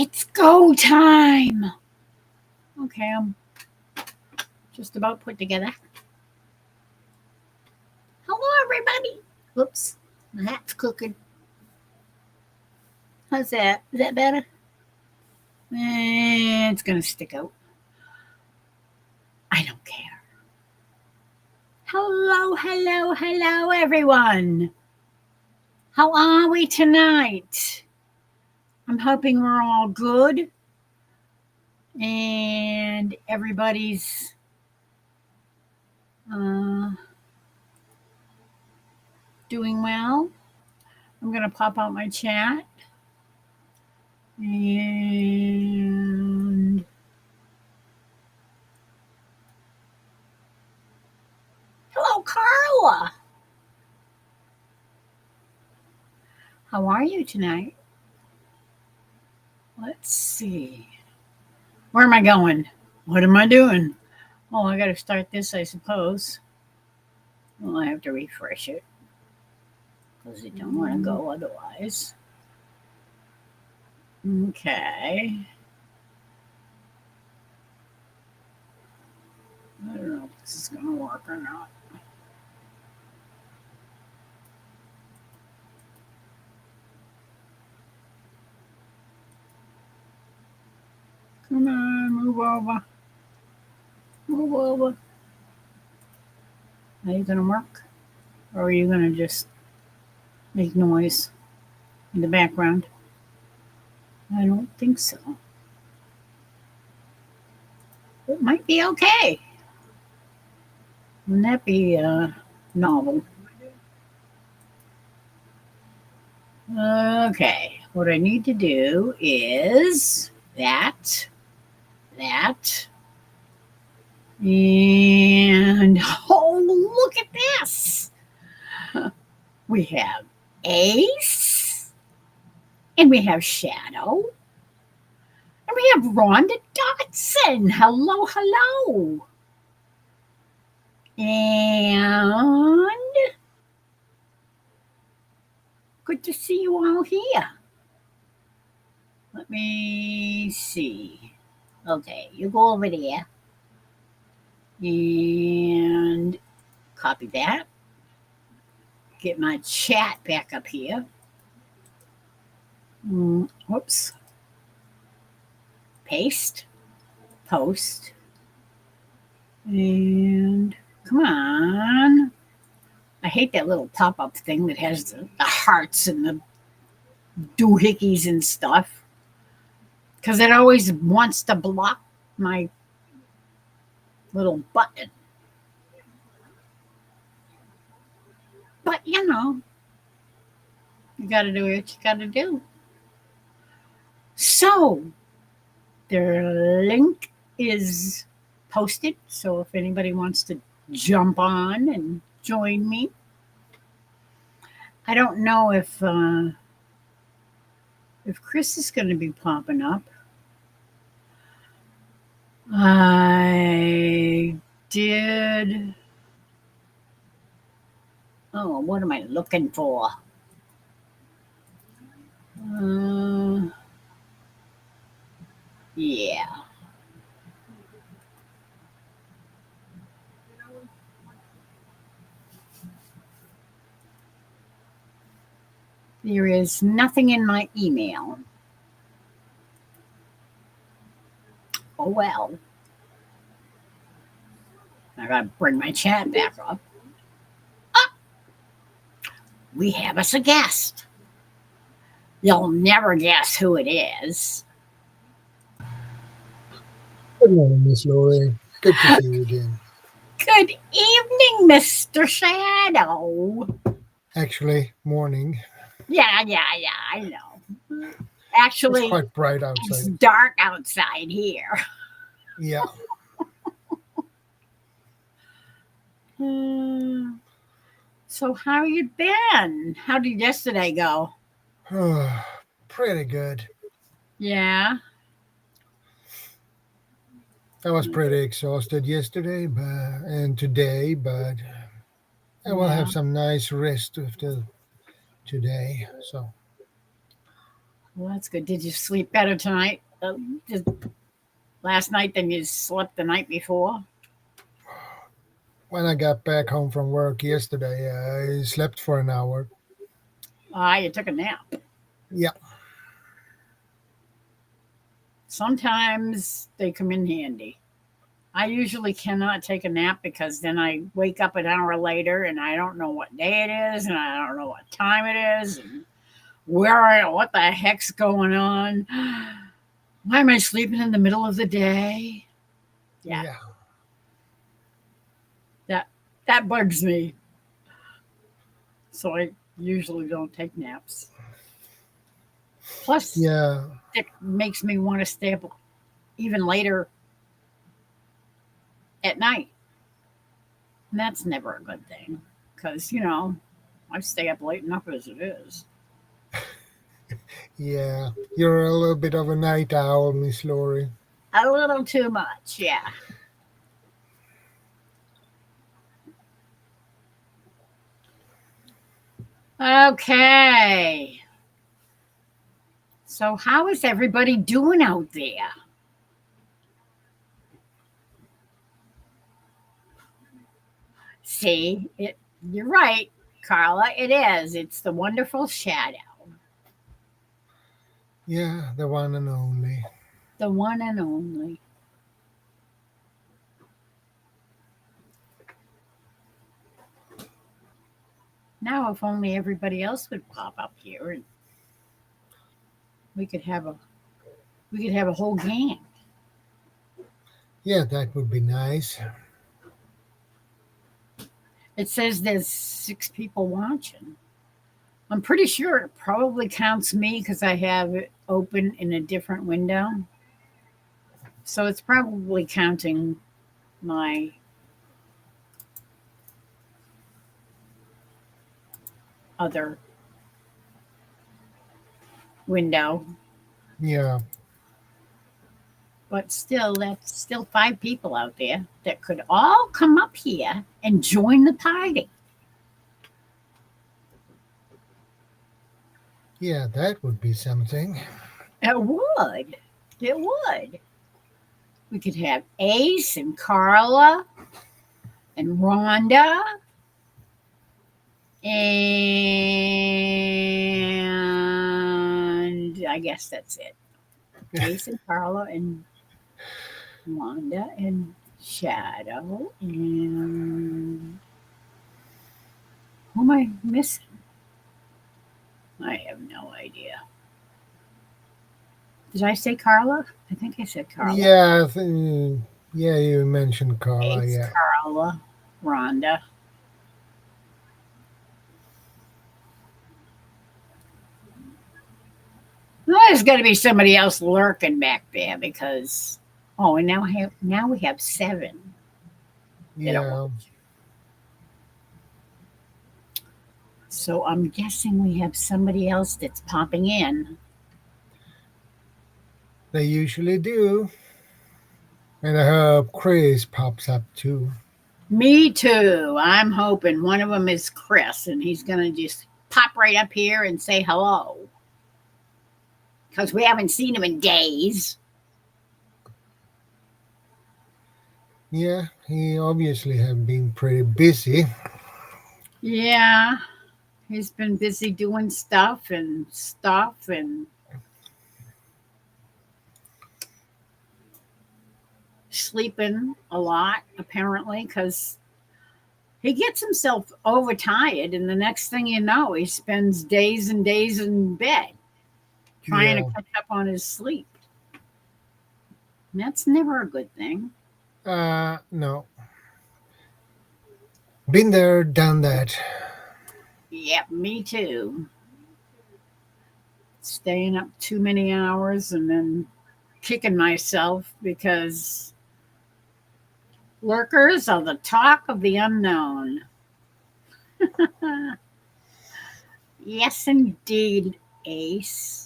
It's go time. Okay, I'm just about put together. Hello, everybody. Whoops, my hat's cooking. How's that? Is that better? It's gonna stick out. I don't care. Hello, hello, hello, everyone. How are we tonight? I'm hoping we're all good and everybody's uh, doing well. I'm going to pop out my chat and hello, Carla. How are you tonight? Let's see. Where am I going? What am I doing? Oh, I got to start this, I suppose. Well, I have to refresh it because it don't want to go otherwise. Okay. I don't know if this is going to work or not. Come on, move over. Move over. Are you going to work? Or are you going to just make noise in the background? I don't think so. It might be okay. Wouldn't that be novel? Okay, what I need to do is that, and oh, look at this. We have Ace, and we have Shadow, and we have Rhonda Dotson. Hello, hello. And good to see you all here. Let me see. Okay, you go over there and copy that. Get my chat back up here. Whoops. Paste. Post. And come on. I hate that little pop-up thing that has the hearts and the doohickeys and stuff. Because it always wants to block my little button. But, you know, you got to do what you got to do. So, their link is posted. So, if anybody wants to jump on and join me, I don't know if Chris is going to be popping up. I did. Oh, what am I looking for? Yeah. There is nothing in my email. Oh, well. I got to bring my chat back up. Ah, we have us a guest. You'll never guess who it is. Good morning, Miss Lori. Good to see you again. Good evening, Mr. Shadow. Actually, morning. Yeah, I know. Actually, it's quite bright it's outside. dark outside here. Yeah. So how you been? How did yesterday go? Pretty good. Yeah. I was pretty exhausted yesterday and today, but I will have some nice rest after today. So Well, that's good. Did you sleep better tonight? Just last night than you slept the night before? When I got back home from work yesterday, I slept for an hour. Ah, you took a nap. Yeah, Sometimes they come in handy. I usually cannot take a nap because then I wake up an hour later and I don't know what day it is and I don't know what time it is and what the heck's going on. Why am I sleeping in the middle of the day? Yeah, yeah, that that bugs me. So I usually don't take naps. Plus, yeah, it makes me want to stay up even later at night. And that's never a good thing because, I stay up late enough as it is. yeah. You're a little bit of a night owl, Miss Laurie. A little too much, yeah. Okay. So, how is everybody doing out there? See, you're right, Carla. It is. It's the wonderful shadow, Yeah, the one and only. the one and only. Now, if only everybody else would pop up here and we could have a we could have a whole gang. Yeah, that would be nice. It says there's 6 people watching. I'm pretty sure it probably counts me because I have it open in a different window. So it's probably counting my other window. Yeah, But still, that's still 5 people out there that could all come up here and join the party. yeah, that would be something. It would. It would. We could have Ace and Carla and Rhonda and I guess that's it. Ace and Carla and Wanda and Shadow and who am I missing? I have no idea. Did I say Carla? I think I said Carla. Yeah, yeah, you mentioned Carla. Ace, Yeah, Carla, Rhonda. Well, there's got to be somebody else lurking back there because and now we have 7 that are yeah. watching. So I'm guessing we have somebody else that's popping in. They usually do. And I hope Chris pops up too. Me too. I'm hoping one of them is Chris, and he's gonna just pop right up here and say hello because we haven't seen him in days. Yeah, he obviously have been pretty busy. Yeah, he's been busy doing stuff and sleeping a lot apparently because he gets himself overtired, and the next thing you know, he spends days and days in bed trying to Yeah. catch up on his sleep. And that's never a good thing. No. Been there, done that. Yep, me too. Staying up too many hours and then kicking myself because lurkers are the talk of the unknown. Yes, indeed, Ace.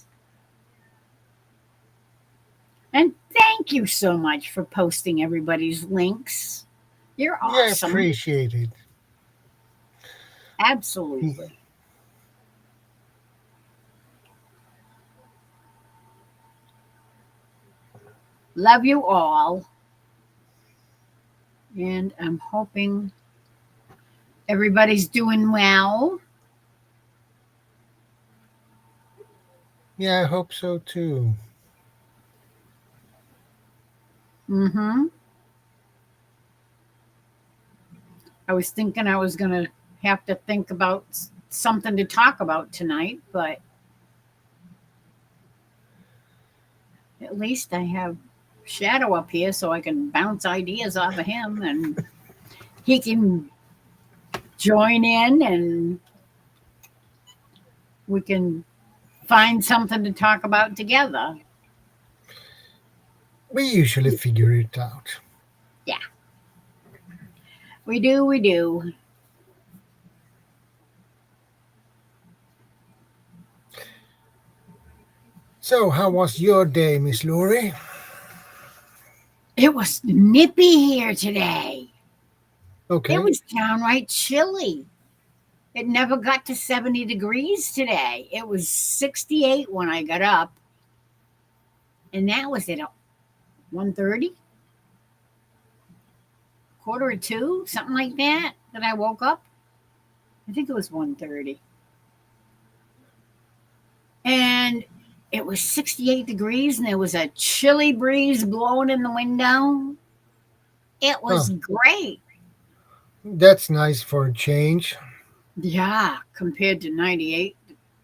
And thank you so much for posting everybody's links. You're Yeah, awesome. appreciate it. Absolutely. Love you all. And I'm hoping everybody's doing well. Yeah, I hope so too. Mm-hmm. I was thinking I was going to have to think about something to talk about tonight, but at least I have Shadow up here so I can bounce ideas off of him and he can join in and we can find something to talk about together. We usually figure it out. Yeah, we do. We do. So, how was your day, Miss Laurie? It was nippy here today. It Okay. was downright chilly. It never got to 70 degrees today. It was 68 when I got up, and that was at 1:30, quarter of two, something like that I woke up. I think it was 1:30. And it was 68 degrees, and there was a chilly breeze blowing in the window. It Oh, was great. that's nice for a change. Yeah, compared to 98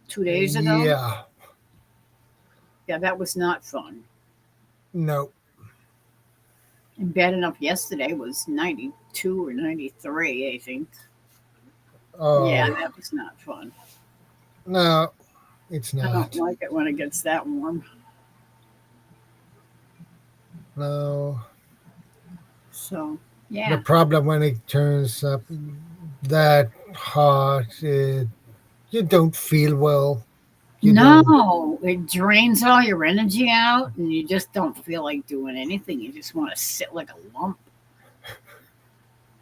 2 days ago. Yeah. Yeah, that was not fun. No. And bad enough yesterday was 92 or 93, I think. Yeah, Oh, that was not fun. no, it's I don't not. like it when it gets that warm. No. So, The yeah. problem when it turns up that hot, you don't feel well. You don't. No, it drains all your energy out and you just don't feel like doing anything. You just want to sit like a lump.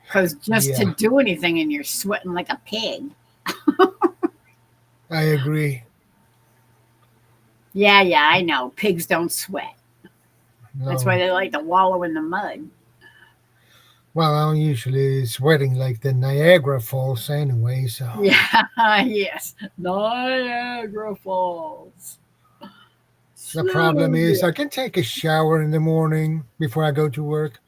Because just to Yeah, do anything and you're sweating like a pig. I agree. Yeah, yeah, I know. Pigs don't sweat. That's why No. they like to wallow in the mud. Well, I'm usually sweating like the Niagara Falls anyway, so. Yeah, yes. Niagara Falls. The problem So is good. I can take a shower in the morning before I go to work,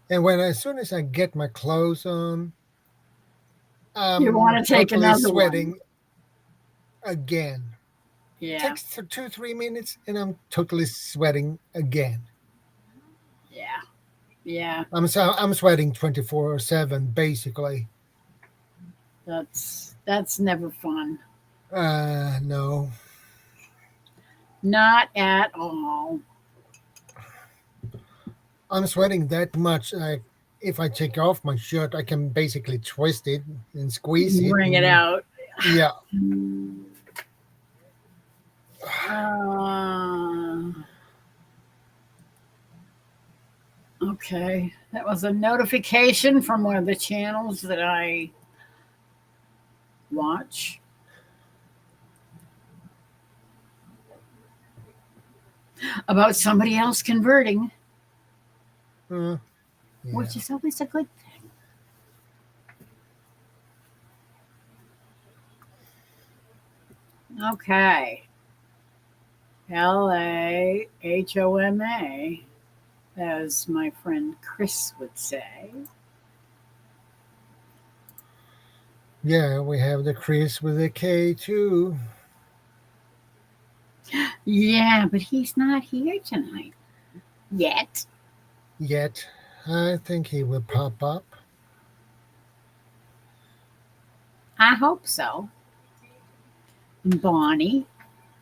and as soon as I get my clothes on, You I'm want to take totally another one. sweating again. Yeah, Takes 2 3 minutes, and I'm totally sweating again. yeah, yeah. I'm sweating 24/7 basically. That's never fun. No, Not at all. I'm sweating that much. If I take off my shirt, I can basically twist it and squeeze it. Bring it And out. yeah, Uh, okay. That was a notification from one of the channels that I watch. About somebody else converting, uh, which yeah, is always a good thing. Okay. LAHOMA, as my friend Chris would say. yeah. We have the Chris with a K too. Yeah, but he's not here tonight yet. Yet, I think he will pop up. I hope so. And Bonnie.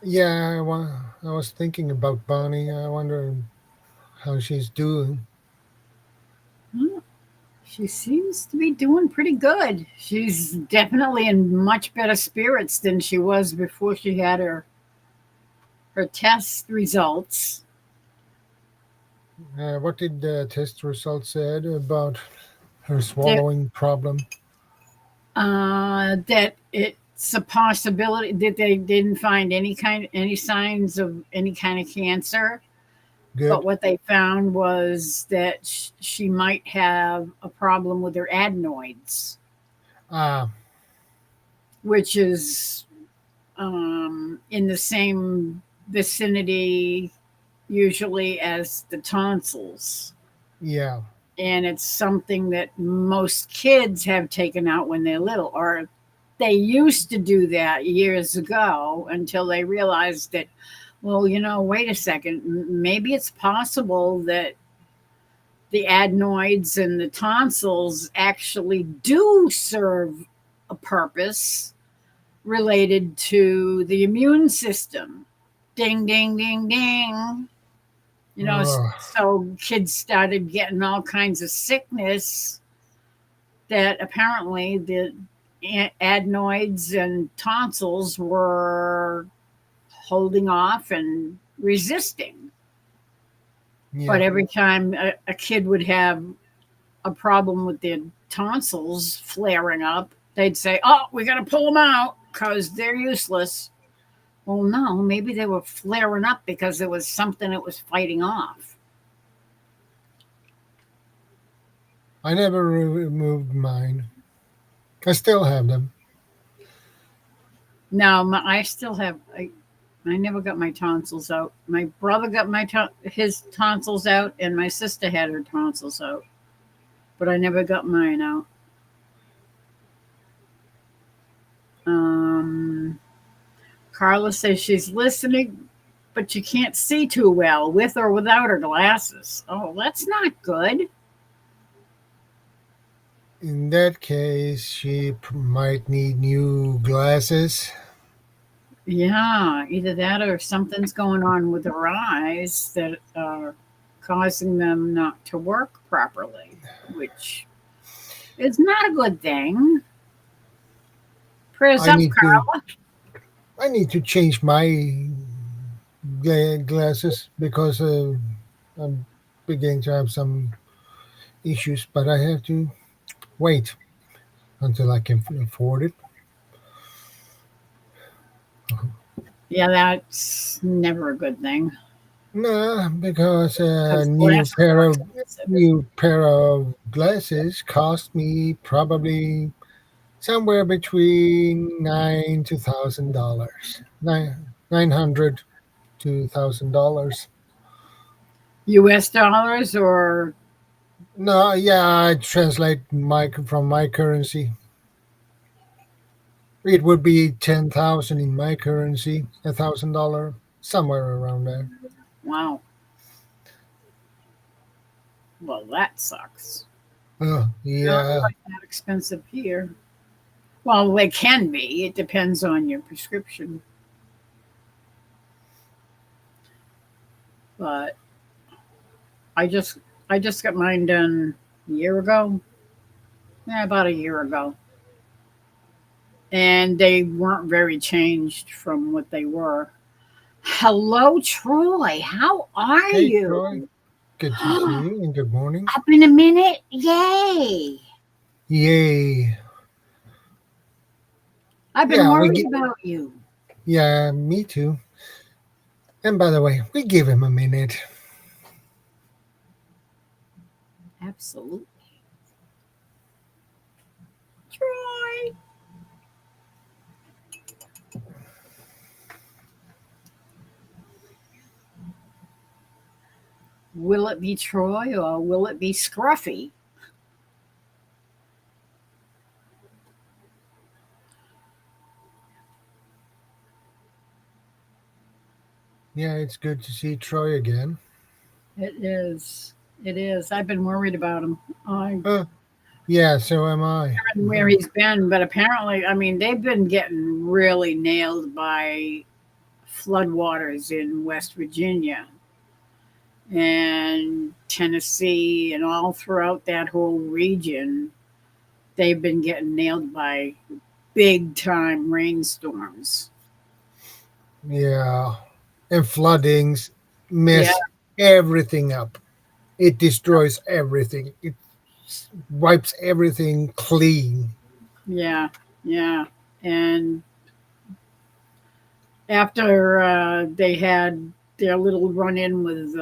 Yeah, I was thinking about Bonnie. I wonder how she's doing. Hmm, she seems to be doing pretty good. She's definitely in much better spirits than she was before she had her test results. What did the test results said about her That swallowing problem? that it's a possibility that they didn't find any signs of any kind of cancer, But Good. what they found was that she might have a problem with her adenoids, Ah, which is in the same vicinity usually as the tonsils. yeah. And it's something that most kids have taken out when they're little, or they used to do that years ago until they realized that, well, wait a second, maybe it's possible that the adenoids and the tonsils actually do serve a purpose related to the immune system. Ding, ding, ding, ding. Oh, So kids started getting all kinds of sickness that apparently the adenoids and tonsils were holding off and resisting. But yeah. every time a kid would have a problem with their tonsils flaring up, they'd say, "Oh, we got to pull them out because they're useless." Well, no, maybe they were flaring up because there was something it was fighting off. I never removed mine. I still have them. Now, I still have. I never got my tonsils out. My brother got his tonsils out, and my sister had her tonsils out, but I never got mine out. Um, Carla says she's listening, but you can't see too well with or without her glasses. Oh, that's not good. In that case, she might need new glasses. Yeah, either that or something's going on with her eyes that are causing them not to work properly, which is not a good thing. Prayers I up, need to. Carla. I need to change my glasses because I'm beginning to have some issues. But I have to wait until I can afford it. Yeah, that's never a good thing No, because a because glasses are expensive. new pair of glasses cost me probably somewhere between $9 to $1,000. 900 to $1,000. US dollars or No, yeah, I translate my from my currency. It would be 10,000 in my currency, $1,000, somewhere around there. wow. Well, that sucks. Oh, Not yeah, quite that expensive here. Well, they can be. It depends on your prescription. But I just I just got mine done a year ago. Yeah, about a year ago. And they weren't very changed from what they were. Hello, Troy. How are hey Troy, you? good to see you and good morning. Up in a minute? Yay. Yay! I've been Yeah, worried about you. yeah, me too. And by the way, we give him a minute. Absolutely. Troy. Will it be Troy or will it be Scruffy? Yeah, it's good to see Troy again. It is. It is. I've been worried about him. I Uh, yeah, so am I. where he's been, but apparently, I mean, they've been getting really nailed by floodwaters in West Virginia and Tennessee and all throughout that whole region. They've been getting nailed by big time rainstorms. Yeah, and floodings Yeah, mess everything up. It destroys everything. It wipes everything clean. yeah, yeah. And after they had their little run in with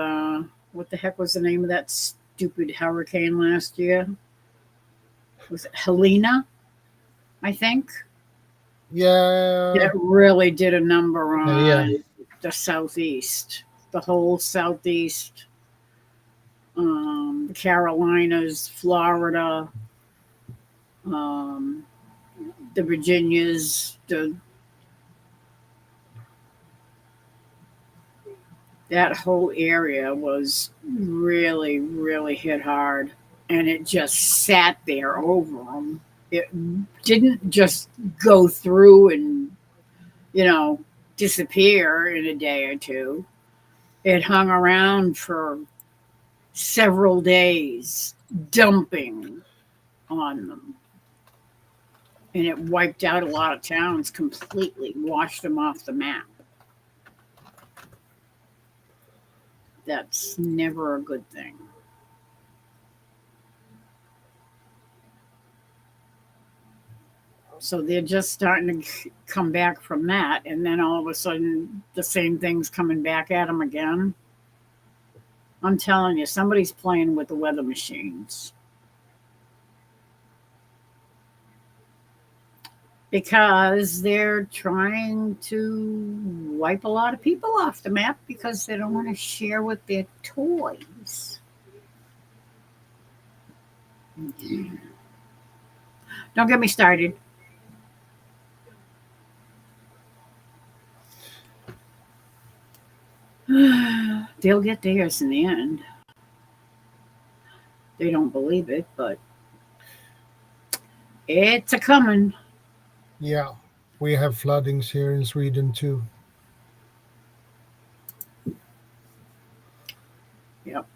what the heck was the name of that stupid hurricane last year? Was it Helena? I think Yeah, that really did a number yeah. on the southeast, the whole southeast, the Carolinas, Florida, um, the Virginias, that whole area was really, really hit hard, and it just sat there over them. It didn't just go through and you know disappear in a day or two. It hung around for several days, dumping on them, and it wiped out a lot of towns completely, washed them off the map. That's never a good thing. So they're just starting to come back from that, and then all of a sudden the same thing's coming back at them again. I'm telling you, somebody's playing with the weather machines because they're trying to wipe a lot of people off the map because they don't want to share with their toys. Don't get me started. They'll get theirs in the end. They don't believe it, but it's a coming. Yeah, we have floodings here in Sweden too. Yep.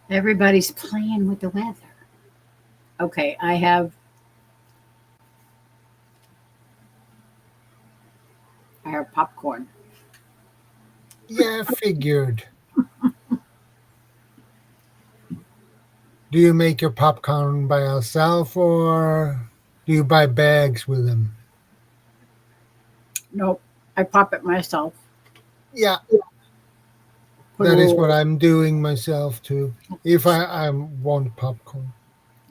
Everybody's playing with the weather. Okay, I have popcorn. Yeah, figured. Do you make your popcorn by yourself or do you buy bags with them? Nope, I pop it myself. Yeah, Put a that is what little I'm doing myself too. If I want popcorn.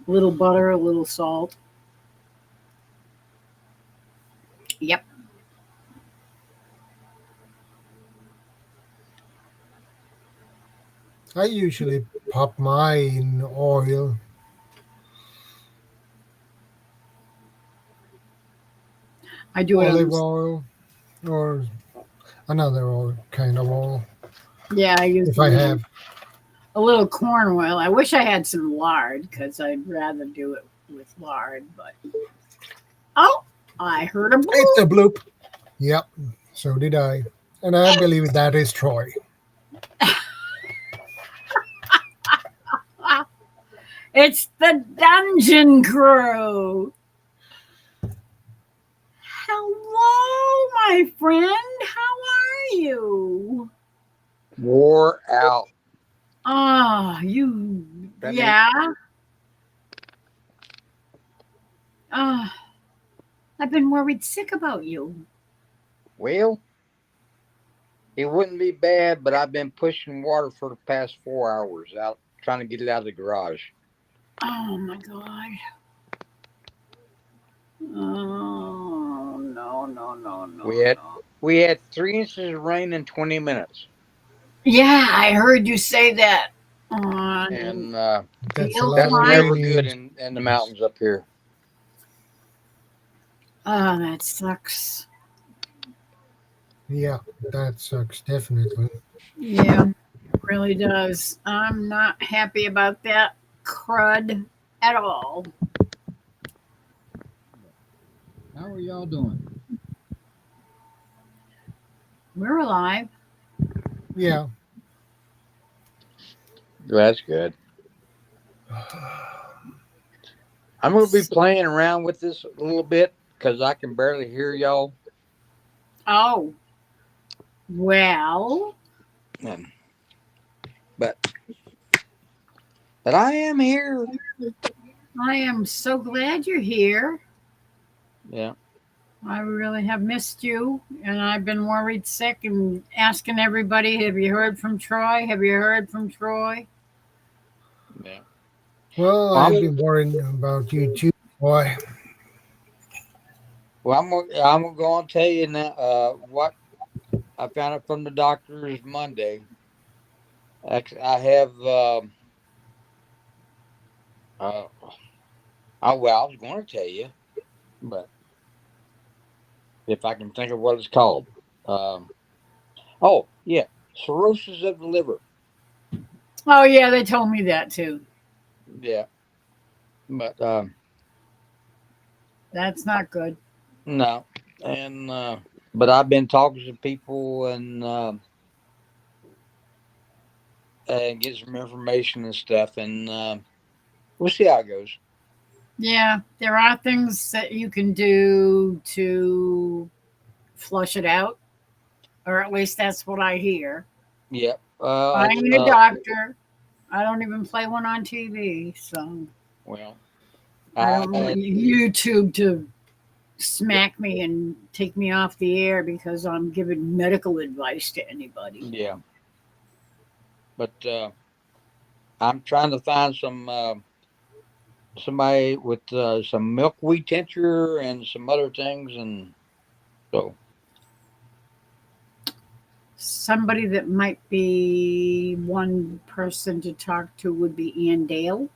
little butter, a little salt. Yep. I usually pop mine in oil, I do it on olive this. oil, or another oil, kind of oil, Yeah, I use if I have. a little corn oil. I wish I had some lard because I'd rather do it with lard. But oh, I heard a It's bloop. a bloop. Yep, so did I. And I believe that is Troy. Ah, it's the Dungeon Crew. Hello, my friend. How are you? Wore out. Ah, you. That means Yeah. Ah, I've been worried sick about you. well, it wouldn't be bad, but I've been pushing water for the past 4 hours out trying to get it out of the garage. Oh my god. Oh no no no no We had no. we had 3 inches of rain in 20 minutes, Yeah, I heard you say that on and That's a Real lot that's of Time. never rain good here. in the mountains up here. Oh, that sucks. Yeah, that sucks, definitely. Yeah, it really does. I'm not happy about that crud at all. How are y'all doing? We're alive. Yeah. That's good. I'm going to be playing around with this a little bit because I can barely hear y'all. Oh, well, And, but I am here. I am so glad you're here. Yeah. I really have missed you, and I've been worried sick and asking everybody, have you heard from Troy? Have you heard from Troy? Yeah. Well, Well, I've been worrying about you too, boy. I'm gonna go and tell you now. What I found out from the doctors Monday. I have. Uh, I was going to tell you, but if I can think of what it's called. Um, oh yeah, cirrhosis of the liver. Oh, yeah, they told me that too. Yeah, but That's not good. no, and but I've been talking to people and get some information and stuff, and we'll see how it goes. Yeah, there are things that you can do to flush it out, or at least that's what I hear. Yep. I ain't a doctor. I don't even play one on TV, so Well, I I don't want YouTube to smack me and take me off the air because I'm giving medical advice to anybody. yeah, but I'm trying to find somebody with some milkweed tincture and some other things, and so Somebody that might be one person to talk to would be Ann Dale.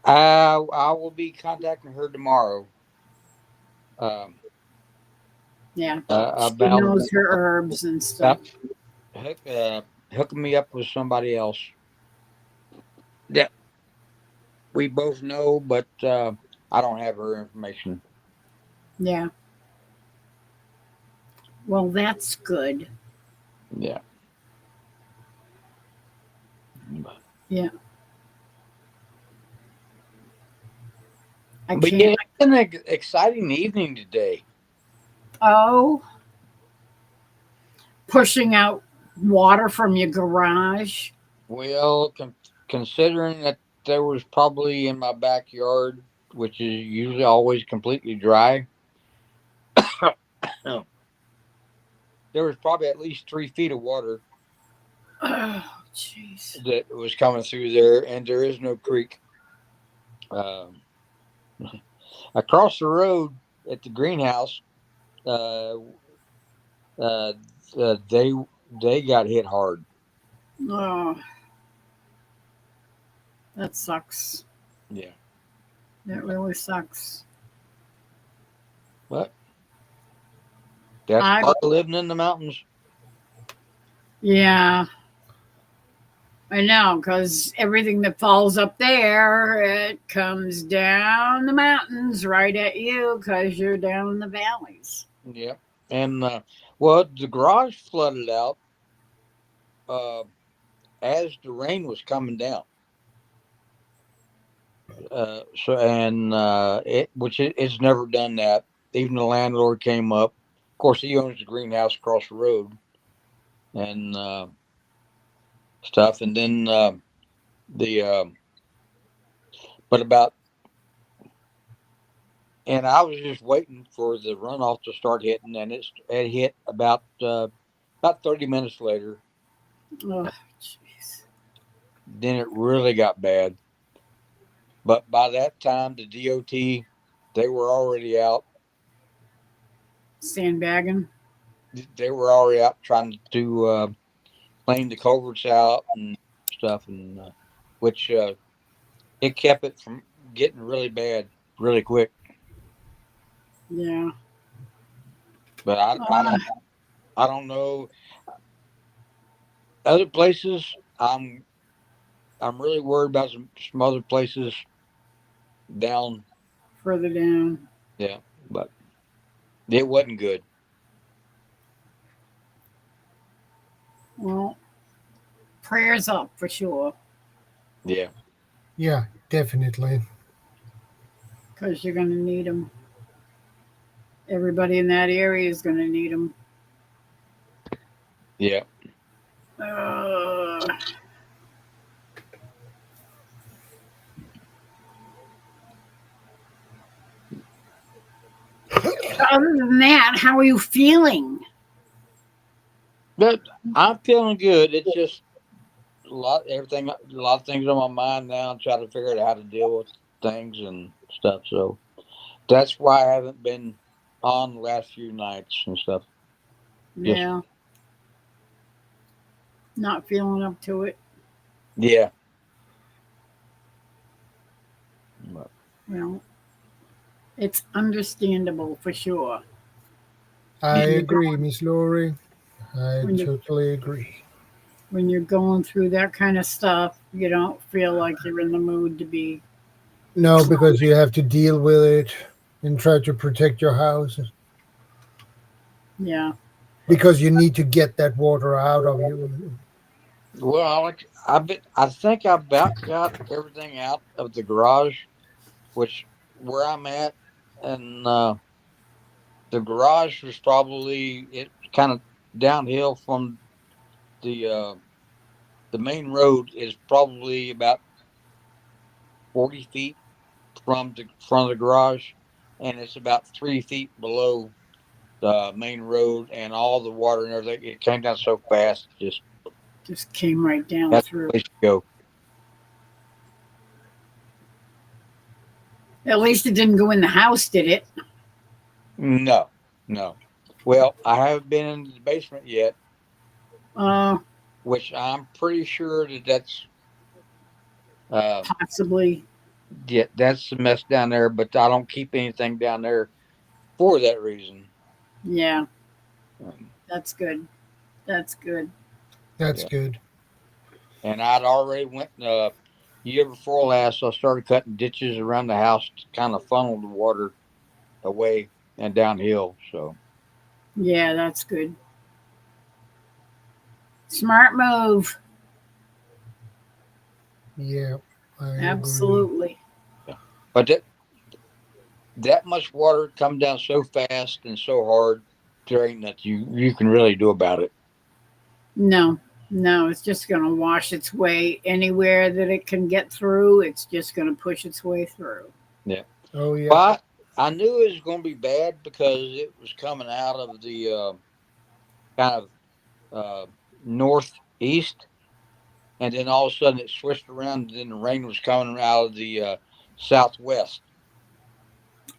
I will be contacting her tomorrow. Um, Yeah, she about knows her herbs and stuff. about hook, hooking me up with somebody else that we both know, but I don't have her information. Yeah, well, that's good. Yeah, Yeah, I but can't. yeah, it's been an exciting evening today. Oh, pushing out water from your garage. Well, considering that there was probably in my backyard, which is usually always completely dry, there was probably at least 3 feet of water Oh, jeez. that was coming through there, and there is no creek. Um, Across the road at the greenhouse, uh, uh, they got hit hard. Oh, that sucks. Yeah, That really sucks. but that's I part of living in the mountains. Yeah, I know because everything that falls up there, it comes down the mountains right at you because you're down in the valleys. Yeah, and well, the garage flooded out uh, as the rain was coming down. It's never done that. Even the landlord came up. Of course, he owns the greenhouse across the road and stuff. And then the but about and I was just waiting for the runoff to start hitting, and it hit about 30 minutes later. Oh, jeez. Then it really got bad. But by that time, the DOT they were already out. Sandbagging. They were already out trying to clean the culverts out and stuff, and which it kept it from getting really bad really quick. Yeah. But Uh, I don't know other places. I'm really worried about some other places down. further down. Yeah, but it wasn't good. Well, prayers up for sure Yeah, Yeah, definitely. because you're going to need them. Everybody in that area is going to need them. yeah. Uh, other than that, how are you feeling? But I'm feeling good. It's just a lot of things on my mind now. I'm trying to figure out how to deal with things and stuff. So that's why I haven't been on the last few nights and stuff. Just Yeah, not feeling up to it. yeah. But Well, it's understandable for sure. I When you're agree, going, Miss Lori. I when you totally agree. when you're going through that kind of stuff, you don't feel like you're in the mood to be. No, because you have to deal with it and try to protect your house Yeah. because you need to get that water out of you. well, I think I about got everything out of the garage, which where I'm at, and the garage was probably it kind of downhill from the uh, the main road is probably about 40 feet from the front of the garage, and it's about 3 feet below the main road, and all the water and everything. It came down so fast, just Just came right down that's through. the place to go. At least it didn't go in the house, did it? No, no. Well, I haven't been in the basement yet, Uh, which I'm pretty sure that's uh, Possibly. yeah, that's the mess down there. But I don't keep anything down there for that reason. Yeah, Um, that's good. That's good. That's yeah, good. and I'd already went year before last. I started cutting ditches around the house to kind of funnel the water away and downhill. So Yeah, that's good. Smart move. Yeah, I agree. Absolutely. yeah, but that much water come down so fast and so hard, there ain't nothing you can really do about it. No, no, it's just going to wash its way anywhere that it can get through. It's just going to push its way through. Yeah. Oh yeah. But I knew it was going to be bad because it was coming out of the kind of northeast, and then all of a sudden it switched around, and then the rain was coming out of the southwest,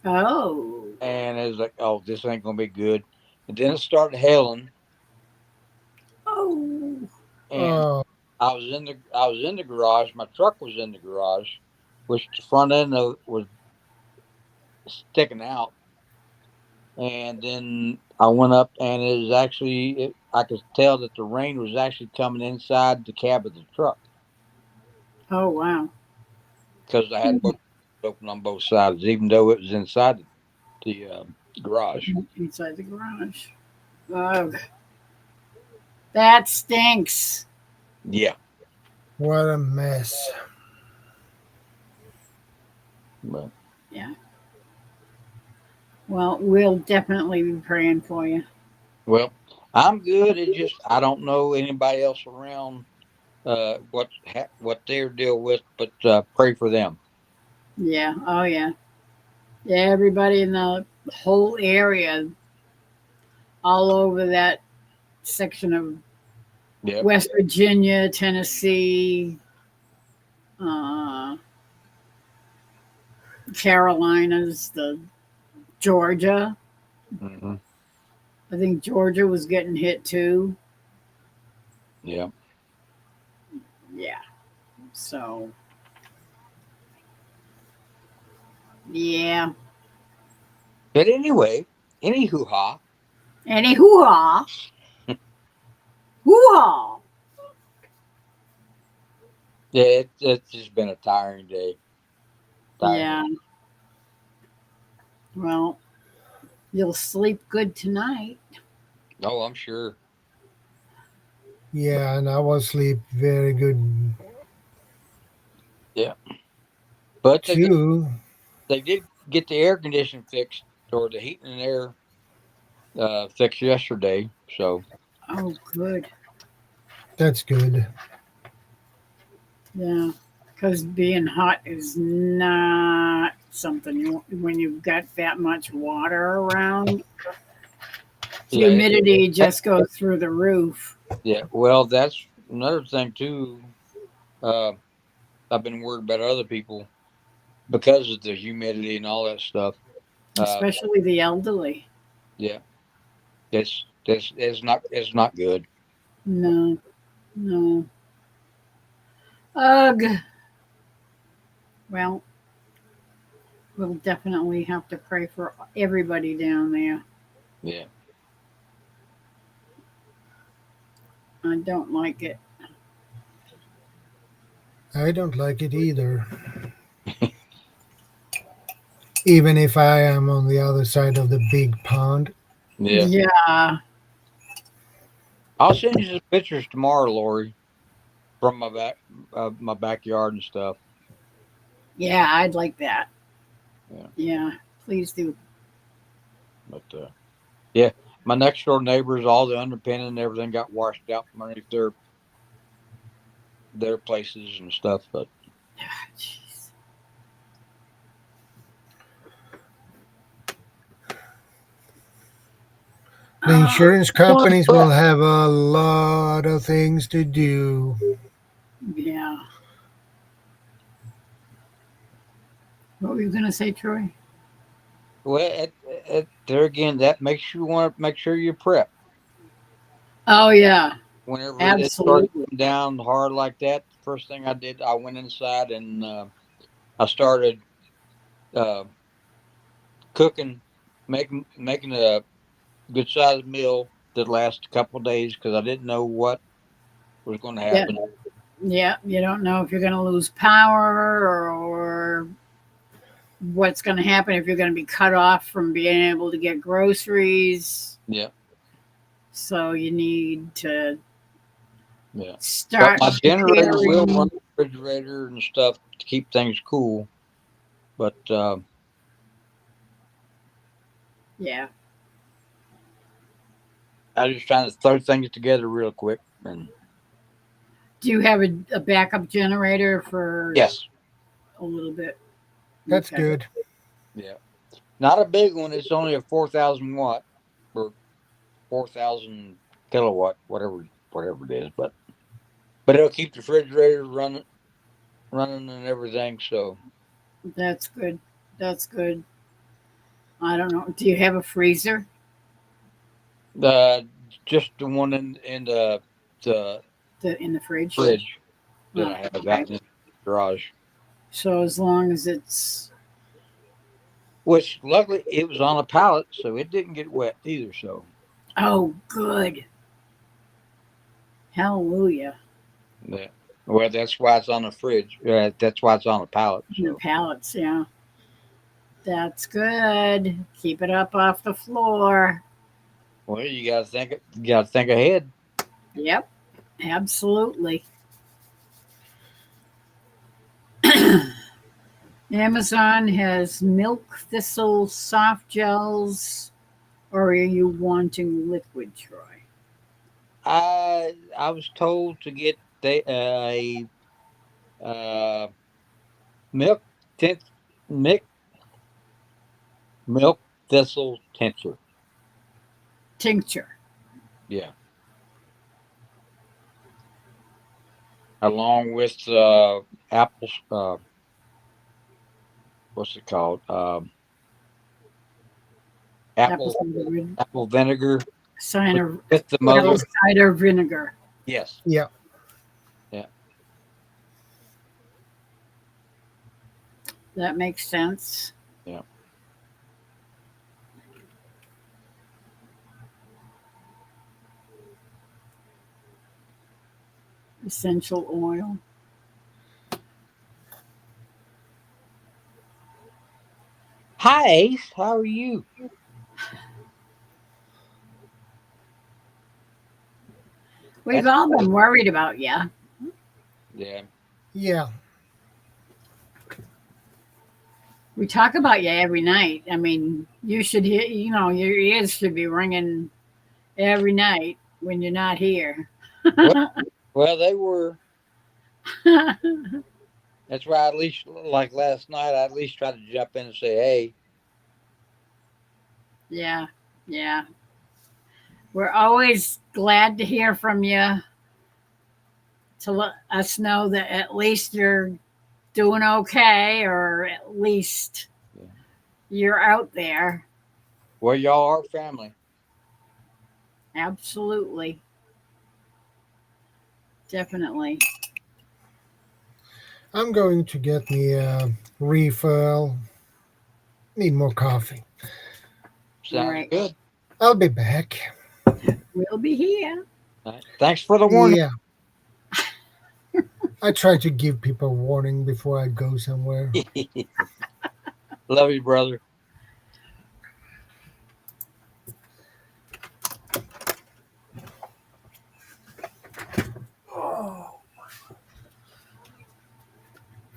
Oh, and it was like, oh, this ain't going to be good. And then it started hailing, oh, and Oh, I was in the garage. My truck was in the garage, which the front end of was sticking out. And then I went up, and it was actually I could tell that the rain was actually coming inside the cab of the truck oh, wow. because I had both open on both sides, even though it was inside the garage. Inside the garage. Ugh, that stinks. Yeah, what a mess. but Yeah. Well, we'll definitely be praying for you. well, I'm good. It just I don't know anybody else around what they're deal with, but pray for them. Yeah. Oh, yeah. Yeah. Everybody in the whole area, all over that section of Yep. West Virginia, Tennessee, uh, Carolinas, the Georgia. Hmm. I think Georgia was getting hit too. Yeah. Yeah. So, yeah. But anyway, any hoo ha. Any hoo ha. Hoo ha. Yeah, it's just been a tiring day. Yeah. Tiring. Well, you'll sleep good tonight. Oh, I'm sure. Yeah, and I will sleep very good Yeah, but too. they did get the air conditioning fixed or the heating and air fixed yesterday. So Oh, good. That's good. Yeah. Because being hot is not something. When you've got that much water around, Yeah, humidity just goes through the roof. yeah. Well, that's another thing too. Uh, I've been worried about other people because of the humidity and all that stuff. Uh, Especially the elderly. yeah, it's not good. No, no. Ugh. Well, we'll definitely have to pray for everybody down there. Yeah. I don't like it. I don't like it either. Even if I am on the other side of the big pond. Yeah. Yeah. I'll send you some pictures tomorrow, Lori, from my backyard and stuff. Yeah, I'd like that. Yeah. Yeah, please do. But yeah, my next door neighbors, all the underpinning and everything got washed out from underneath their places and stuff. But Jeez. The insurance companies Well, will have a lot of things to do. Yeah. What were you going to say, Troy? there again, that makes you want to make sure you prep. Oh, yeah, Whenever it started absolutely. going down hard like that, the first thing I did, I went inside and I started uh, cooking, making a good sized meal that lasts a couple of days because I didn't know what was going to Yeah. happen. Yeah, you don't know if you're going to lose power or what's going to happen if you're going to be cut off from being able to get groceries. Yeah, So you need to yeah. But start my generator will run preparing. the refrigerator and stuff to keep things cool. But Yeah. I was just trying to throw things together real quick. And Do you have a backup generator for yes, a little bit? That's Okay. good. yeah, not a big one. It's only a 4,000 watt or 4,000 kilowatt, whatever it is. But it'll keep the refrigerator running and everything. So That's good. That's good. I don't know. Do you have a freezer? uh, just the one in the In the fridge? fridge that Oh, I have okay. out in the garage. So as long as it's Which luckily it was on a pallet, so it didn't get wet either. So good. Hallelujah. yeah. Well, that's why it's on the fridge. That's why it's on a pallet. The So pallets, yeah. That's good. Keep it up off the floor. well, you gotta think ahead. Yep, absolutely. Amazon has milk thistle soft gels, or are you wanting liquid, Troy? I was told to get a milk tint milk milk thistle tincture. Tincture. Yeah, along with apples. What's it called? Apple Apple cider, apple vinegar cider, with the apple mother. cider vinegar. Yes. Yeah. Yeah. That makes sense. Yeah. Essential oil. Hi, Ace. How are you? We've all been worried about you. Yeah. Yeah. We talk about you every night. I mean, you should hear, your ears should be ringing every night when you're not here. Well, they were. That's why at least, like last night, I at least tried to jump in and say, "Hey." Yeah. Yeah. We're always glad to hear from you to let us know that at least you're doing okay, or at least Yeah. you're out there. Well, y'all are family. Absolutely. Definitely. I'm going to get me a refill. Need more coffee. All Sounds right. good. I'll be back. We'll be here. All right. Thanks for the warning. Yeah, I try to give people warning before I go somewhere. Love you, brother.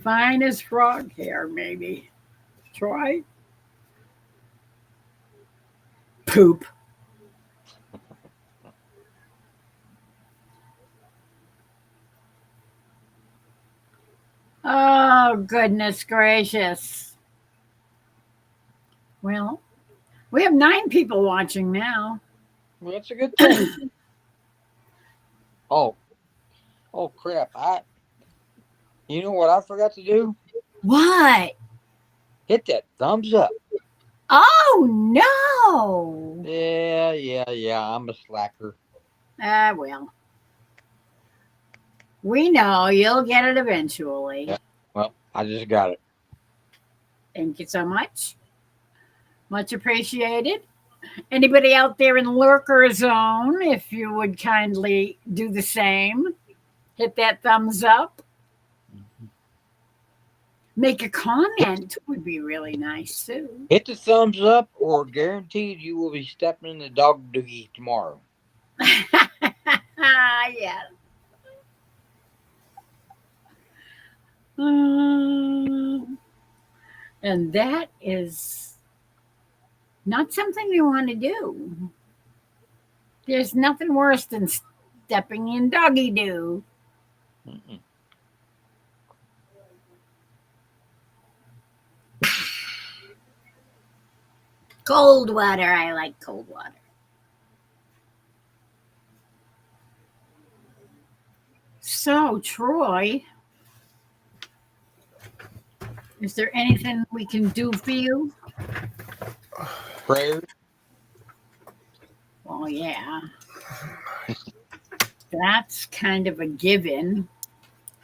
Fine as frog hair, maybe. Try. Poop. Oh, goodness gracious. Well, we have 9 people watching now. Well, that's a good thing. Oh, oh crap! You know what I forgot to do? What? Hit that thumbs up. Oh, no. Yeah. I'm a slacker. Well, we know you'll get it eventually. Yeah. Well, I just got it. Thank you so much. Much appreciated. Anybody out there in Lurker Zone, if you would kindly do the same, hit that thumbs up. Make a comment would be really nice too. Hit the thumbs up, or guaranteed you will be stepping in the dog doogie tomorrow. Yeah. And that is not something you want to do. There's nothing worse than stepping in doggy doo. Mm-mm. Cold water. I like cold water. So, Troy, is there anything we can do for you? Prayers. Well, yeah. That's kind of a given.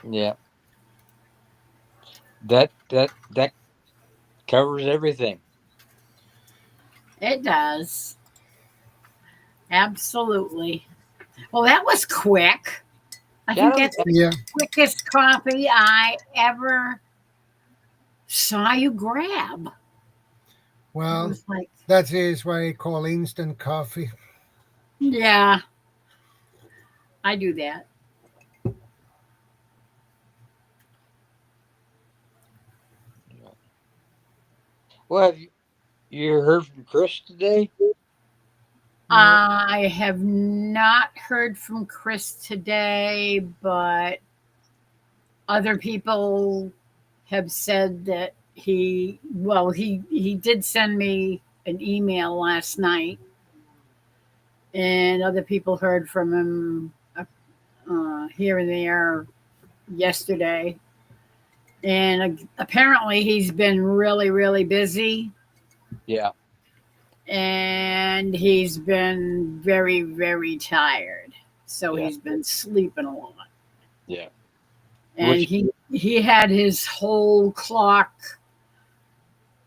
Yeah. That covers everything. It does. Absolutely. Well, that was quick. I think that's the Yeah, quickest coffee I ever saw you grab. It well, was like, that is what I call instant coffee. yeah, I do that. Well, have you heard from Chris today? I have not heard from Chris today, but other people have said that he did send me an email last night, and other people heard from him here and there yesterday. And apparently he's been really, really busy, Yeah. and he's been very, very tired. So Yeah. he's been sleeping a lot. Yeah. And Which- he had his whole clock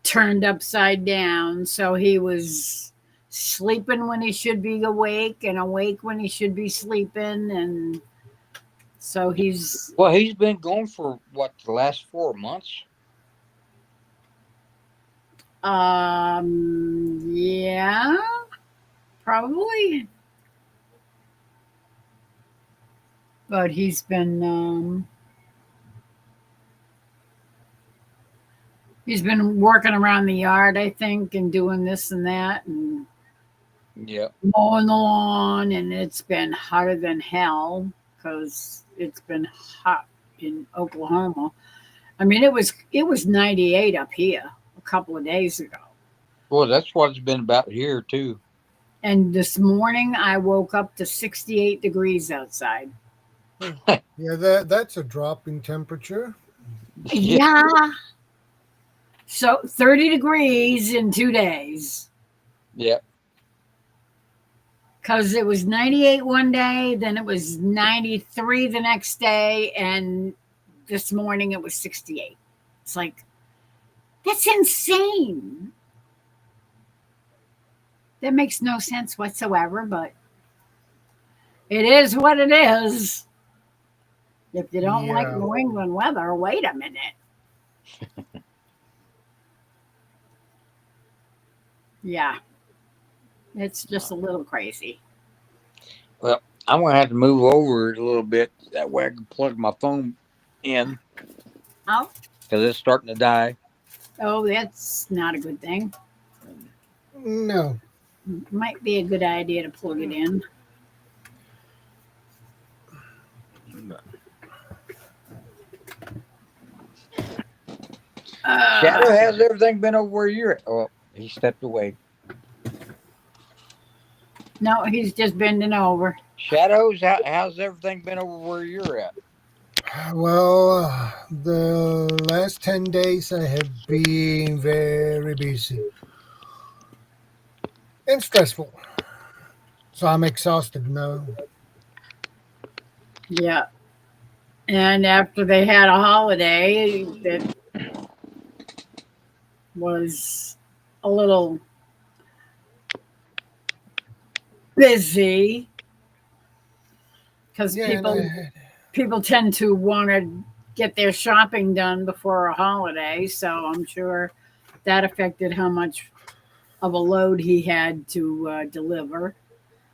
turned upside down. So he was sleeping when he should be awake, and awake when he should be sleeping. And so he's, Well, he's been gone for what, the last 4 months? yeah, probably. But he's been working around the yard, I think, and doing this and that, and Yeah. mowing the lawn, and it's been hotter than hell because it's been hot in Oklahoma. I mean, it was 98 up here a couple of days ago. Well, that's what it's been about here too. And this morning I woke up to 68 degrees outside. Yeah, that's a drop in temperature. Yeah. So 30 degrees in 2 days. Yeah. Because it was 98 one day, then it was 93 the next day, and this morning it was 68. It's like, that's insane. That makes no sense whatsoever, but it is what it is. If you don't like Yeah. New England weather, wait a minute. Yeah, it's just a little crazy. Well, I'm gonna have to move over a little bit that way I can plug my phone in Oh, because it's starting to die. oh, that's not a good thing. No. Might be a good idea to plug it in. Shadow, has everything been over where you're at? Oh, he stepped away. No, he's just bending over. Shadows, how's everything been over where you're at? Well, the last 10 days I have been very busy and stressful. So I'm exhausted now. Yeah. And after they had a holiday that was a little busy because Yeah, and people tend to want to get their shopping done before a holiday, so I'm sure that affected how much of a load he had to deliver.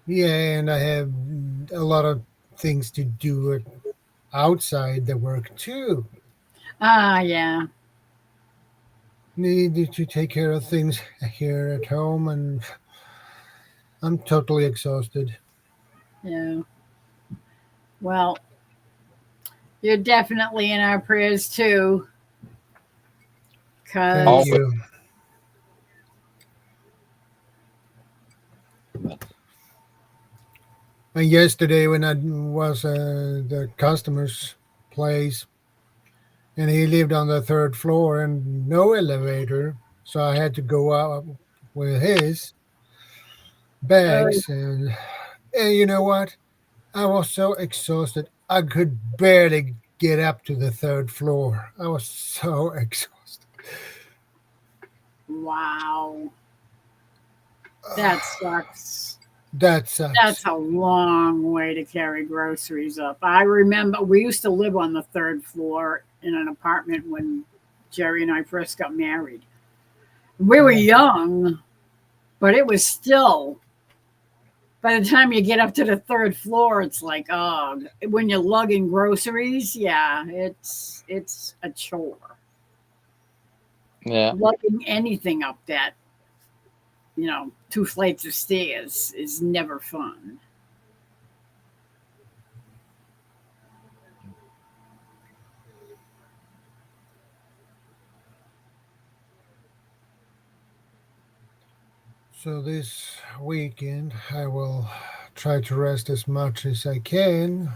I have a lot of things to do outside the work too. Ah, yeah. Need to take care of things here at home, and I'm totally exhausted. Yeah. Well, you're definitely in our prayers too, Thank Oh, because you. And yesterday, when I was the customer's place, and he lived on the third floor and no elevator, so I had to go up with his oh, bags. And you know what? I was so exhausted, I could barely get up to the third floor. I was so exhausted. wow, that sucks. That sucks. That's a long way to carry groceries up. I remember we used to live on the third floor in an apartment when Jerry and I first got married. We were Yeah. young, but it was still, by the time you get up to the third floor, it's like, oh, when you're lugging groceries, yeah, it's a chore. yeah. Lugging anything up that, 2 flights of stairs is never fun. So this weekend, I will try to rest as much as I can.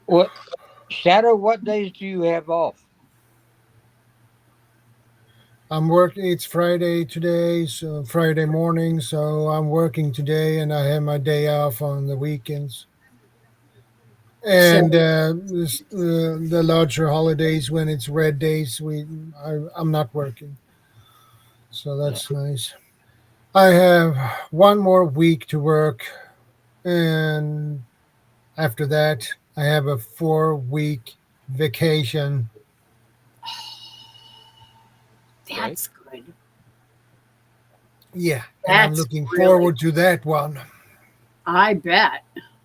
What Shadow? What days do you have off? I'm working. It's Friday today, so Friday morning. So I'm working today, and I have my day off on the weekends. And So, the larger holidays, when it's red days, I'm not working, so Yeah. that's nice. I have one more week to work, and after that, I have a 4 week vacation. Right. that's good. Yeah, and I'm That's looking really, forward to that one. I bet.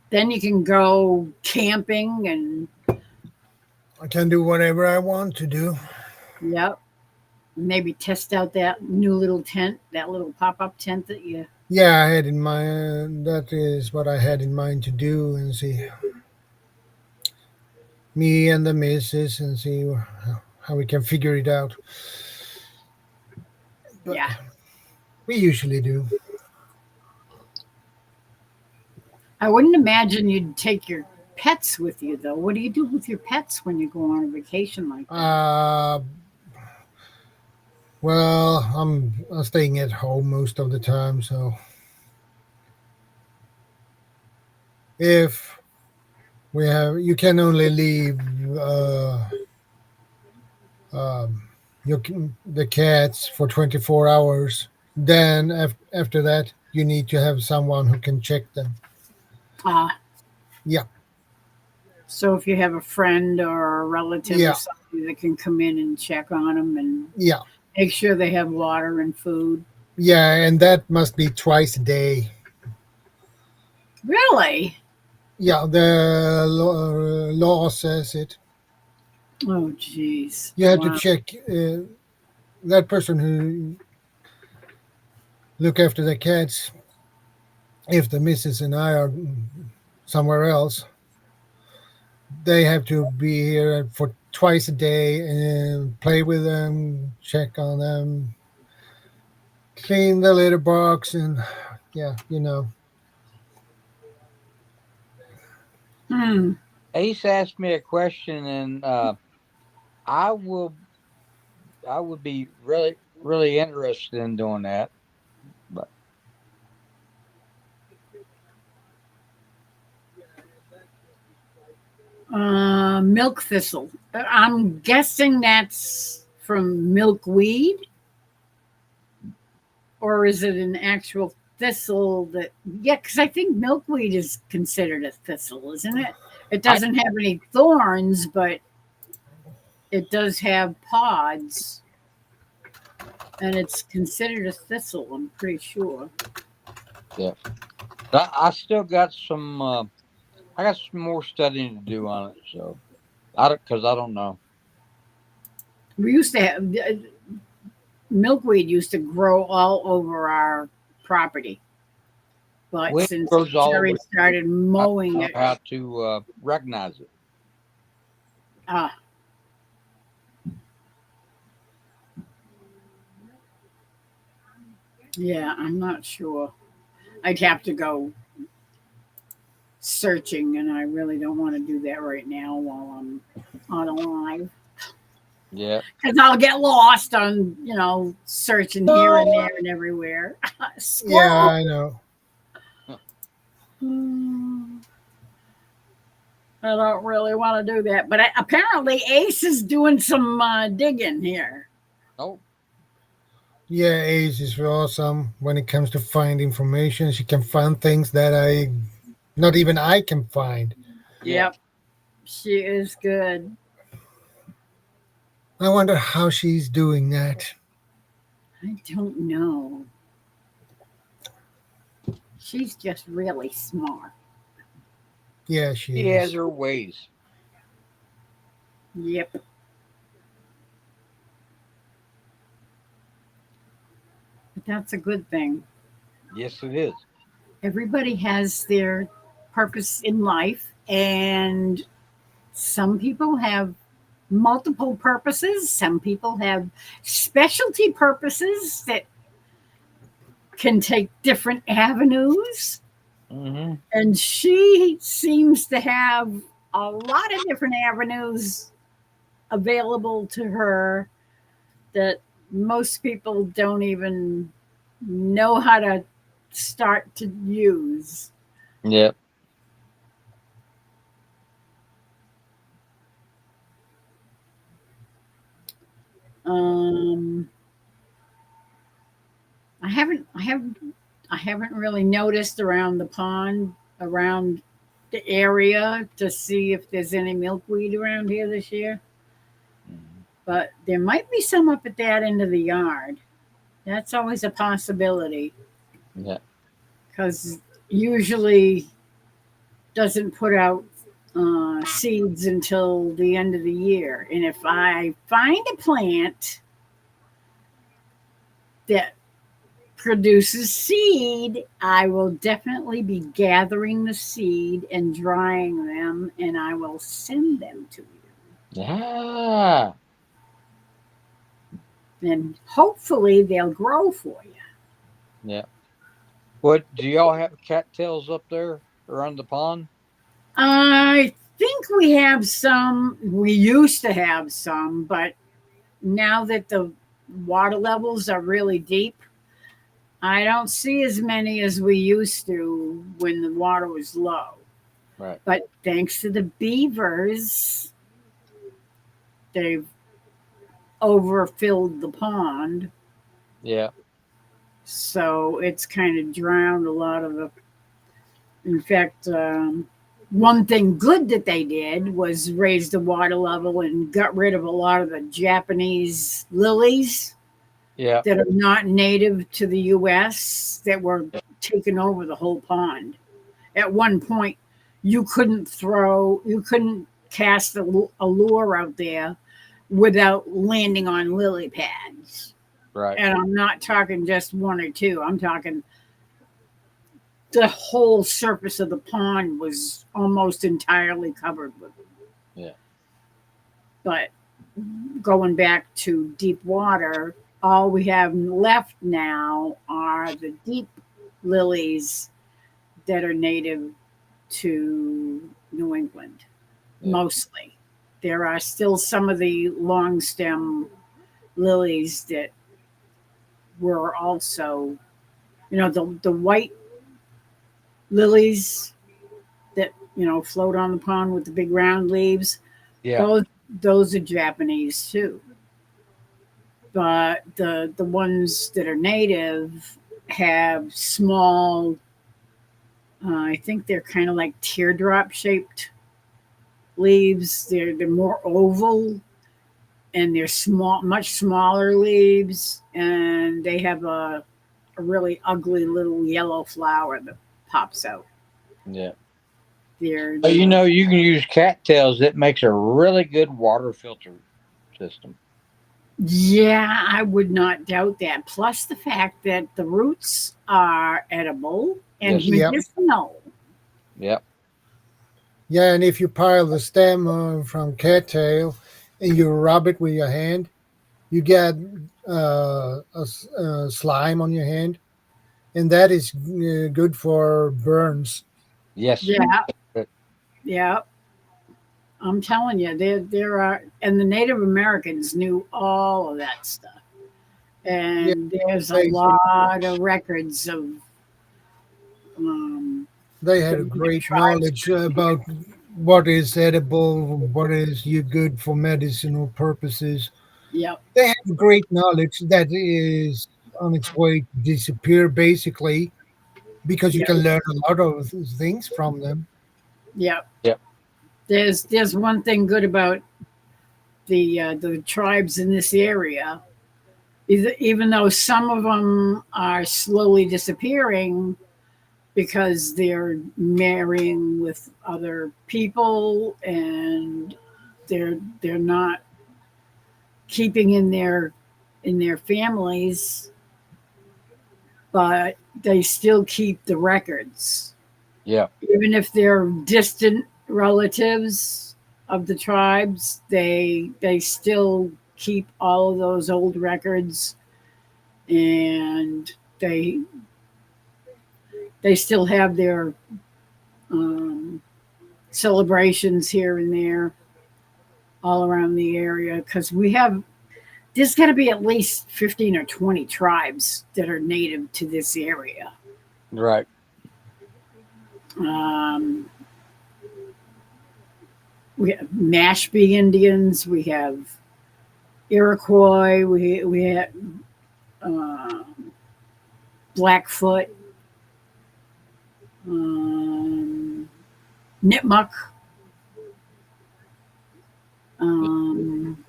Then you can go camping and, I can do whatever I want to do. yep, maybe test out that new little tent, that little pop up tent that you. Yeah, I had in mind that is what I had in mind to do, and see me and the missus, and see how we can figure it out. But Yeah. we usually do. I wouldn't imagine you'd take your pets with you, though. What do you do with your pets when you go on a vacation like that? Well, I'm staying at home most of the time, so if you can only leave um, the cats for 24 hours. Then after that, you need to have someone who can check them. Ah, Yeah, so if you have a friend or a relative or yeah, somebody that can come in and check on them and yeah, make sure they have water and food. yeah, and that must be twice a day. Really? Yeah, the law says it. Oh, jeez. You have to Wow. check that person who look after the cats. If the missus and I are somewhere else, they have to be here for twice a day and play with them, check on them, clean the litter box, and yeah, Hmm. Ace asked me a question, and I will. I would be really interested in doing that. But Milk thistle. I'm guessing that's from milkweed, or is it an actual thistle that? Yeah, because I think milkweed is considered a thistle, isn't it? It I doesn't have any thorns, but it does have pods, and it's considered a thistle. I'm pretty sure. yeah, I still got some. I got some more studying to do on it. So I don't know. We used to have milkweed used to grow all over our property, but Well, it since grows all Jerry over. started I mowing don't know it, how to recognize it. ah, yeah, I'm not sure. I'd have to go searching, and I really don't want to do that right now while I'm on a live Yeah, because I'll get lost on searching here and there and everywhere. yeah, Squirrel. I know. Hmm, I don't really want to do that, but apparently Ace is doing some digging here. oh Yeah, Ace is awesome when it comes to find information. She can find things that not even I can find. yeah. Yep, she is good. I wonder how she's doing that. I don't know. She's just really smart. Yeah, she She has is. her ways. Yep. But that's a good thing. Yes, it is. Everybody has their purpose in life, and some people have multiple purposes. Some people have specialty purposes that can take different avenues. Hmm. And she seems to have a lot of different avenues available to her that most people don't even know how to start to use. Yep. Um, I haven't really noticed around the pond, around the area to see if there's any milkweed around here this year. Mhm. But there might be some up at that end of the yard. That's always a possibility Yeah. because usually doesn't put out seeds until the end of the year. And if I find a plant that produces seed, I will definitely be gathering the seed and drying them, and I will send them to you. Ah, And hopefully they'll grow for you. yeah. What do y'all have cattails up there around the pond? I think we have some. We used to have some, but now that the water levels are really deep, I don't see as many as we used to when the water was low. Right. But thanks to the beavers, they've overfilled the pond. Yeah. So it's kind of drowned a lot of the. In fact, one thing good that they did was raise the water level and got rid of a lot of the Japanese lilies Yeah. that are not native to the U.S. that were taking over the whole pond. At one point, you couldn't cast a lure out there without landing on lily pads. Right. And I'm not talking just one or two. I'm talking the whole surface of the pond was almost entirely covered with them. Yeah. But going back to deep water, all we have left now are the deep lilies that are native to New England, Yeah. mostly. There are still some of the long stem lilies that were also, the white lilies that, float on the pond with the big round leaves. Yeah. Those are Japanese too. But the ones that are native have small, I think they're kind of like teardrop shaped leaves. They're more oval, and they're small, much smaller leaves, and they have a really ugly little yellow flower that pops out. Yeah. They're But you can use cattails. It makes a really good water filter system. Yeah, I would not doubt that. Plus the fact that the roots are edible and Yes. Yep. medicinal. Yep. Yeah, and if you pile the stem from cattail and you rub it with your hand, you get slime on your hand, and that is good for burns. Yes. Yeah, yeah. I'm telling you, there are, and the Native Americans knew all of that stuff. Yeah, And there's a they lot of records of um, they had the a Native great tribes. knowledge about what is edible, what is you good for medicinal purposes. Yep, They have great knowledge that is on its way to disappear, basically, because you yep, can learn a lot of things from them. yep. Yep. There's one thing good about the tribes in this area. Even though some of them are slowly disappearing because they're marrying with other people and they're not keeping in their families, but they still keep the records. Yeah. Even if they're distant relatives of the tribes, they still keep all of those old records, and they still have their um, celebrations here and there all around the area because there's got to be at least 15 or 20 tribes that are native to this area. Right. We have Mashpee Indians, we have Iroquois, we have uh, Blackfoot, Nipmuc, um,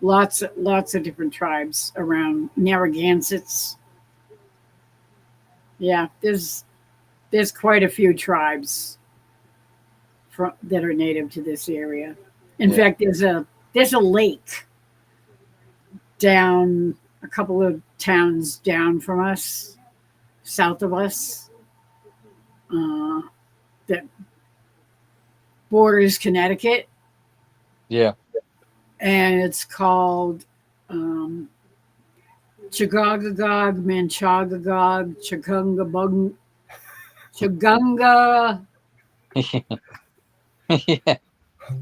lots of different tribes around Narragansetts. Yeah, there's quite a few tribes that are native to this area. In Yeah. fact, there's a lake down a couple of towns down from us, south of us, that borders Connecticut, Yeah. and it's called Chagagagog, Manchagagog, Chagungabung, Chagunga. Yeah.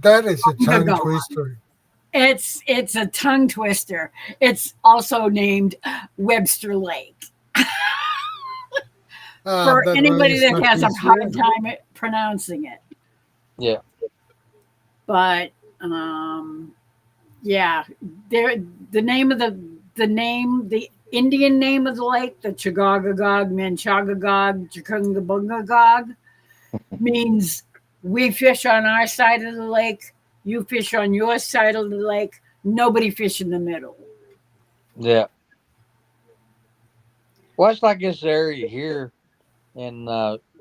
That is a tongue Gagog. twister. It's a tongue twister. It's also named Webster Lake. For That one anybody is that much has a easier. hard time pronouncing it. Yeah. But yeah, there the name of the Indian name of the lake, the Chagagagog, Manchagagog, Chakungabungagog, means we fish on our side of the lake, you fish on your side of the lake, nobody fish in the middle. Yeah. Well, it's like this area here in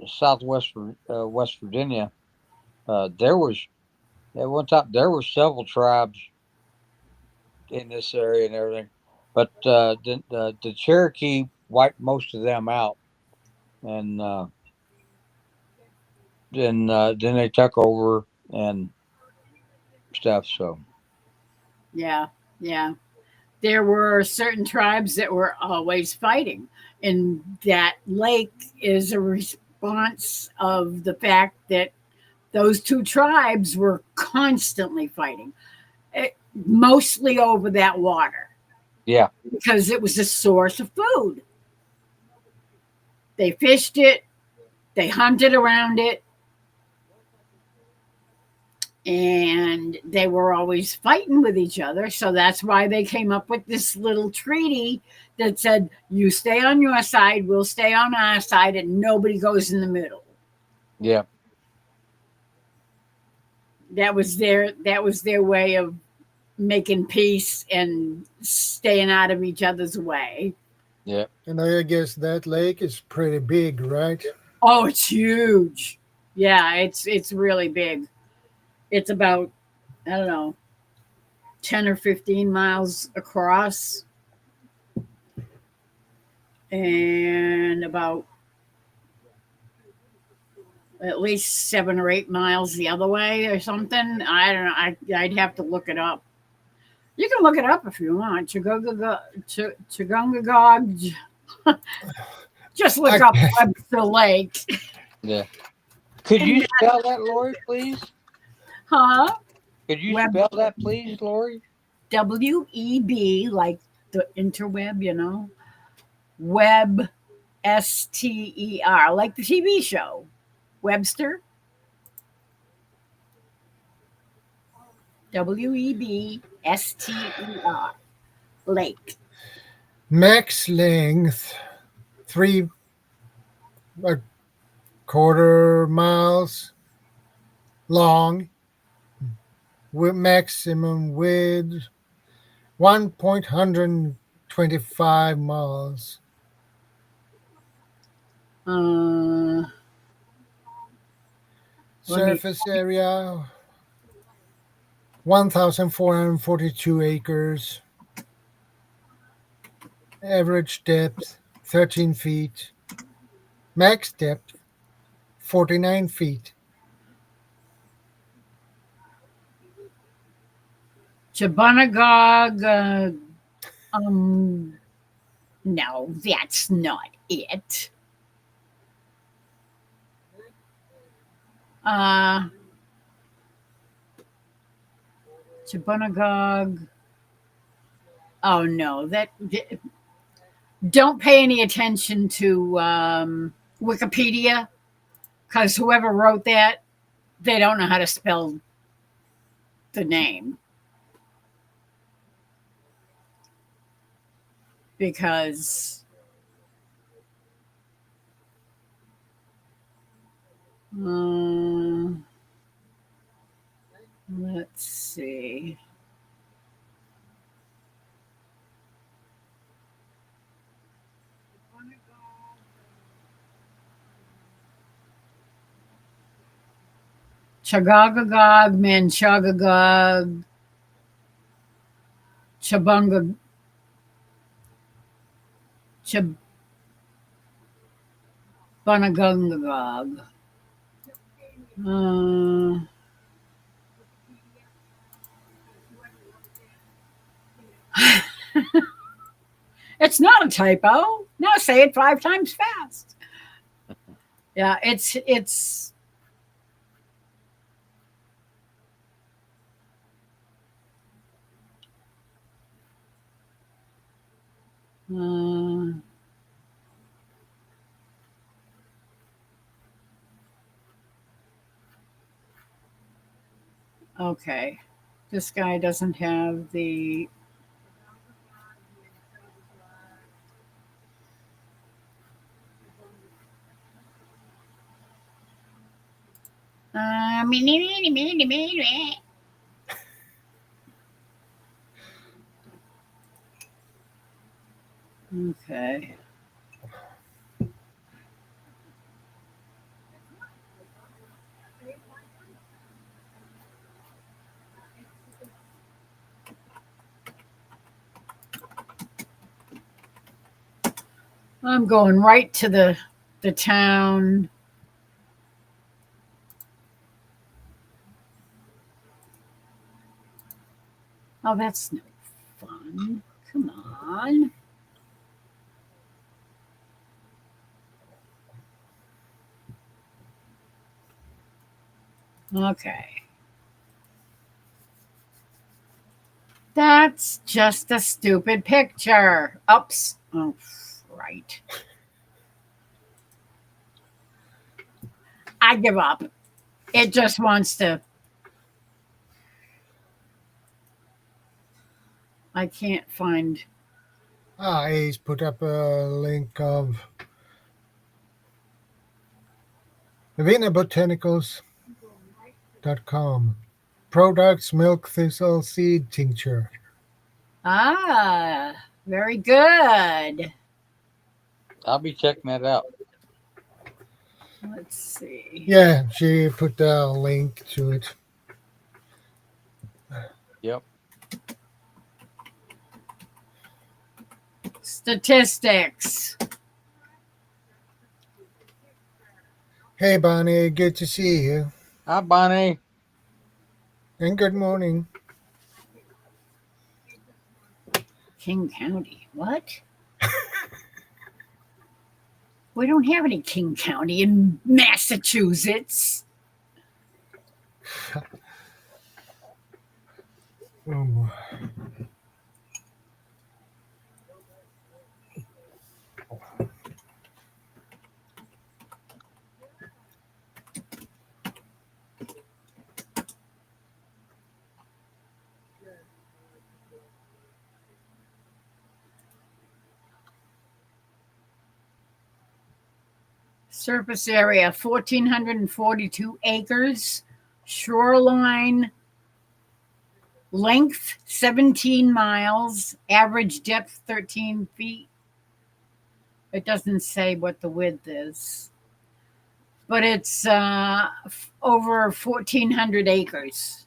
southwest West Virginia. There was at one time there were several tribes in this area and everything, but the Cherokee wiped most of them out, and then they took over and stuff. So Yeah, yeah. There were certain tribes that were always fighting, and that lake is a response of the fact that those two tribes were constantly fighting, mostly over that water yeah, because it was a source of food. They fished it, they hunted around it, and they were always fighting with each other. So that's why they came up with this little treaty that said, you stay on your side, we'll stay on our side, and nobody goes in the middle. yeah, That was their way of making peace and staying out of each other's way. yeah. And I guess that lake is pretty big, right? Oh, it's huge. Yeah, it's really big. It's about, I don't know, 10 or 15 miles across and about at least 7 or 8 miles the other way or something. I don't know. I'd have to look it up. You can look it up if you want. Chagungagog. Just look up Webster Lake. Yeah. Could you spell that, Lori, please? Huh? Could you spell that, please, Lori? WEB, like the interweb, you know? Web, STER, like the TV show. Webster. WEBSTER. Lake. Max length 3/4 miles long, with maximum width 1.125 miles. Let me- Surface area 1,442 acres. Average depth 13 feet. Max depth 49 feet. Chabunagog. No, that's not it. Chabunagog. Oh no, don't pay any attention to Wikipedia, because whoever wrote that, they don't know how to spell the name. Because let's see. Chagagagog, Manchagagog, Chabunga, Chibunagungagog. Uh, it's not a typo. Now say it 5 times fast. Yeah, it's uh, okay. This guy doesn't have the uh, okay. I'm going right to the town. Oh, that's no fun. Come on. Okay. That's just a stupid picture. Oops. Oh, right. I give up. It just wants to. I can't find. Ace put up a link of VinaBotanicals.com. Products milk thistle seed tincture. Ah, very good. I'll be checking that out. Let's see. Yeah, she put a link to it. Yep. Statistics. Hey, Bonnie, good to see you. Hi, Bonnie. And good morning. King County. What? We don't have any King County in Massachusetts. Oh. Surface area 1,442 acres. Shoreline length 17 miles. Average depth 13 feet. It doesn't say what the width is, but it's over 1,400 acres.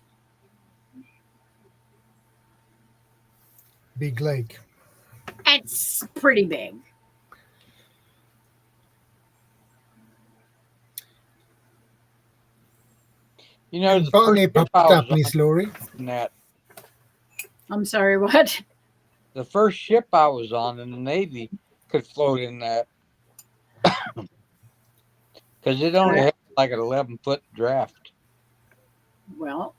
Big lake. It's pretty big. You know, And the Bonnie first ship popped I up, was Miss Lori. on that, I'm sorry, what? the first ship I was on in the Navy could float in that because it only had like an 11-foot draft. Well,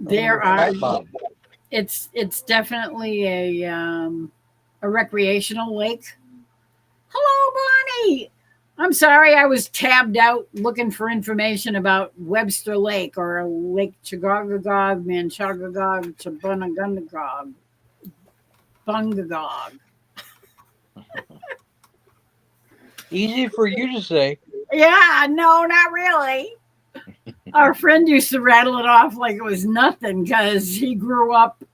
there are. It's definitely a recreational lake. Hello, Bonnie. I'm sorry, I was tabbed out looking for information about Webster Lake or Lake Chagagagog, Manchagagog, Chabunagundagog, Bungagog. Easy for you to say. Yeah, no, not really. Our friend used to rattle it off like it was nothing because he grew up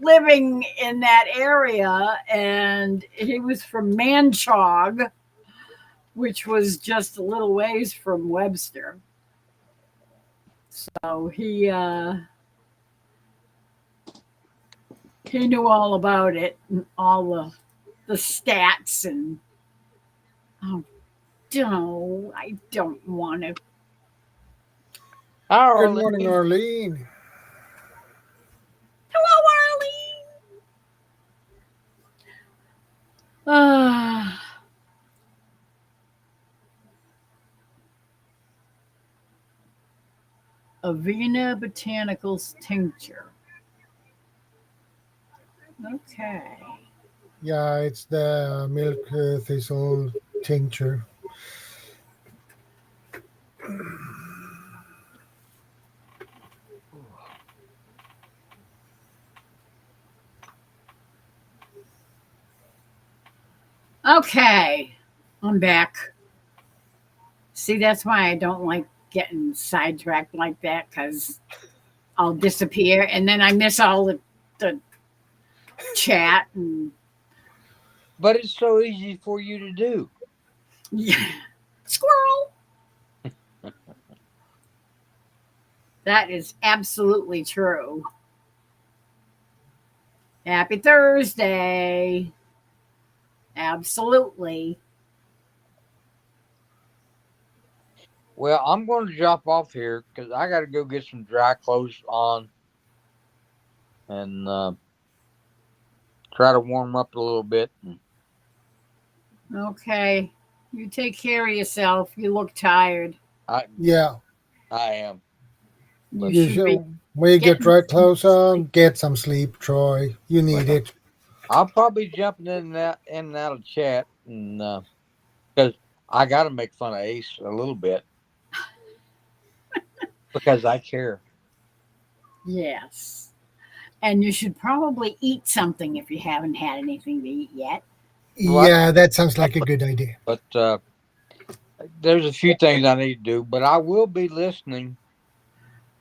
living in that area and he was from Manchog, which was just a little ways from Webster. So he knew all about it and all the the stats and oh no, I don't want to. Hi, Good morning, Arlene. Arlene. Hello, Arlene. Avena Botanicals tincture. Okay. Yeah, it's the milk thistle tincture. Okay. I'm back. See, that's why I don't like getting sidetracked like that because I'll disappear and then I miss all the chat and But it's so easy for you to do. yeah. Squirrel. That is absolutely true. Happy Thursday. Absolutely. Well, I'm going to drop off here because I got to go get some dry clothes on and try to warm up a little bit. Okay. You take care of yourself. You look tired. I Yeah, I am. You you should be should. When you get getting dry some clothes on, get some sleep, Troy. You need Well, it. I'll probably jumping in and out of chat, and because I got to make fun of Ace a little bit because I care. Yes. And you should probably eat something if you haven't had anything to eat yet. What? Yeah, that sounds like a good idea. But there's a few things I need to do, but I will be listening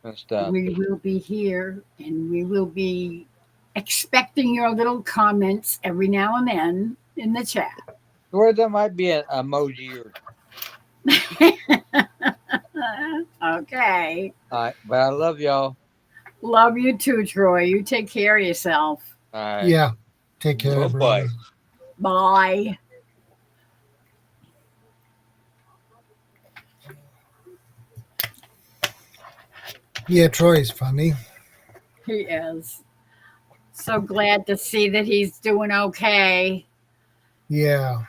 and stuff. We will be here and we will be expecting your little comments every now and then in the chat. Or there might be an emoji or Okay. all right, but I love y'all. Love you too, Troy. You take care of yourself. All right, Yeah, take care, bye. brother. Bye. Yeah, Troy is funny. He is. So glad to see that he's doing okay, Yeah,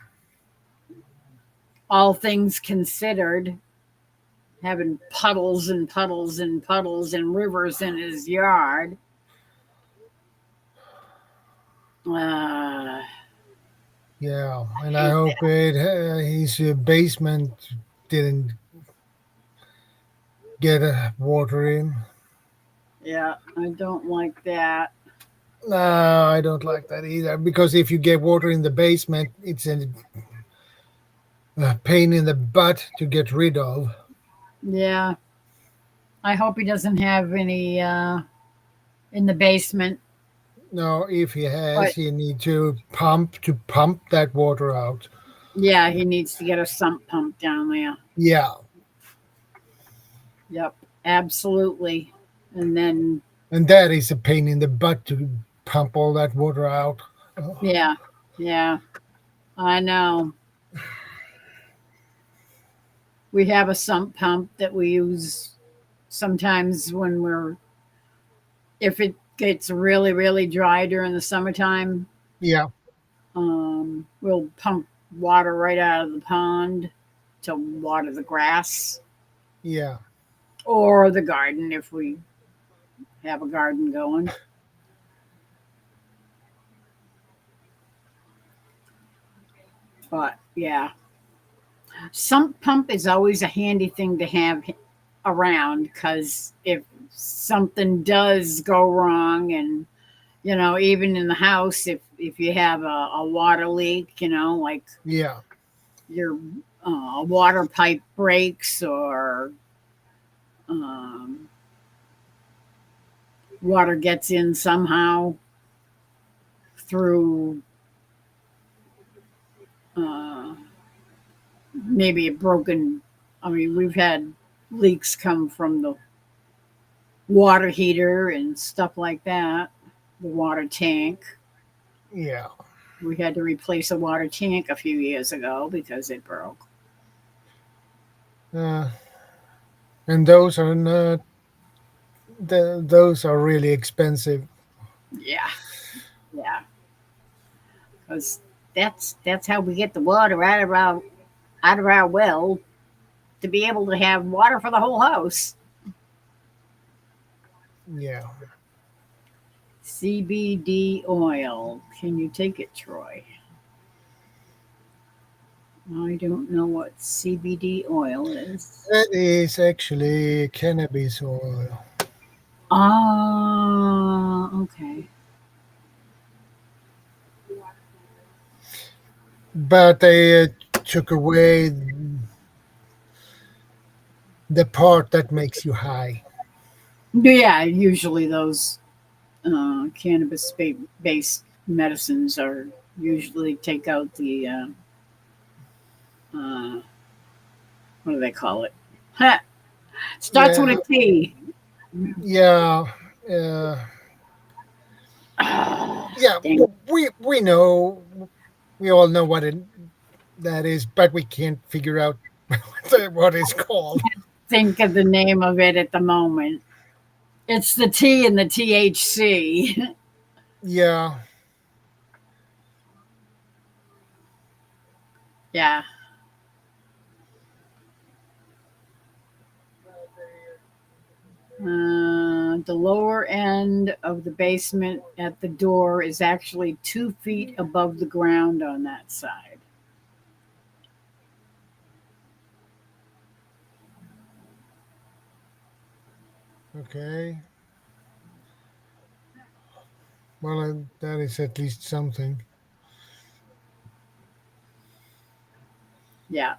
all things considered. Having puddles and puddles and puddles and rivers in his yard. Uh, yeah, and I hate hope that. his basement didn't get water in. Yeah, I don't like that. No, I don't like that either. Because if you get water in the basement, it's a pain in the butt to get rid of. Yeah, I hope he doesn't have any in the basement. No, if he But has, he need to pump that water out. yeah, he needs to get a sump pump down there. Yeah, Yep, absolutely. And then and that is a pain in the butt to pump all that water out. Oh, yeah, yeah, I know. We have a sump pump that we use sometimes when if it gets really, really dry during the summertime, yeah, we'll pump water right out of the pond to water the grass yeah, or the garden if we have a garden going. But yeah, sump pump is always a handy thing to have around because if something does go wrong and even in the house if you have a water leak like yeah, your water pipe breaks or um, water gets in somehow through uh, maybe a broken. I mean, we've had leaks come from the water heater and stuff like that, the water tank. yeah. We had to replace a water tank a few years ago because it broke. Uh, and those are not those are really expensive. Yeah, yeah, because that's how we get the water out of our well to be able to have water for the whole house. Yeah. CBD oil. Can you take it, Troy? I don't know what CBD oil is. That is actually cannabis oil. Ah, okay. But they took away the part that makes you high. Yeah, usually those based medicines are usually take out the uh, what do they call it? Ha! Starts with Yeah, a T. yeah, uh, Ah, yeah. dang. We know, we all know that is, but we can't figure out what it's called. Think of the name of it at the moment. It's the T and the THC. Yeah. Yeah. The lower end of the basement at the door is actually 2 feet above the ground on that side. Okay. Well, that is at least something. Yeah.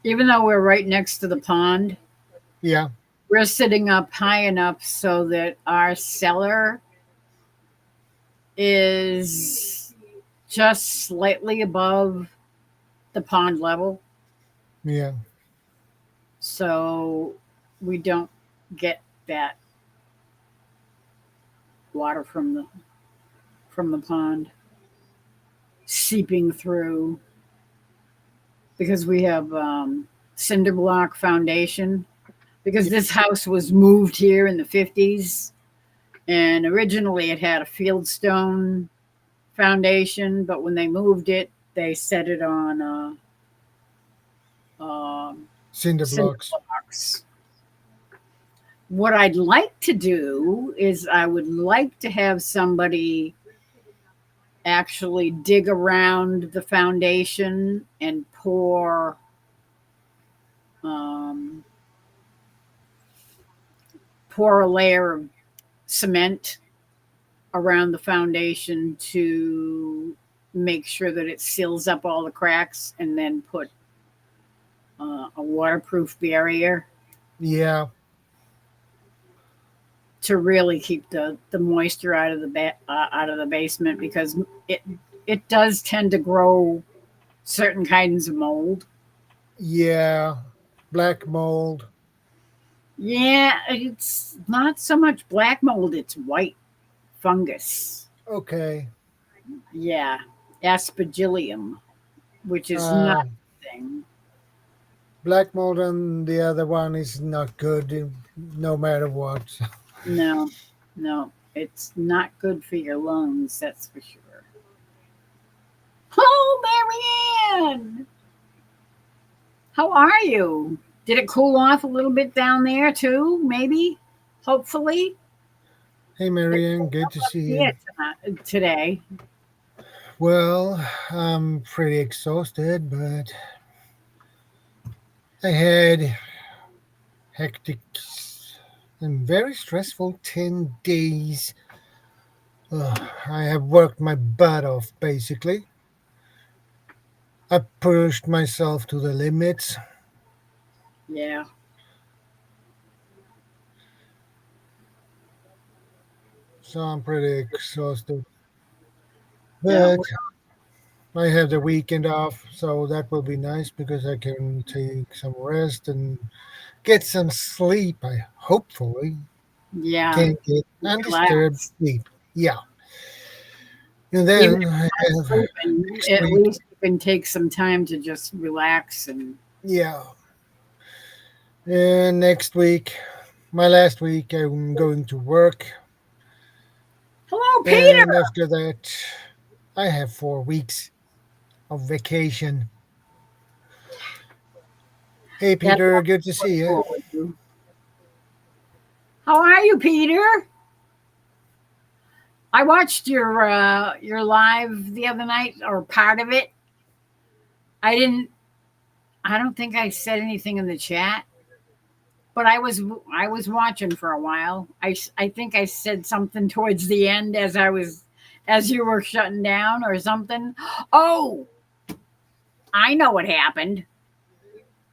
Even though we're right next to the pond, Yeah. we're sitting up high enough so that our cellar is just slightly above the pond level. Yeah. So we don't get that water from the pond seeping through because we have cinder block foundation because this house was moved here in the 50s and originally it had a fieldstone foundation, but when they moved it they set it on Cinder cinder blocks. blocks. What I'd like to do is I would like to have somebody actually dig around the foundation and um, pour a layer of cement around the foundation to make sure that it seals up all the cracks and then put a waterproof barrier Yeah. to really keep the moisture out of the basement because it it does tend to grow certain kinds of mold. Yeah. Black mold. Yeah, it's not so much black mold, it's white fungus. Okay. Yeah, aspergillium, which is not Uh, a thing. Black mold and the other one is not good no matter what. No, no, it's not good for your lungs, that's for sure. Oh, Marianne, how are you? Did it cool off a little bit down there too? Maybe, hopefully. Hey, It Marianne, cooled good up to up see you. here today. Well, I'm pretty exhausted, but I had hectic and very stressful 10 days. I have worked my butt off, basically. I pushed myself to the limits, Yeah, so I'm pretty exhausted. yeah. But I have the weekend off, so that will be nice because I can take some rest and get some sleep. I hopefully Yeah, can get undisturbed relax. sleep. Yeah. And Even then if I you're not have sleeping, next at week. least you can take some time to just relax. And Yeah. And next week, my last week, I'm going to work. hello, Peter. And after that, I have 4 weeks of vacation. Hey, That's Peter, what good to I look see you. forward to. How are you, Peter? I watched your live the other night, or part of it. I didn't. I don't think I said anything in the chat, but I was watching for a while. I think I said something towards the end as you were shutting down or something. Oh, I know what happened.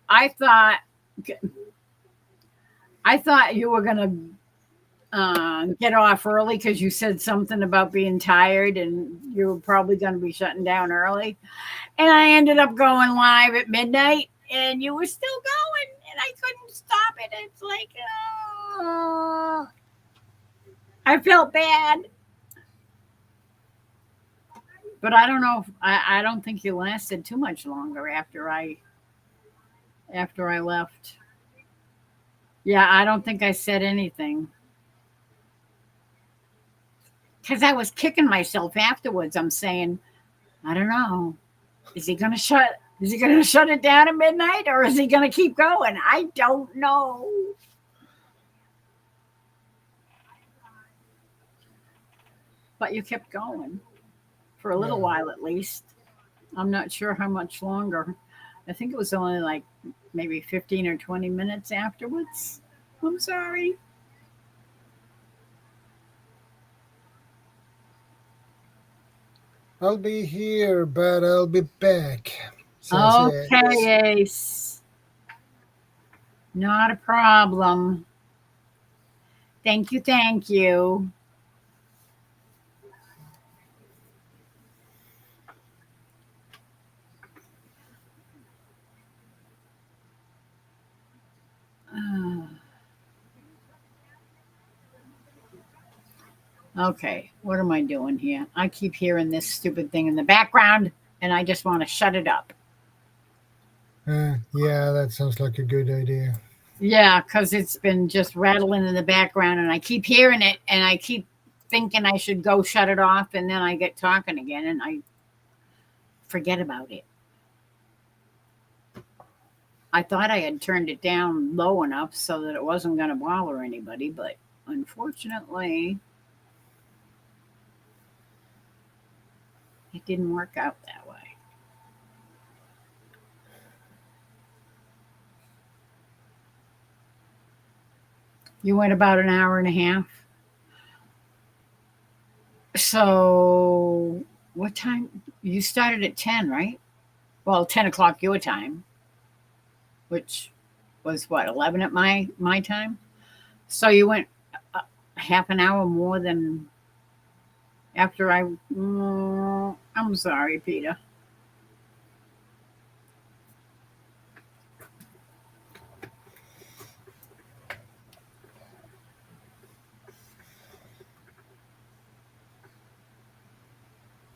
I thought I thought you were gonna get off early because you said something about being tired and you were probably going to be shutting down early. And I ended up going live at midnight and you were still going and I couldn't stop it. It's like, oh, I felt bad. But I don't know if I don't think you lasted too much longer after I left. Yeah, I don't think I said anything. Because I was kicking myself afterwards. I'm saying, I don't know. Is he gonna shut it down at midnight or is he gonna keep going? I don't know. But you kept going for a little Yeah. while at least. I'm not sure how much longer. I think it was only like maybe 15 or 20 minutes afterwards. I'm sorry. I'll be here, but I'll be back, says Ace. Okay, Ace. Not a problem. Thank you, thank you. Okay, what am I doing here? I keep hearing this stupid thing in the background and I just want to shut it up. Yeah, that sounds like a good idea. Yeah, because it's been just rattling in the background and I keep hearing it and I keep thinking I should go shut it off and then I get talking again and I forget about it. I thought I had turned it down low enough so that it wasn't going to bother anybody, but unfortunately, it didn't work out that way. You went about an hour and a half. So, what time? You started at 10, right? Well, 10 o'clock your time, which was what, 11 at my time? So you went uh, half an hour more than after I. I'm sorry, Peter.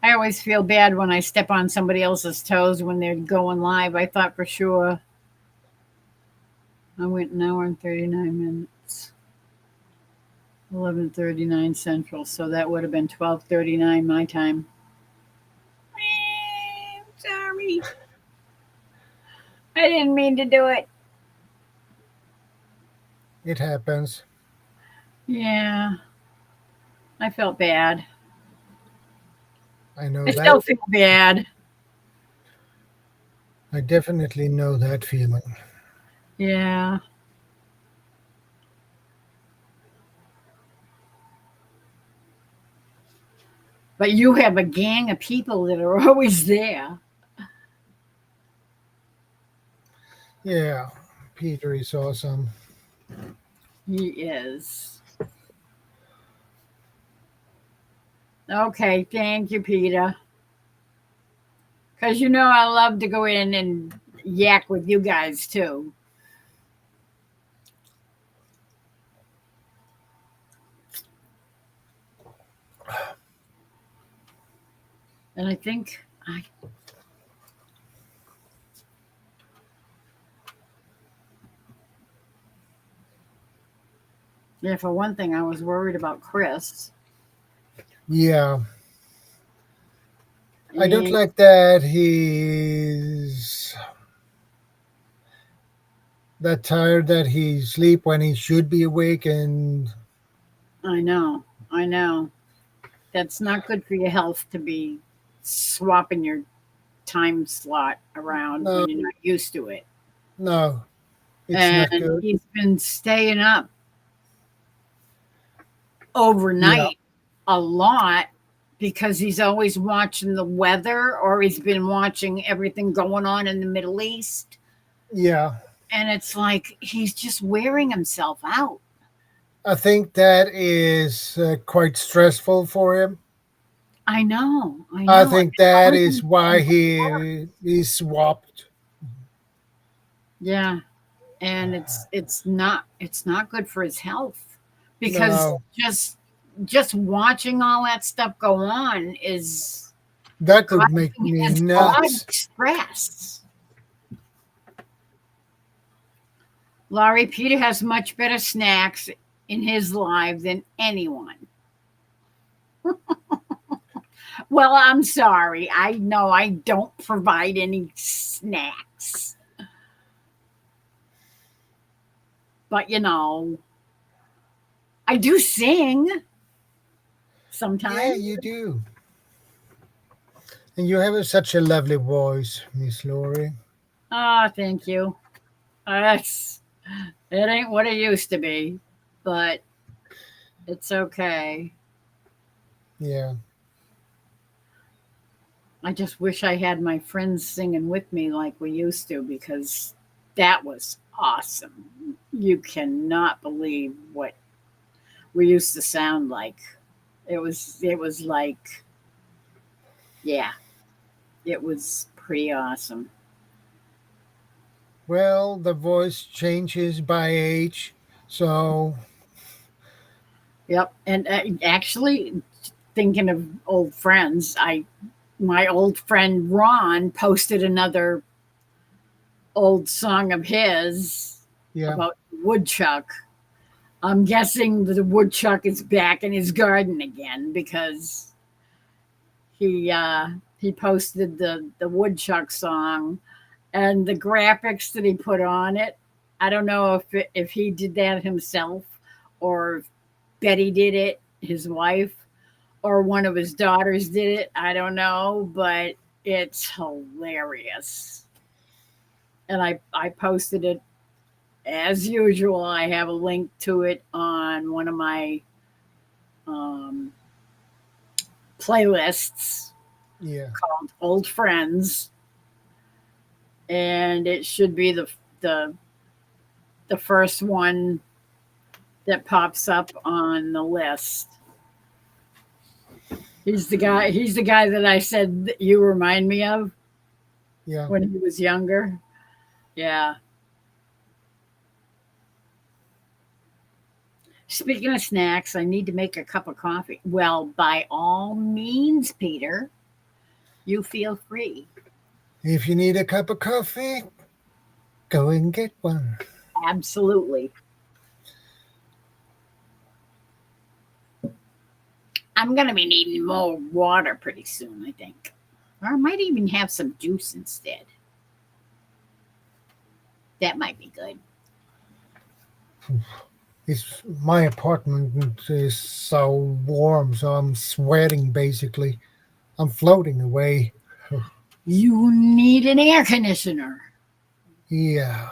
I always feel bad when I step on somebody else's toes when they're going live. I thought for sure I went an hour and 39 minutes. 11:39 Central, so that would have been 12:39 my time. Sorry. I didn't mean to do it. It happens. Yeah, I felt bad. I know I that. still feel bad. I definitely know that feeling. Yeah. But you have a gang of people that are always there. Yeah, Peter is awesome. He is. Okay, thank you, Peter. Because you know I love to go in and yak with you guys too. And I think yeah, for one thing, I was worried about Chris. Yeah. I don't And like that he's that tired that he sleep when he should be awake, and I know. That's not good for your health to be swapping your time slot around no, when you're not used to it. no, it's not And good. he's been staying up Yeah, overnight a lot because he's always watching the weather or he's been watching everything going on in the Middle East. yeah. And it's like he's just wearing himself out. I think that is quite stressful for him. I know. I I know. think that is Everything's why getting worse. he swapped. Yeah. And it's not good for his health because No, just watching all that stuff go on is that would make causing me his body nuts. stress. Laurie, Peter has much better snacks in his life than anyone. Well, I'm sorry. I know I don't provide any snacks. But I do sing Yeah, sometimes. you do. And you have such a lovely voice, Miss Laurie. Oh, thank you. It's it ain't what it used to be, but it's okay. Yeah. I just wish I had my friends singing with me like we used to because that was awesome. You cannot believe what we used to sound like. It was like yeah, it was pretty awesome. Well, the voice changes by age, so Yep. And actually thinking of old friends, I my old friend Ron posted another old song of his yeah. about woodchuck. I'm guessing the woodchuck is back in his garden again because he posted the woodchuck song and the graphics that he put on it. I don't know if he did that himself or if Betty did it, his wife, or one of his daughters did it. I don't know, but it's hilarious. And I posted it as usual. I have a link to it on one of my um, playlists Yeah. called Old Friends, and it should be the the first one that pops up on the list. He's the guy. He's the guy that I said that you remind me of Yeah. when he was younger. Yeah. Speaking of snacks, I need to make a cup of coffee. Well, by all means, Peter, you feel free. If you need a cup of coffee, go and get one. Absolutely. I'm going to be needing more water pretty soon, I think. Or I might even have some juice instead. That might be good. It's my apartment is so warm, so I'm sweating basically. I'm floating away. You need an air conditioner. Yeah.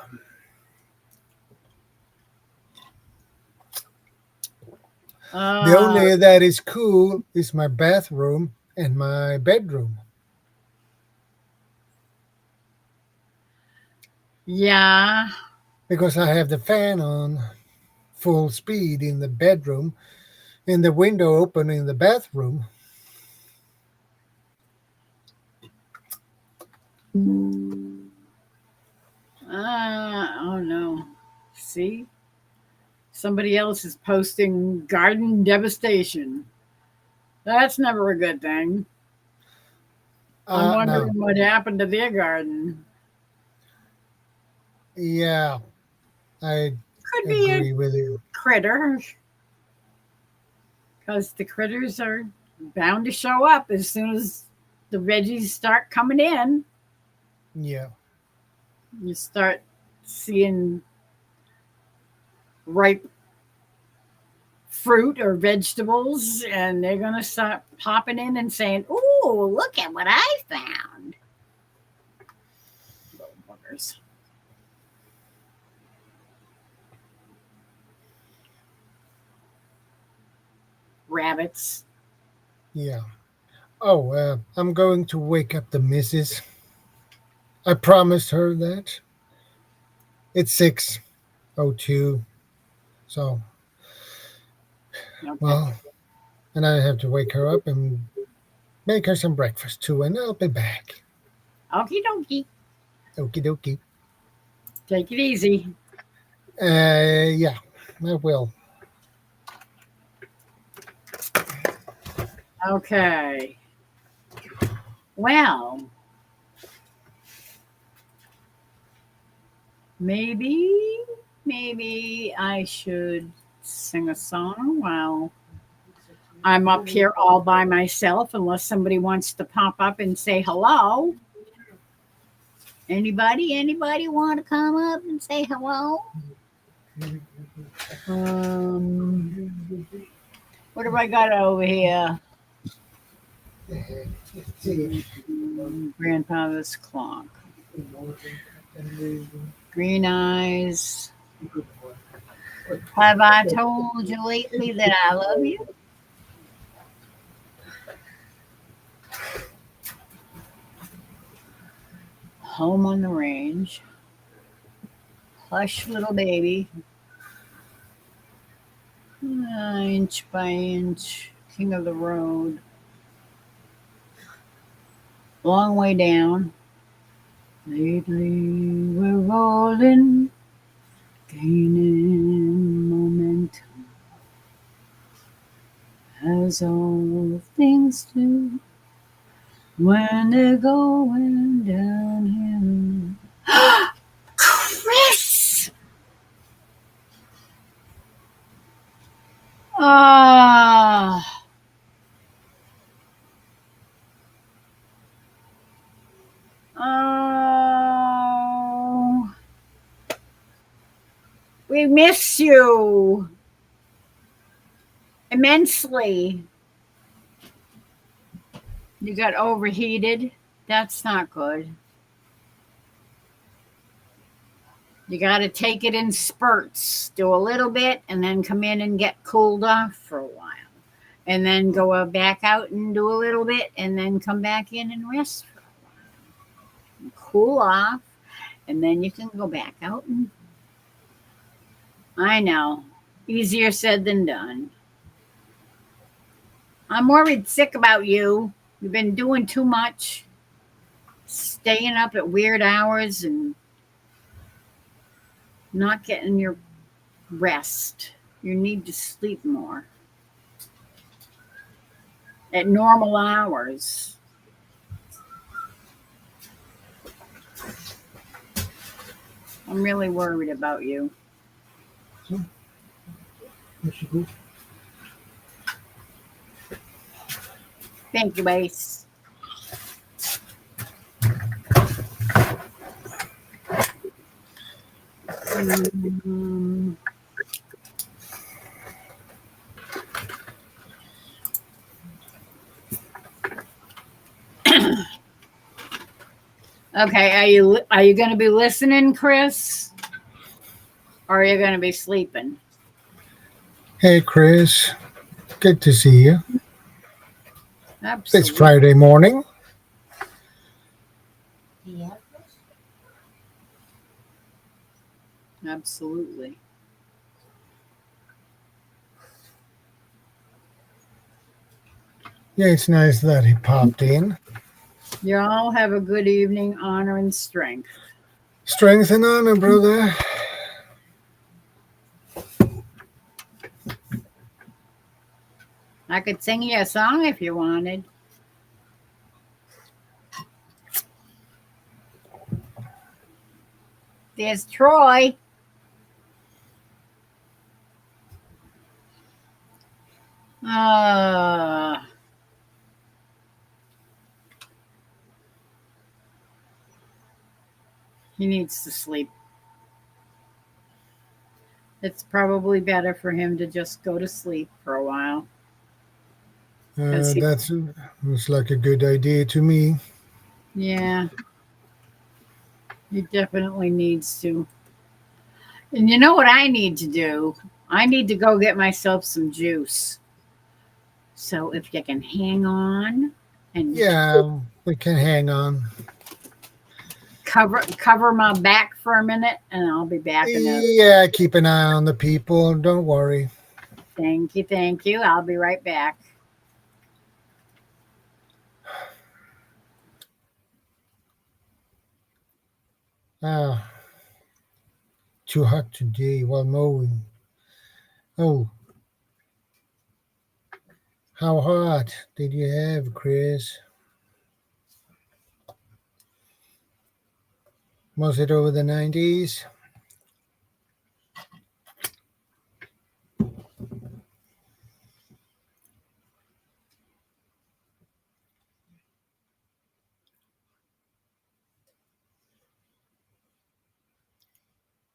The Uh, only that is cool is my bathroom and my bedroom yeah. because I have the fan on full speed in the bedroom and the window open in the bathroom. Oh no. See? Somebody else is posting garden devastation. That's never a good thing. I'm No. wondering what happened to their garden. Yeah, I Could be a agree with you. critter, because the critters are bound to show up as soon as the veggies start coming in. Yeah. You start seeing ripe fruit or vegetables, and they're going to start popping in and saying, "Ooh, look at what I found." Little buggers. Rabbits. Yeah. Oh, I'm going to wake up the missus. I promised her that. It's 6:02. So, Okay. well, and I have to wake her up and make her some breakfast too, and I'll be back. Okie dokie. Okie dokie. Take it easy. Yeah, I will. Okay. Well, maybe I should sing a song while I'm up here all by myself, unless somebody wants to pop up and say hello. Anybody want to come up and say hello? What have I got over here? Grandfather's clock. Green eyes. Have I told you lately that I love you? Home on the range. Hush, little baby. Inch by inch. King of the road. Long way down. Lately we're rolling, gaining momentum, as all things do when they're going downhill. Chris! Ah, oh, we miss you immensely. You got overheated. That's not good. You got to take it in spurts. Do a little bit and then come in and get cooled off for a while. And then go back out and do a little bit and then come back in and rest for a while. And cool off. And then you can go back out and. I know. Easier said than done. I'm worried sick about you. You've been doing too much. Staying up at weird hours and not getting your rest. You need to sleep more at normal hours. I'm really worried about you. Thank you, Ace. Okay, are you going to be listening, Chris? Or are you going to be sleeping? Hey, Chris. Good to see you. Absolutely. It's Friday morning. Absolutely. Yeah, it's nice that he popped in. You all have a good evening, honor and strength. Strength and honor, brother. I could sing you a song if you wanted. There's Troy. Uh, he needs to sleep. It's probably better for him to just go to sleep for a while. He, That looks like a good idea to me. yeah, he definitely needs to. And you know what I need to do? I need to go get myself some juice. So if you can hang on and Yeah, we can hang on. cover my back for a minute, and I'll be back in a. Yeah, keep an eye on the people. Don't worry. Thank you, thank you. I'll be right back. Ah, too hot today while mowing. Oh, how hot did you have, Chris? Was it over the 90s?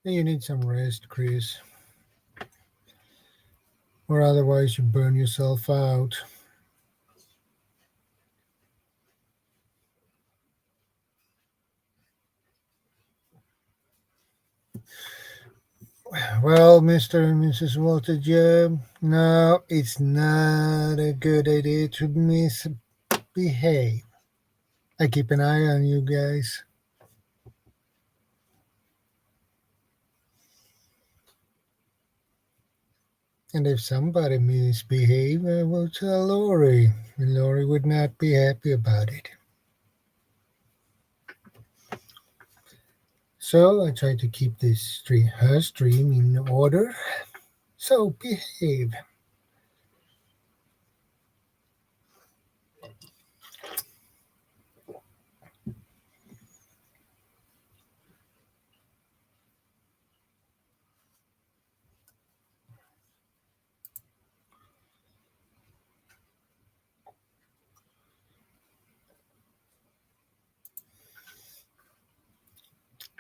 You need some rest, Chris, or otherwise you burn yourself out. Well, Mr. and Mrs. Walter Joe, no, it's not a good idea to misbehave. I keep an eye on you guys. And if somebody misbehave, I will tell Lori. And Lori would not be happy about it. So I try to keep her stream in order. So behave.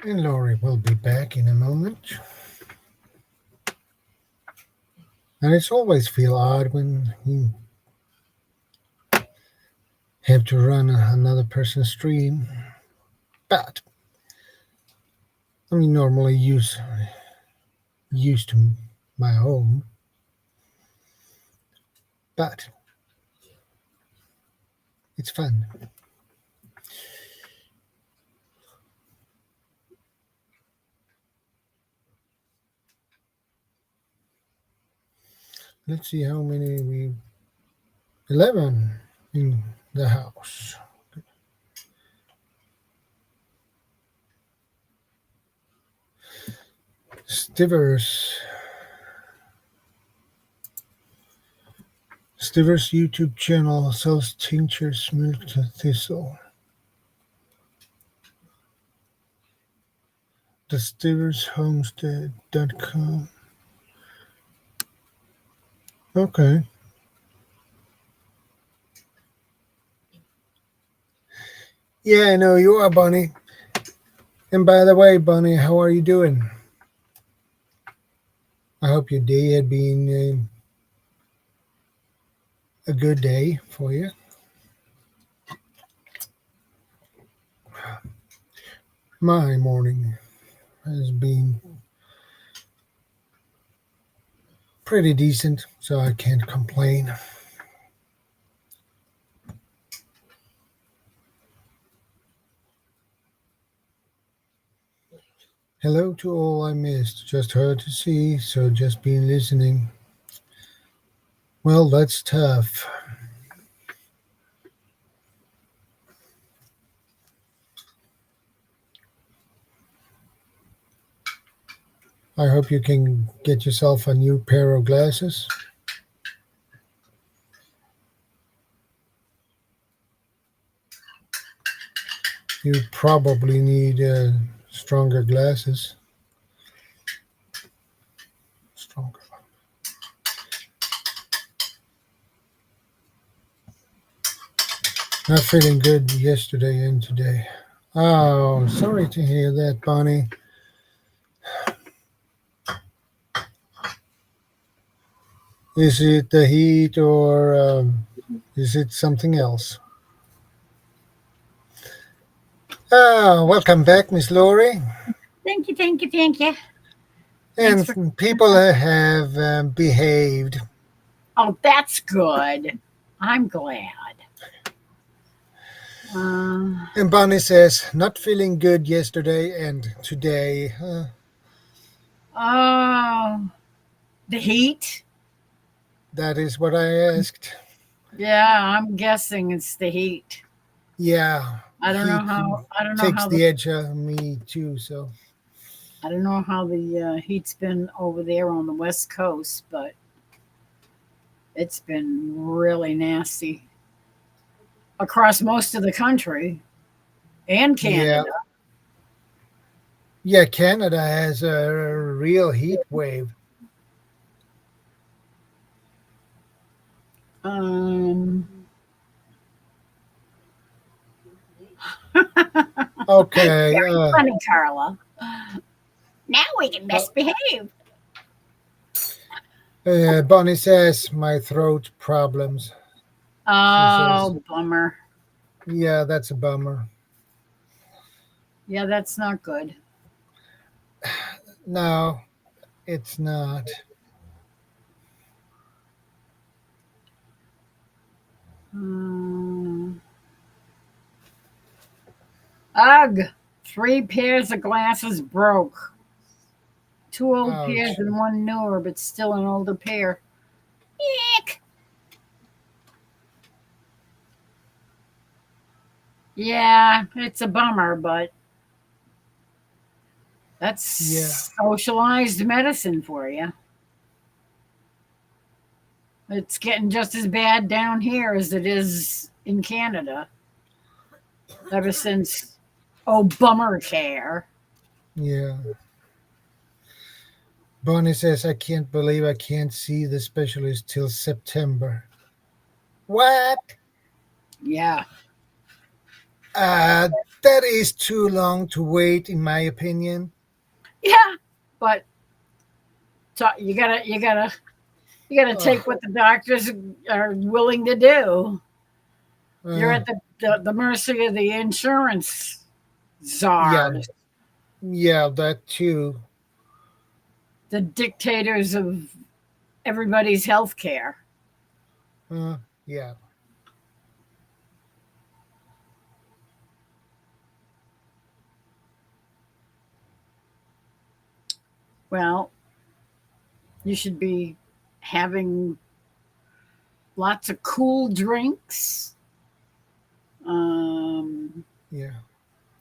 And Lori will be back in a moment. And it's always feel odd when you have to run another person's stream. But I'm normally used to my own. But it's fun. Let's see how many 11 in the house. Stiver's YouTube channel sells tinctures milk to thistle. The stivershomestead.com. Okay. Yeah, I know you are, Bunny. And by the way, Bunny, how are you doing? I hope your day had been a good day for you. My morning has been pretty decent, so I can't complain. Hello to all I missed. Just heard to see, so just been listening. Well, that's tough. I hope you can get yourself a new pair of glasses. You probably need stronger glasses. Stronger. Not feeling good yesterday and today. Oh, sorry to hear that, Bonnie. Is it the heat or is it something else? Welcome back, Miss Laurie. Thank you, thank you, thank you. Thanks for. And people have behaved. Oh, that's good. I'm glad. Uh, And Bonnie says, not feeling good yesterday and today. oh, the heat. That is what I asked. Yeah, I'm guessing it's the heat. Yeah, I don't know heat how. I don't know takes how the edge of me too. So I don't know how the heat's been over there on the West Coast, but it's been really nasty across most of the country and yeah, Canada. yeah. Canada has a real heat wave. Um, Okay. very funny, Carla. Now we can Uh, misbehave. Bonnie says my throat problems. She says, Oh, bummer. yeah, that's a bummer. Yeah, that's not good. No, it's not. Um, ugh, 3 pairs of glasses broke. 2 old pairs Ouch. and one newer, but still an older pair. Eek. Yeah, it's a bummer, but that's Yeah. socialized medicine for you. It's getting just as bad down here as it is in Canada ever since Obamacare. Yeah. Bonnie says, I can't believe I can't see the specialist till September. What? Yeah. Uh, that is too long to wait, in my opinion. Yeah. But you gotta Ugh. take what the doctors are willing to do. You're Uh, at the mercy of the insurance yeah, czars, yeah, that too. the dictators of everybody's health care. Uh, yeah, Well, you should be having lots of cool drinks, um, yeah.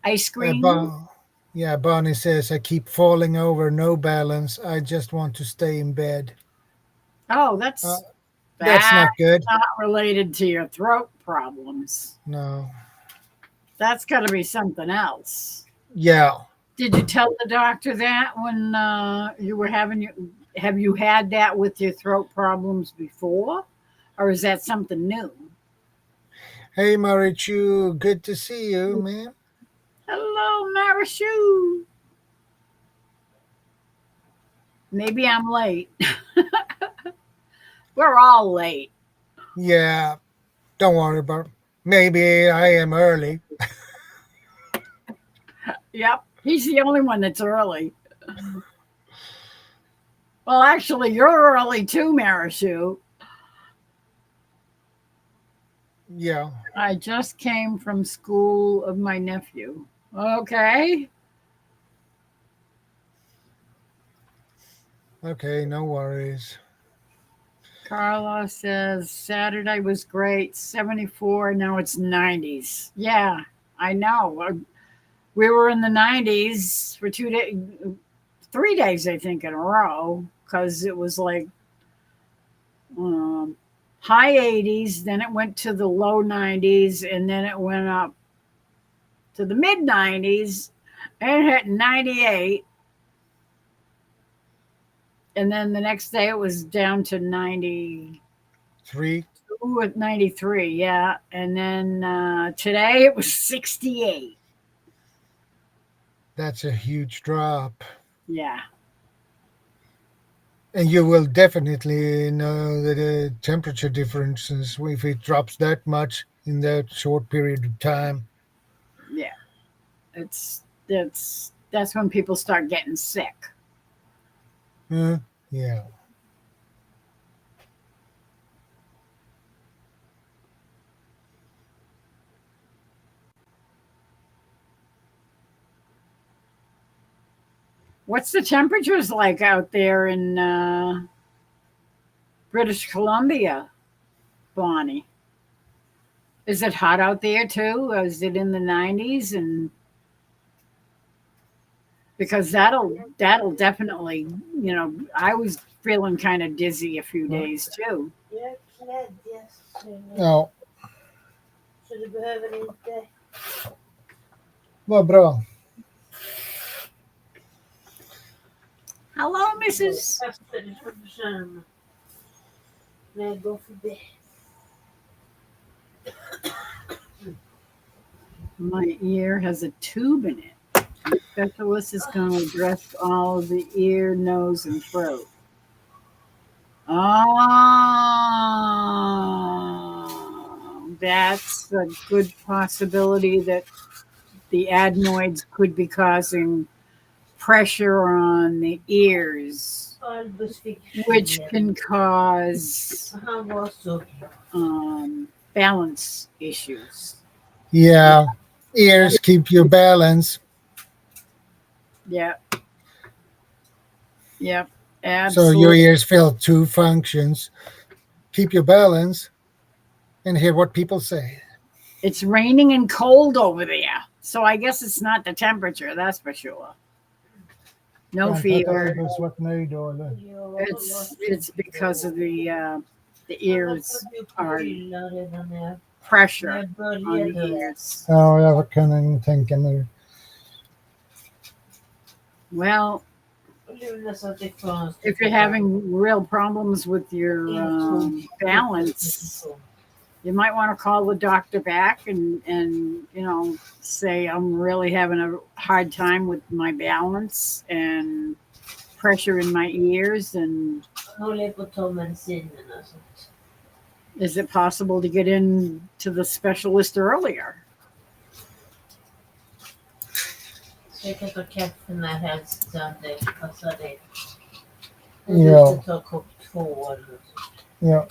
ice Uh, cream. bon- yeah, Bonnie says, I keep falling over, no balance. I just want to stay in bed. Oh, Uh, that's that's that's not good. not related to your throat problems. No. That's got to be something else. Yeah. Did you tell the doctor that when you were having your? Have you had that with your throat problems before, or is that something new? Hey, Marichu, good to see you, man. Hello, Marishu. Maybe I'm late. We're all late. Yeah, don't worry about it. Maybe I am early. Yep, he's the only one that's early. Well, actually, you're early too, Marishu. Yeah. I just came from school of my nephew. Okay. Okay, no worries. Carla says Saturday was great, 74, now it's 90s. Yeah, I know. We were in the 90s for 2 days, 3 days, I think, in a row, because it was like um, high 80s, then it went to the low 90s, and then it went up to the mid 90s, It hit 98. And then the next day it was down to 92 3. with 93. Yeah. And then today it was 68. That's a huge drop. Yeah. And you will definitely know the temperature differences if it drops that much in that short period of time. Yeah. That's when people start getting sick. Yeah. What's the temperatures like out there in British Columbia, Bonnie? Is it hot out there too? Is it in the 90s? And because that'll definitely, I was feeling kind of dizzy a few days too. Ja. Vad bra. Hello, Mrs. My ear has a tube in it. The specialist is going to address all of the ear, nose, and throat. Oh, that's a good possibility that the adenoids could be causing pressure on the ears, which can cause balance issues. Yeah. Ears keep your balance. Yep. Yep. So Absolutely. your ears fill two functions: keep your balance and hear what people say. It's raining and cold over there. So I guess it's not the temperature, that's for sure. No fever. It's because of the ears are pressure on the ears. Ja, jag kan tänka mig. Well, if you're having real problems with your balance, you might want to call the doctor back and say I'm really having a hard time with my balance and pressure in my ears. And is it possible to get in to the specialist earlier? Ja. Ja.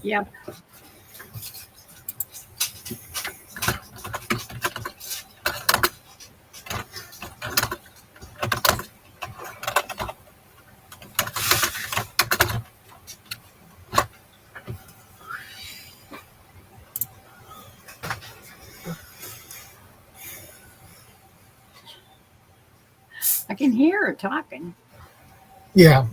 Yep. I can hear her talking. Yeah.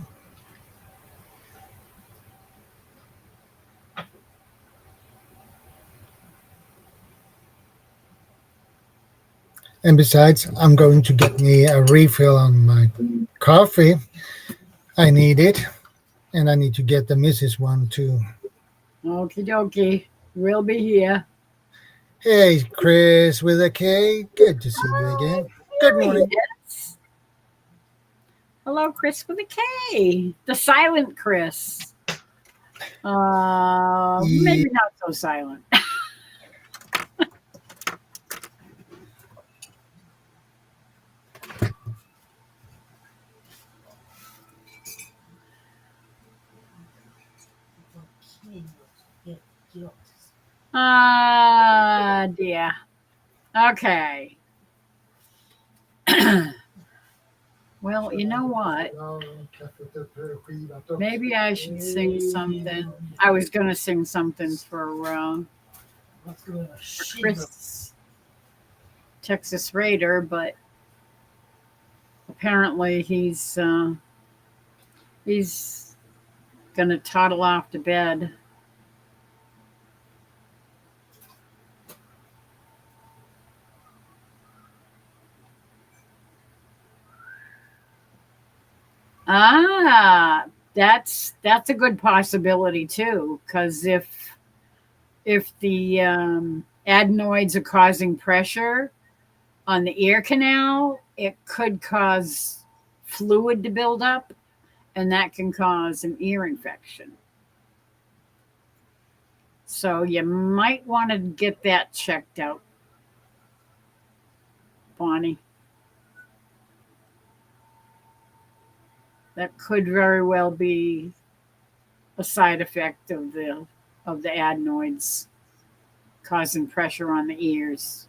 And besides, I'm going to get me a refill on my coffee. I need it. And I need to get the missus one too. Okie dokie. We'll be here. Hey, Chris with a K. Good to see you again. Good morning. Yes. Hello, Chris with a K. The silent Chris. Maybe not so silent. Dear. Okay. Well, you know what? Maybe I should sing something. I was going to sing something for Chris, Texas Raider, but apparently he's going to toddle off to bed. Ah, that's a good possibility too. Because if the adenoids are causing pressure on the ear canal, it could cause fluid to build up, and that can cause an ear infection. So you might want to get that checked out, Bonnie. That could very well be a side effect of the adenoids causing pressure on the ears.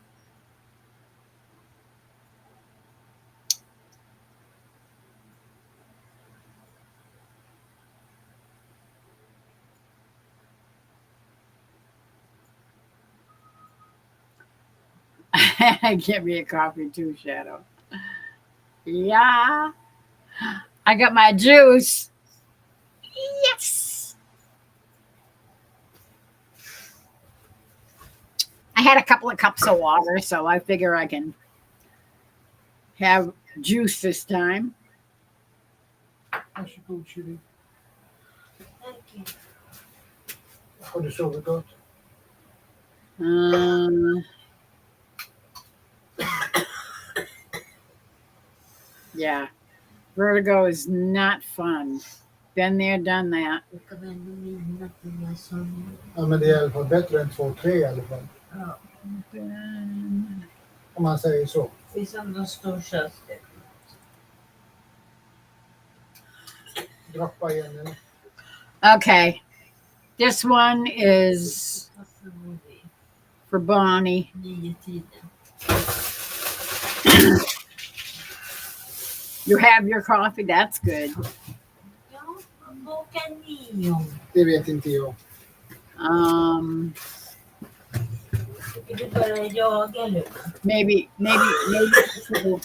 Get me a coffee too, Shadow. Yeah, I got my juice. Yes. I had a couple of cups of water, so I figure I can have juice this time. Varsågod, Shirley. Thank you. Har du sovit gott? Yeah, vertigo is not fun. Been there, done that. Jag kan ändå minnas när jag somnade. Ja, men det är i alla fall bättre än 2-3 i alla fall. Ja, Om man säger så. det är som de stor köster. Droppa igen eller? Okay, this one is for Bonnie. 9-tiden. You have your coffee, that's good. Ja, boken 9. Det vet inte jag. Ska du börja jaga, Luna? Maybe this will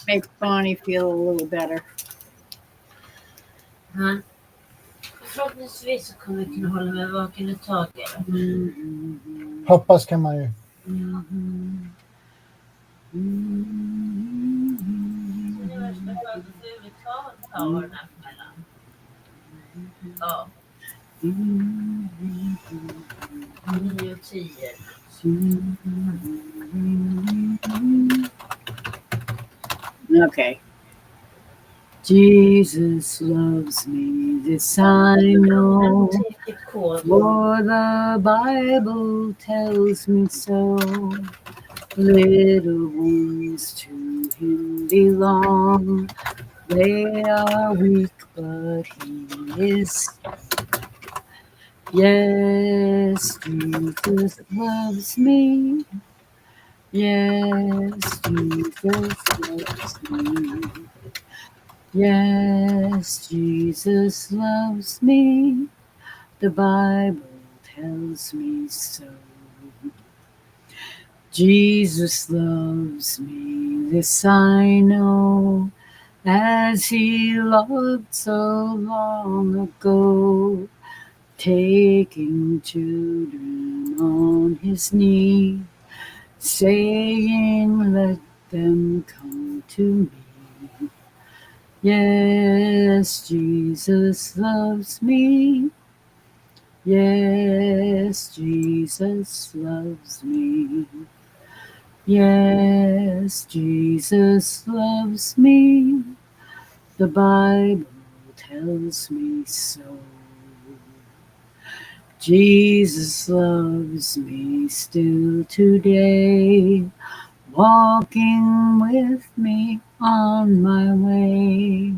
make Bonnie feel a little better. Ja. Förhoppningsvis så kommer jag kunna hålla mig vaken ett tag. Mm-hmm. Hoppas kan man ju. Mm-hmm. Så det värsta skönt att vi tar den här mellan. Ja, 9 och 10. Okay. Jesus loves me, this I know, for the Bible tells me so. Little wounds to him belong, they are weak, but he is. Yes, Jesus loves me. Yes, Jesus loves me. Yes, Jesus loves me. The Bible tells me so. Jesus loves me, this I know, as he loved so long ago, taking children on his knee, saying, let them come to me. Yes, Jesus loves me. Yes, Jesus loves me. Yes, Jesus loves me. The Bible tells me so. Jesus loves me still today, walking with me on my way,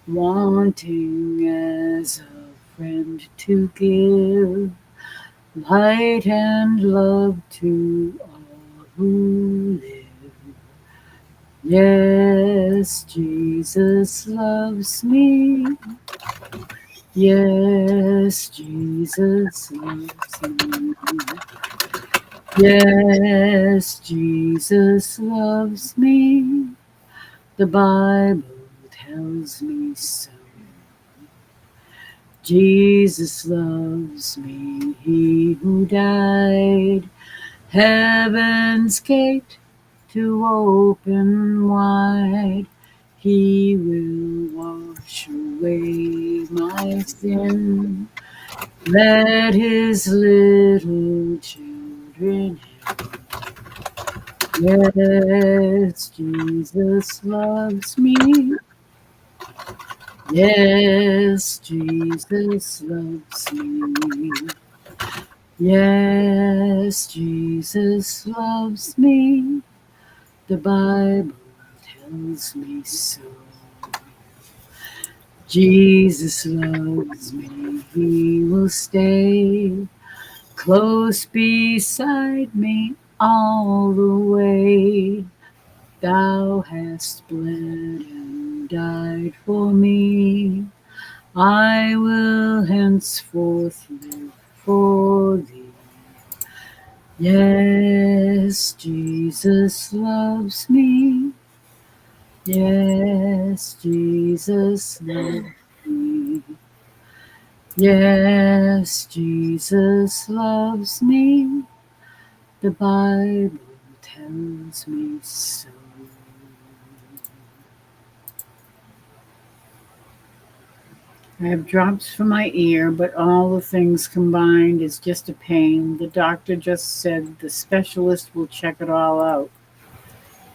wanting as a friend to give light and love to all who live. Yes, Jesus loves me. Yes, Jesus loves me. Yes, Jesus loves me. The Bible tells me so. Jesus loves me, he who died, heaven's gate to open wide. He will wash away my sin. Let his little children help. Yes, Jesus loves me. Yes, Jesus loves me. Yes, Jesus loves me. The Bible tells me so. Jesus loves me. He will stay close beside me all the way. Thou hast bled and died for me. I will henceforth live for thee. Yes, Jesus loves me. Yes, Jesus loves me. Yes, Jesus loves me. The Bible tells me so. I have drops for my ear, but all the things combined is just a pain. The doctor just said the specialist will check it all out.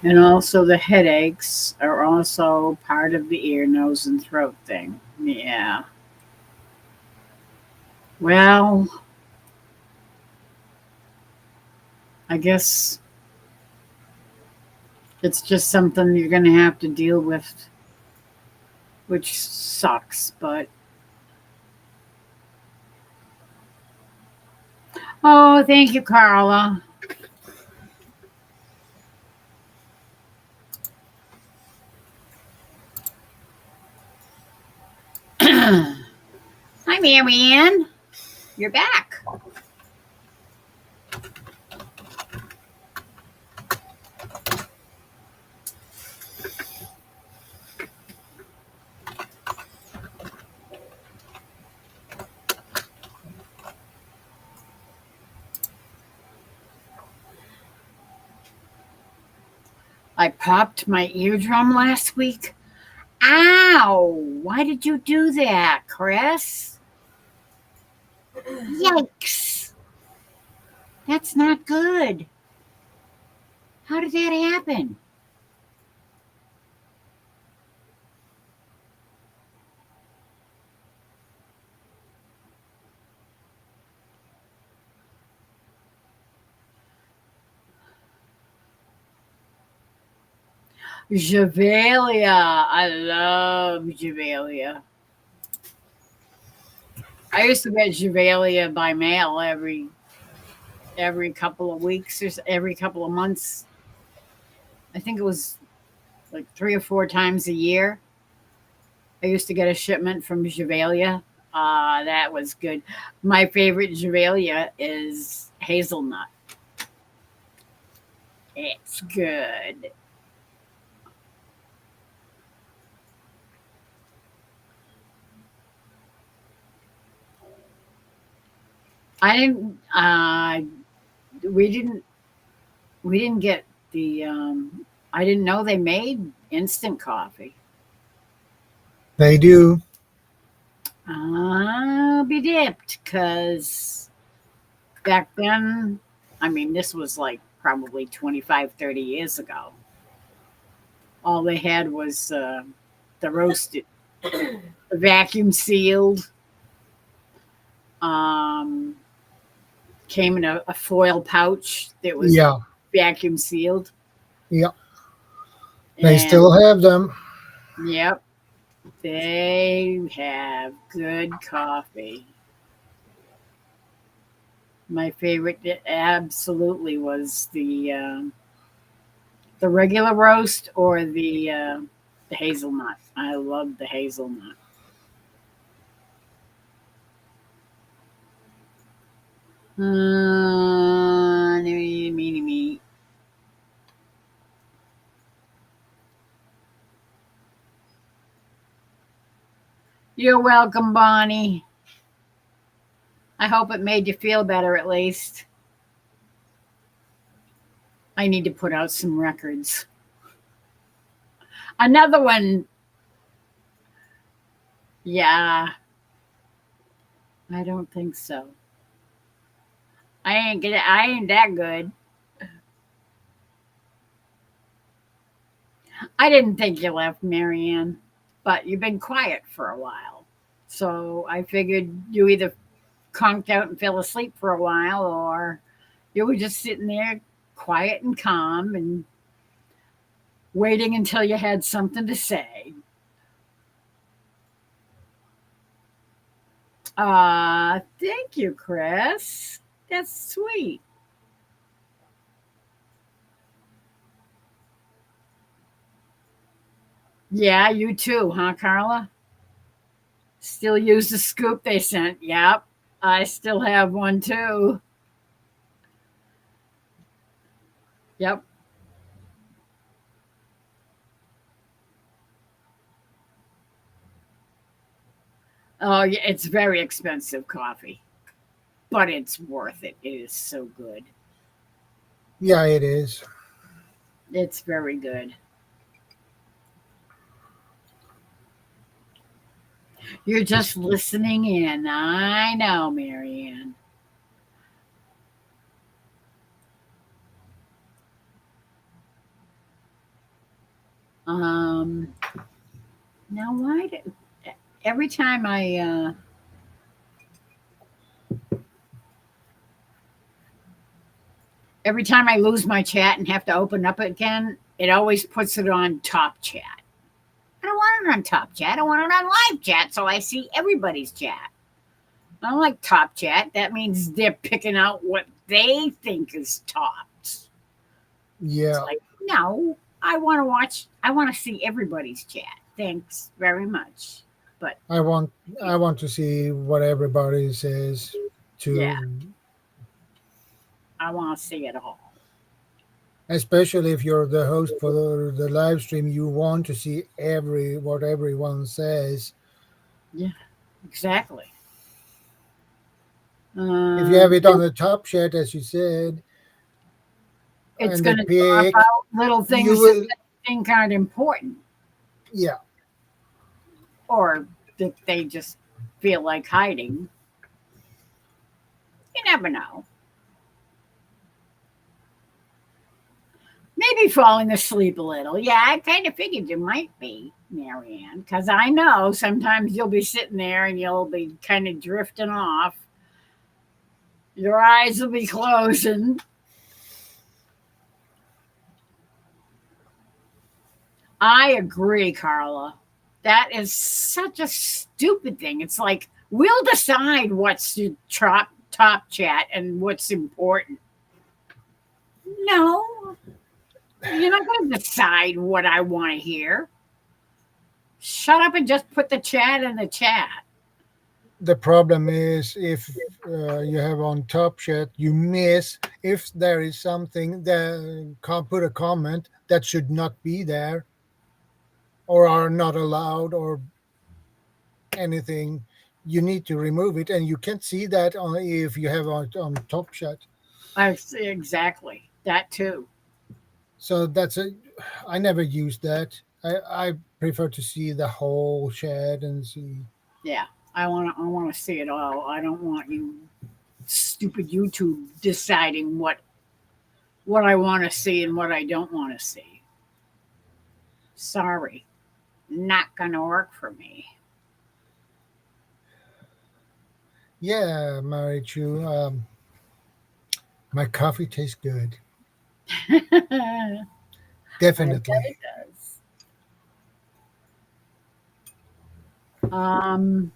And also the headaches are also part of the ear, nose, and throat thing. Yeah. Well, I guess it's just something you're going to have to deal with, which sucks. But, oh, thank you, Carla. Hi, Marianne. You're back. I popped my eardrum last week. Ow! Why did you do that, Chris? Yikes! That's not good. How did that happen? Javalia. I love Javalia. I used to get Javalia by mail every couple of weeks or every couple of months. I think it was like 3 or 4 times a year. I used to get a shipment from Javalia. That was good. My favorite Javalia is hazelnut. It's good. I didn't. We didn't. We didn't get the. I didn't know they made instant coffee. They do. I'll be dipped, because back then, I mean, this was like probably 25, 30 years ago. All they had was the roasted, the vacuum sealed, um, came in a foil pouch that was Yeah. vacuum sealed. Yeah. They And still have them. yep, they have good coffee. My favorite absolutely was the regular roast or the hazelnut. I love the hazelnut. Me. You're welcome, Bonnie. I hope it made you feel better at least. I need to put out some records. Another one. Yeah, I don't think so. I ain't that good. I didn't think you left, Marianne, but you've been quiet for a while. So I figured you either conked out and fell asleep for a while, or you were just sitting there quiet and calm and waiting until you had something to say. Thank you, Chris. That's sweet. Yeah, you too, huh, Carla? Still use the scoop they sent. Yep. I still have one too. Yep. Oh, yeah, it's very expensive coffee, but it's worth it. It is so good. Yeah, it is. It's very good. You're It's, just listening in. I know, Marianne. Um, now why do every time every time I lose my chat and have to open up again, it always puts it on top chat. I don't want it on top chat. I want it on live chat so I see everybody's chat. I don't like top chat. That means they're picking out what they think is tops. It's yeah, like, no, I want to see everybody's chat. Thanks very much. But I want I want to see what everybody says yeah, too, I want to see it all. especially if you're the host for the live stream. You want to see every what everyone says. Yeah, exactly. If you have it on Nope, the top chat, as you said, it's and they going to drop pick, out little you things that will. they think aren't important Yeah, or that they just feel like hiding. You never know. Maybe falling asleep a little. Yeah, I kind of figured you might be, Marianne, because I know sometimes you'll be sitting there and you'll be kind of drifting off. Your eyes will be closing. I agree, Carla. That is such a stupid thing. It's like we'll decide what's the top chat and what's important. No, you're not going to decide what I want to hear. Shut up and just put the chat in the chat. the problem is if you have on top chat, you miss if there is something that can't put a comment that should not be there or are not allowed or anything. You need to remove it, and you can't see that if you have on top chat. I see exactly that too. So that's a. I never use that. I prefer to see the whole chat and see. Yeah, I want to see it all. I don't want you stupid YouTube deciding what I want to see and what I don't want to see. Sorry, not gonna work for me. Yeah, Marichu. My coffee tastes good. I bet Definitely. it does. Um,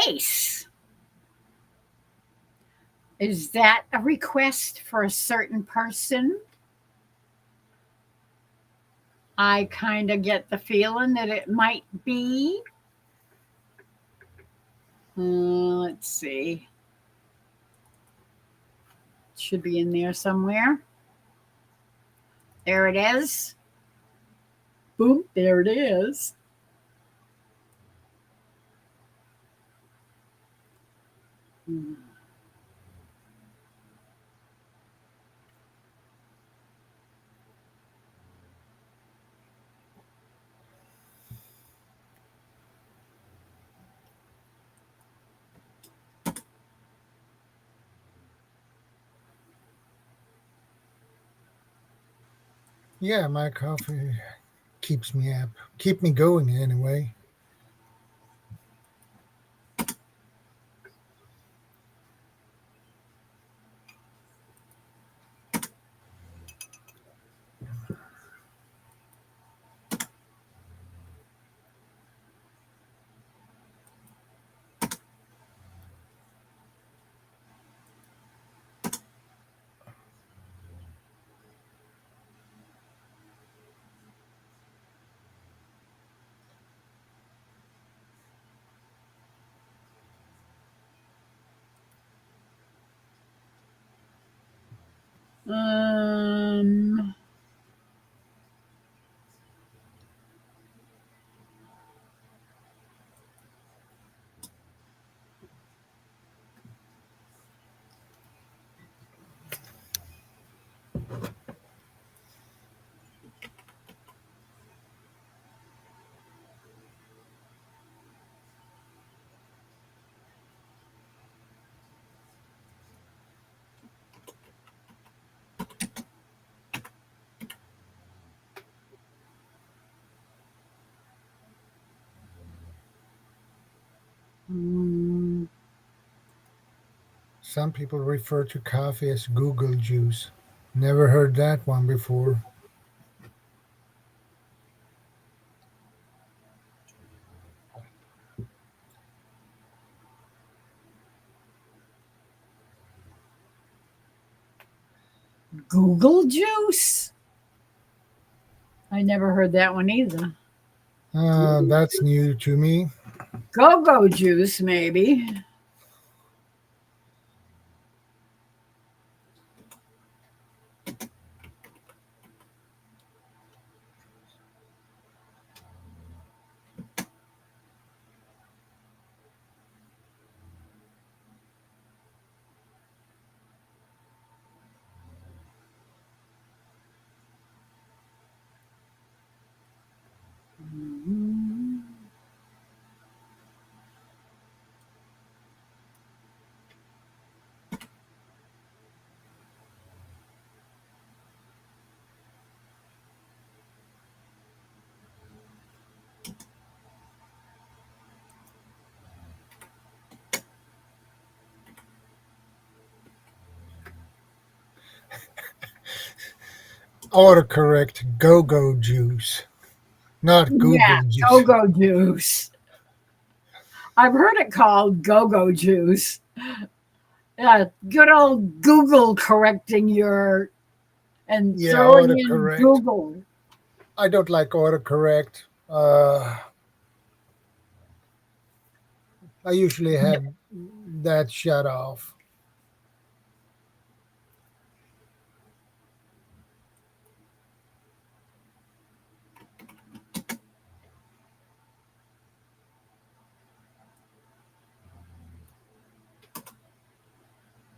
Ace, is that a request for a certain person? I kind of get the feeling that it might be. Let's see. It should be in there somewhere. There it is. Boom, there it is. Hmm. Yeah, my coffee keeps me up, keep me going anyway. Um, mm, Some people refer to coffee as Google juice. Never heard that one before. Google juice? I never heard that one either. That's new to me. Go-go juice, maybe. Mm. Autocorrect go-go juice, not Yeah, Google juice. go-go juice. I've heard it called go-go juice. Good old Google correcting your and Yeah, throwing in autocorrect. Google. I don't like autocorrect. I usually Yeah. have that shut off.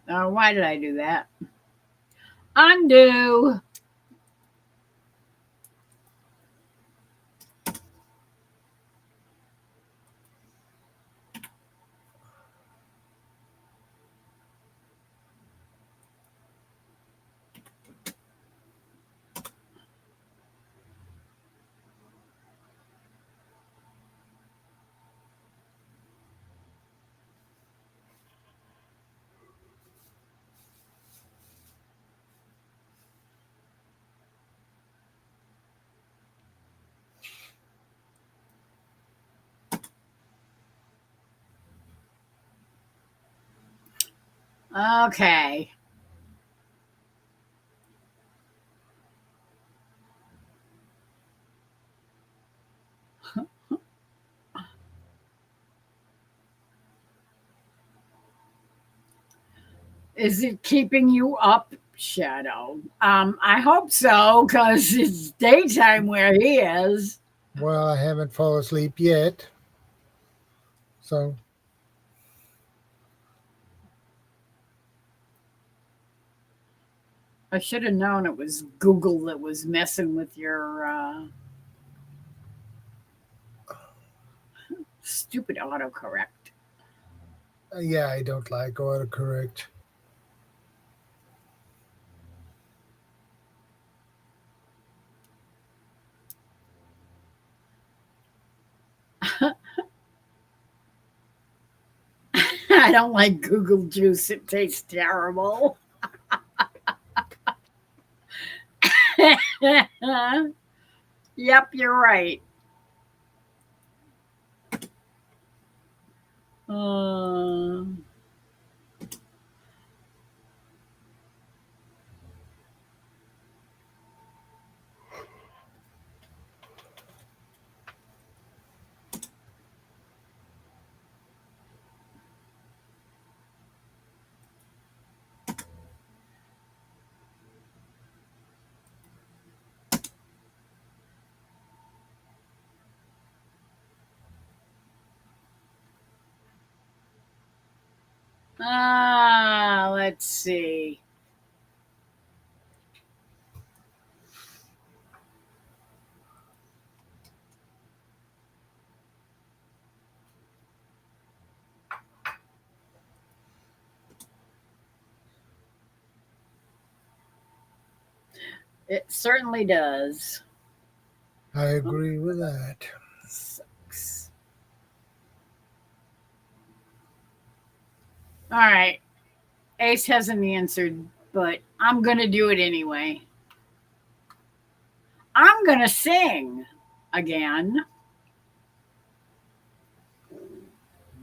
Why did I do that? Undo. Okay. Is it keeping you up, Shadow? I hope so, because it's daytime where he is. Well, I haven't fallen asleep yet, so I should have known it was Google that was messing with your stupid autocorrect. yeah, I don't like autocorrect. I don't like Google juice. It tastes terrible. Yep, you're right. Uh, let's see. It certainly does. I agree with that. Sucks. All right. Ace hasn't answered, but I'm going to do it anyway. I'm going to sing again.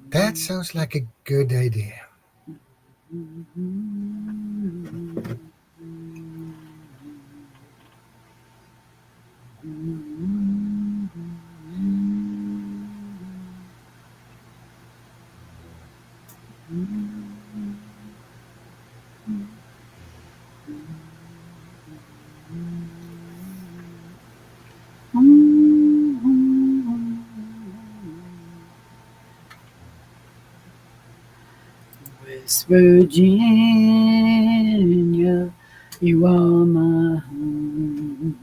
That sounds like a good idea. West Virginia, you are my home.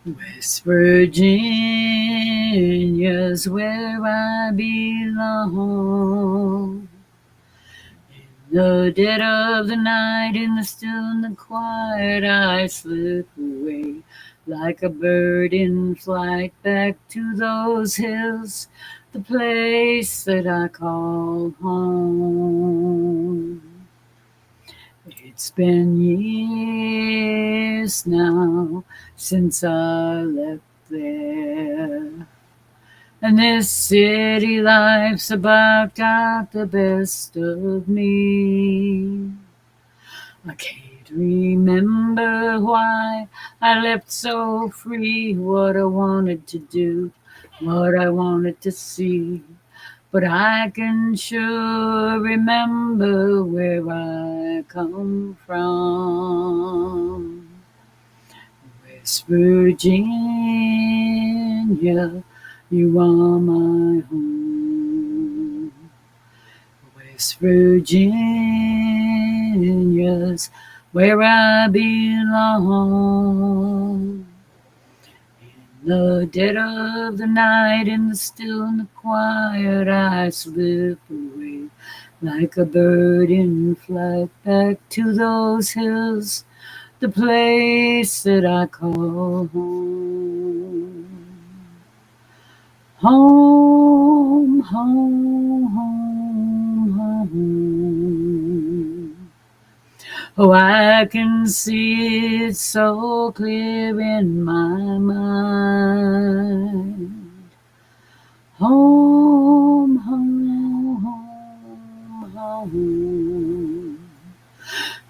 West Virginia's where I belong. In the dead of the night, in the still and the quiet, I slip away like a bird in flight back to those hills, the place that I call home. It's been years now since I left there, and this city life's about got the best of me. I can't remember why I left so free, what I wanted to do, what I wanted to see. But I can sure remember where I come from. West Virginia, you are my home. West Virginia's where I belong. In the dead of the night, in the still and the quiet, I slip away like a bird in flight back to those hills, the place that I call home. Home, home, home, home. Oh, I can see it so clear in my mind. Home, home, home, home.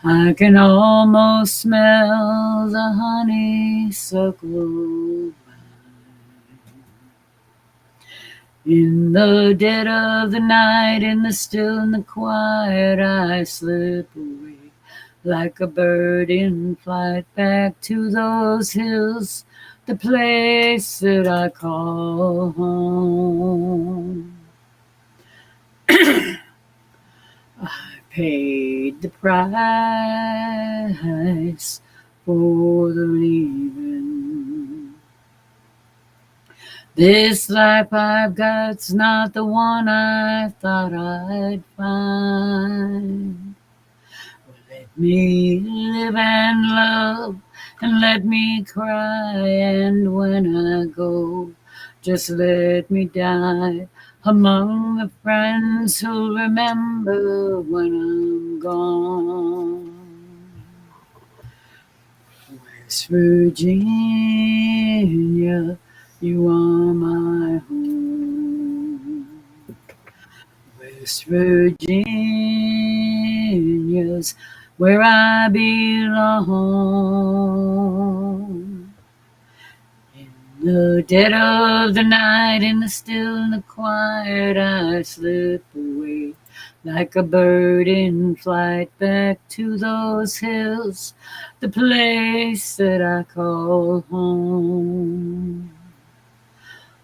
I can almost smell the honeysuckle in the dead of the night, in the still and the quiet, I slip away like a bird in flight back to those hills, the place that I call home. I paid the price for the leaving. This life I've got's not the one I thought I'd find. Let me live and love, and let me cry, and when I go, just let me die among the friends who'll remember when I'm gone. West Virginia, you are my home. West Virginia's where I belong. In the dead of the night, in the still and the quiet, I slip away like a bird in flight back to those hills, the place that I call home.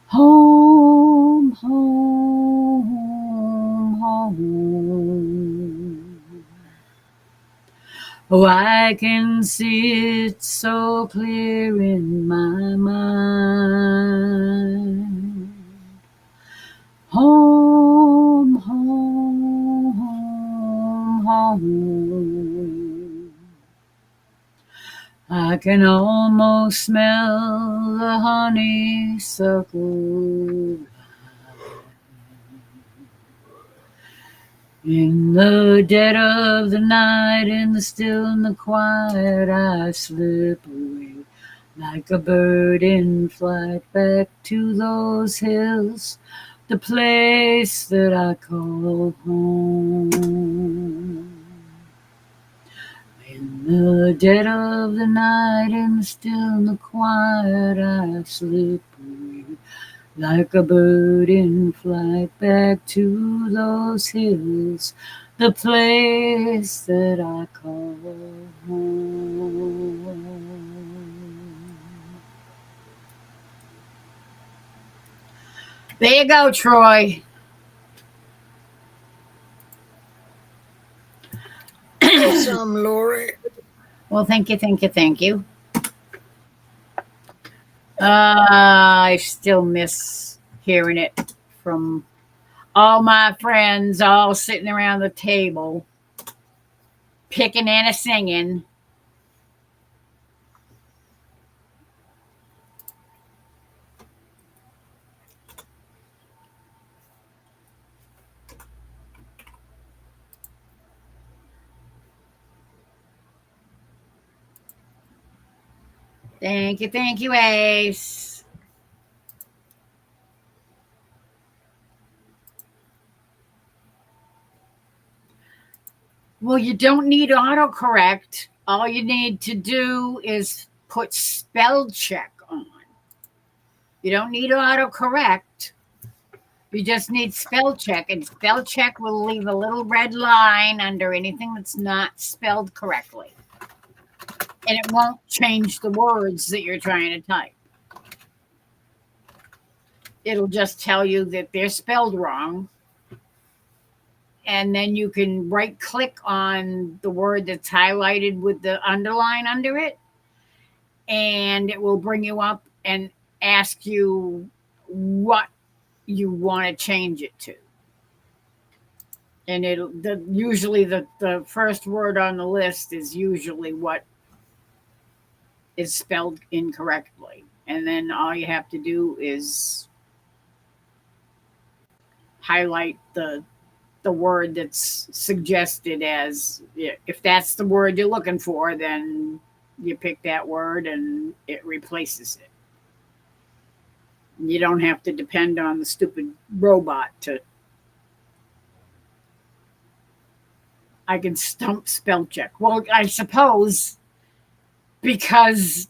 Home, home, home. Oh, I can see it so clear in my mind. Home, home, home, home. I can almost smell the honeysuckle in the dead of the night, in the still and the quiet, I slip away like a bird in flight back to those hills, the place that I call home. In the dead of the night, in the still and the quiet, I slip away like a bird in flight back to those hills, the place that I call home. There you go, Troy. Awesome, Lori. Well, thank you, thank you, thank you. I still miss hearing it from all my friends, all sitting around the table, picking and a singing. Thank you, Ace. Well, you don't need autocorrect. All you need to do is put spell check on. You don't need autocorrect. You just need spell check, and spell check will leave a little red line under anything that's not spelled correctly. And it won't change the words that you're trying to type. It'll just tell you that they're spelled wrong. And then you can right click on the word that's highlighted with the underline under it, and it will bring you up and ask you what you want to change it to. And usually the first word on the list is usually what is spelled incorrectly. And then all you have to do is highlight the word that's suggested as, if that's the word you're looking for, then you pick that word and it replaces it. You don't have to depend on the stupid robot to. I can stump spell check. Well, I suppose because,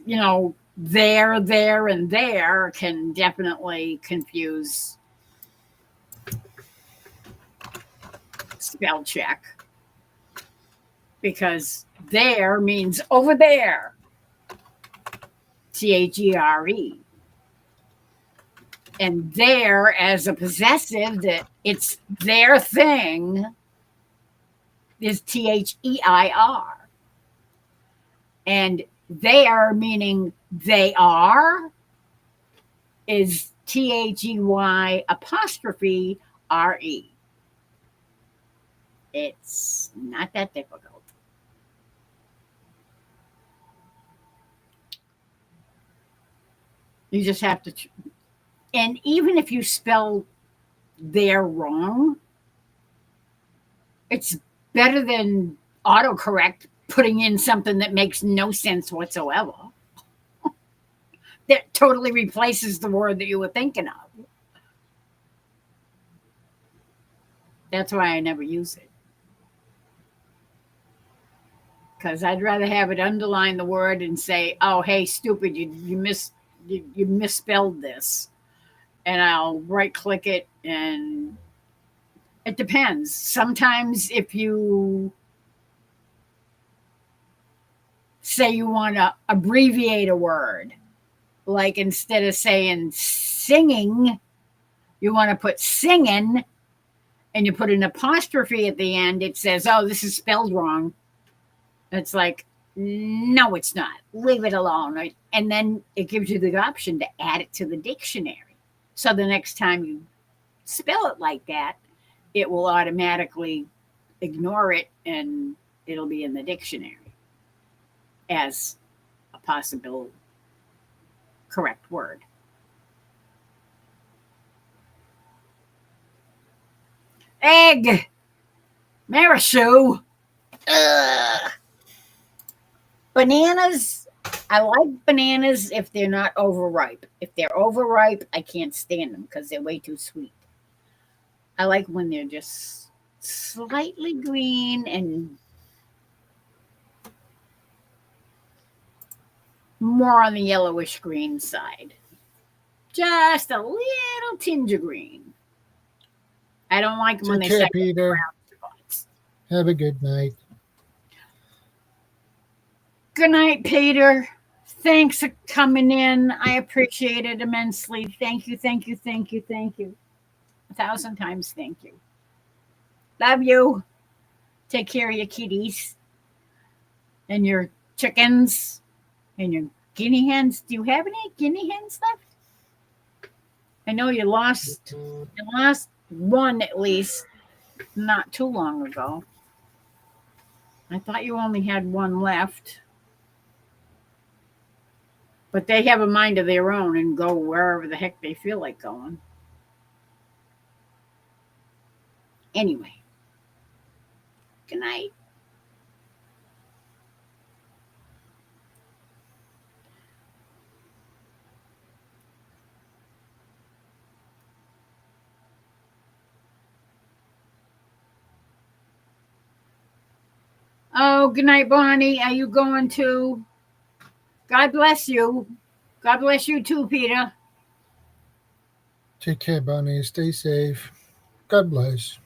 there, and there can definitely confuse spell check, because there means over there, THERE, and there as a possessive, that it's their thing, is THEIR, and there meaning they are is THEY apostrophe RE. It's not that difficult. You just have to, and even if you spell they're wrong, it's better than autocorrect putting in something that makes no sense whatsoever. That totally replaces the word that you were thinking of. That's why I never use it. Because I'd rather have it underline the word and say, "Oh, hey, stupid, you misspelled this," and I'll right click it. And it depends. Sometimes if you say you want to abbreviate a word, like instead of saying singing, you want to put singing, and you put an apostrophe at the end, it says, "Oh, this is spelled wrong." It's like, no, it's not. Leave it alone. Right? And then it gives you the option to add it to the dictionary. So the next time you spell it like that, it will automatically ignore it and it'll be in the dictionary as a possible correct word. Egg. Marisu. Ugh. Bananas, I like bananas if they're not overripe. If they're overripe, I can't stand them because they're way too sweet. I like when they're just slightly green and more on the yellowish green side. Just a little tinge of green. I don't like them when they Take care, start getting Peter. brown spots. Have a good night. Good night, Peter. Thanks for coming in. I appreciate it immensely. Thank you, thank you, thank you, thank you. 1,000 times thank you. Love you. Take care of your kitties and your chickens and your guinea hens. Do you have any guinea hens left? I know you lost one at least not too long ago. I thought you only had one left. But they have a mind of their own and go wherever the heck they feel like going. Anyway, good night. Oh, good night, Bonnie. Are you going to? God bless you. God bless you too, Peter. Take care, Bonnie. Stay safe. God bless.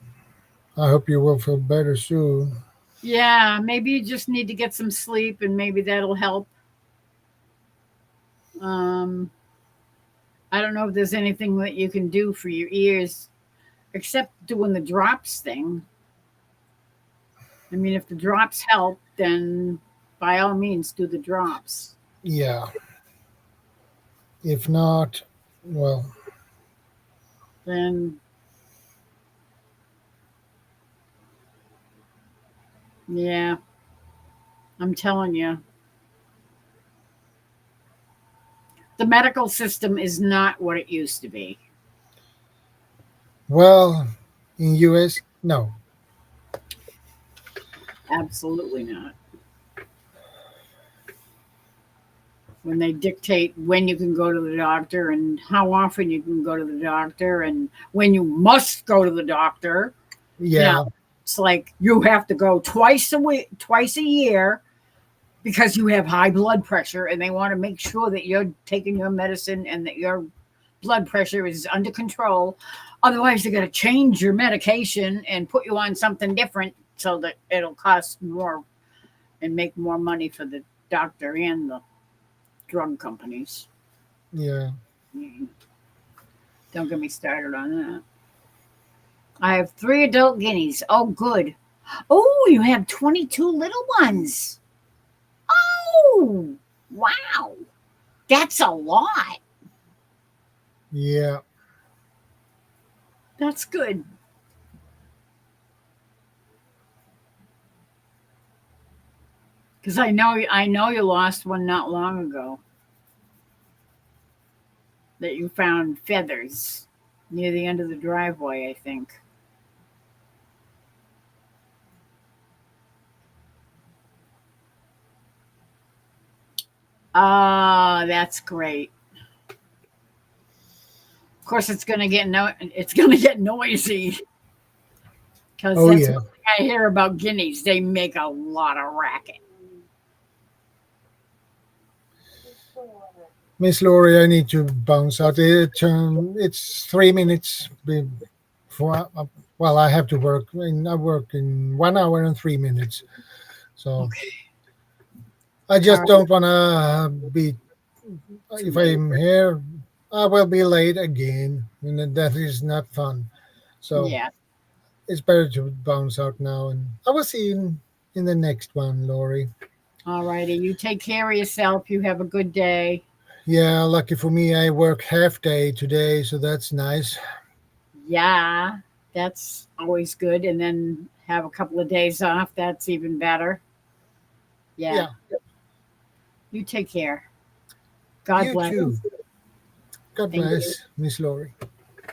I hope you will feel better soon. Yeah, maybe you just need to get some sleep and maybe that'll help. Um, I don't know if there's anything that you can do for your ears except doing the drops thing. I mean, if the drops help, then by all means do the drops. Yeah. If not, well, Then, yeah, I'm telling you, the medical system is not what it used to be. well, in US, no. Absolutely not. When they dictate when you can go to the doctor and how often you can go to the doctor and when you must go to the doctor, Yeah. it's like you have to go twice a week, twice a year because you have high blood pressure and they want to make sure that you're taking your medicine and that your blood pressure is under control. Otherwise, they're going to change your medication and put you on something different so that it'll cost more and make more money for the doctor and the drug companies. Yeah. Don't get me started on that. I have 3 adult guineas. Oh, good. Oh, you have 22 little ones. Oh, wow. That's a lot. Yeah. That's good. Because I know you lost one not long ago. That you found feathers. near the end of the driveway, I think. Ah, that's great. Of course, it's gonna get noisy because Oh that's yeah. one thing I hear about guineas. They make a lot of racket. Miss Laurie, I need to bounce out. It's 3 minutes before. Well, I have to work. I work in 1 hour and 3 minutes. So Okay. I All just right. don't want to be. If I'm here, I will be late again, and then that is not fun. So Yeah. it's better to bounce out now, and I will see you in the next one, Laurie. All righty. You take care of yourself. You have a good day. Yeah, lucky for me, I work half day today, so that's nice. Yeah. That's always good. And then have a couple of days off. That's even better. Yeah. Yeah, You take care. God you bless. too. God Thank you. bless, Miss Laurie.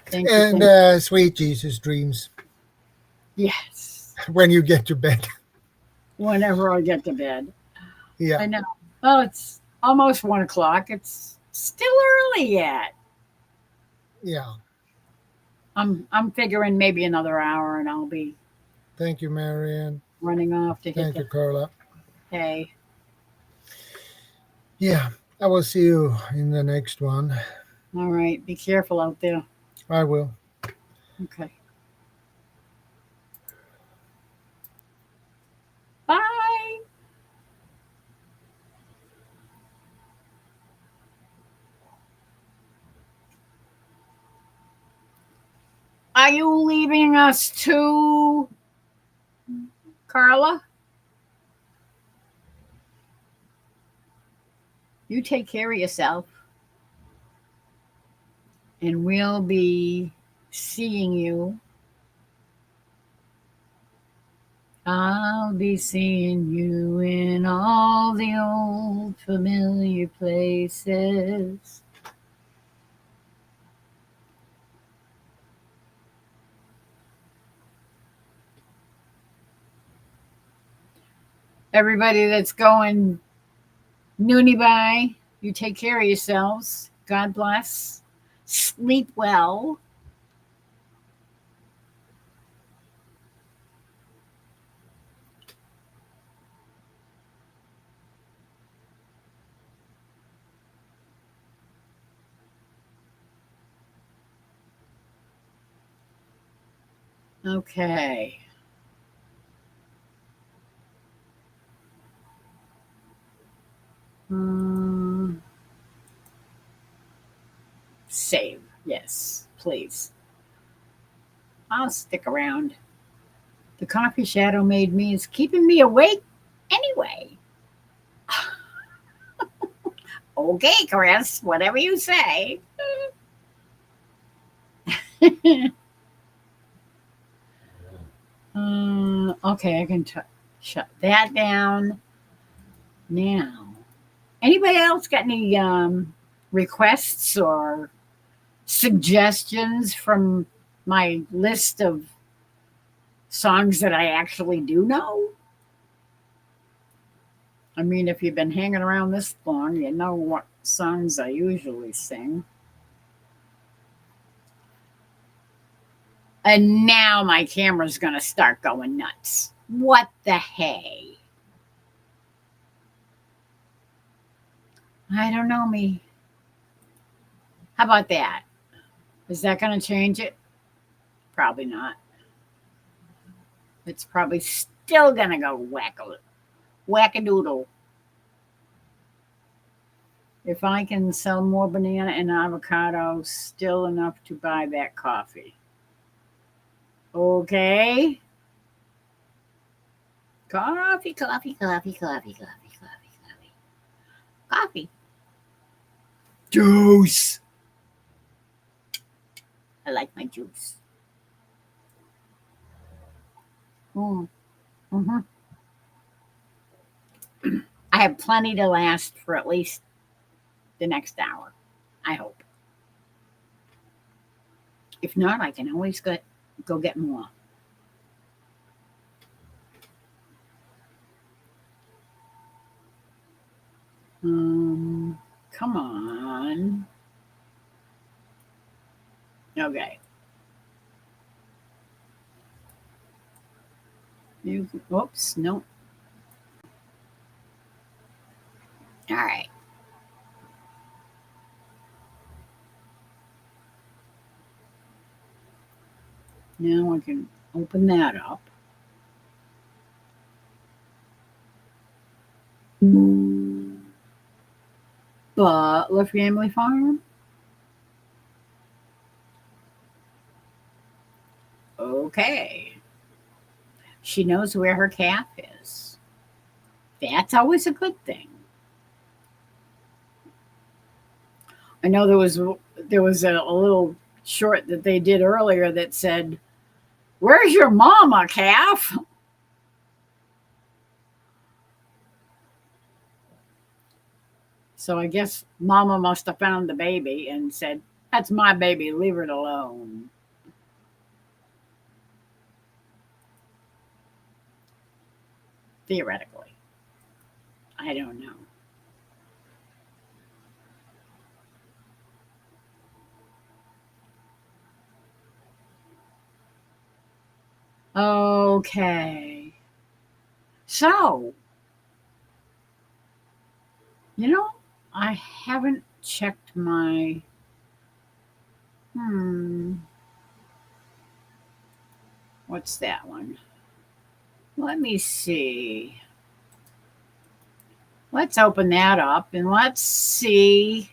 Thank you. And Thank you. sweet Jesus dreams Yes. when you get to bed. Whenever I get to bed. Yeah, I know. Well, it's almost 1 o'clock. It's still early yet. yeah. I'm figuring maybe another hour and I'll be Thank you, Marianne. running off to hit Thank the you, Carla. hay. Yeah, I will see you in the next one. All right. Be careful out there. I will. Okay. Bye. Are you leaving us too, Carla? You take care of yourself, and we'll be seeing you. I'll be seeing you in all the old familiar places. Everybody that's going noonie by, you take care of yourselves. God bless. Sleep well. Okay. Um, Save. Yes, please. I'll stick around. The coffee shadow made me is keeping me awake anyway. Okay, Chris, whatever you say. Okay, I can shut that down now. Anybody else got any requests or suggestions from my list of songs that I actually do know? I mean, if you've been hanging around this long, you know what songs I usually sing. And now my camera's going to start going nuts. What the hey? I don't know me. How about that? Is that going to change it? Probably not. It's probably still going to go wackadoodle. If I can sell more banana and avocado, still enough to buy that coffee. Okay. Coffee, coffee, coffee, coffee, coffee, coffee, coffee. Coffee. Juice. I like my juice. Mm. hmm I have plenty to last for at least the next hour. I hope. If not, I can always go get more. Come on. Okay. Oops, no. All right. Now I can open that up. Butler Family Farm. Okay. She knows where her calf is. That's always a good thing. I know there was a little short that they did earlier that said, "Where's your mama, calf?" So I guess mama must have found the baby and said, "That's my baby, leave it alone." Theoretically. I don't know. Okay. So, I haven't checked my. What's that one? Let me see. Let's open that up and let's see.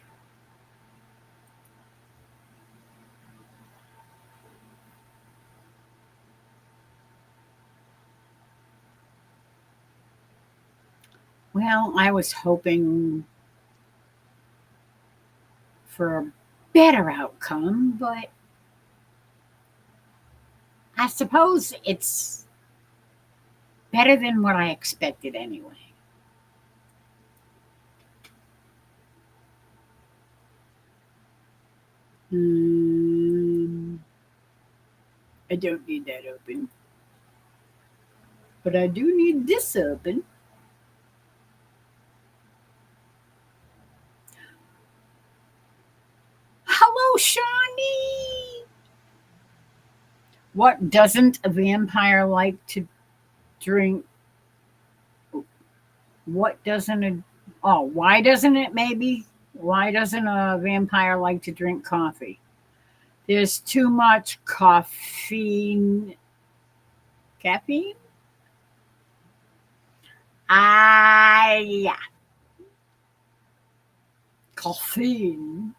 Well, I was hoping for a better outcome, but I suppose it's better than what I expected anyway. I don't need that open, but I do need this open. Hello, Shawnee. What doesn't a vampire like to drink? What doesn't a Oh, why doesn't it maybe? Why doesn't a vampire like to drink coffee? There's too much caffeine. Caffeine? Yeah. Caffeine.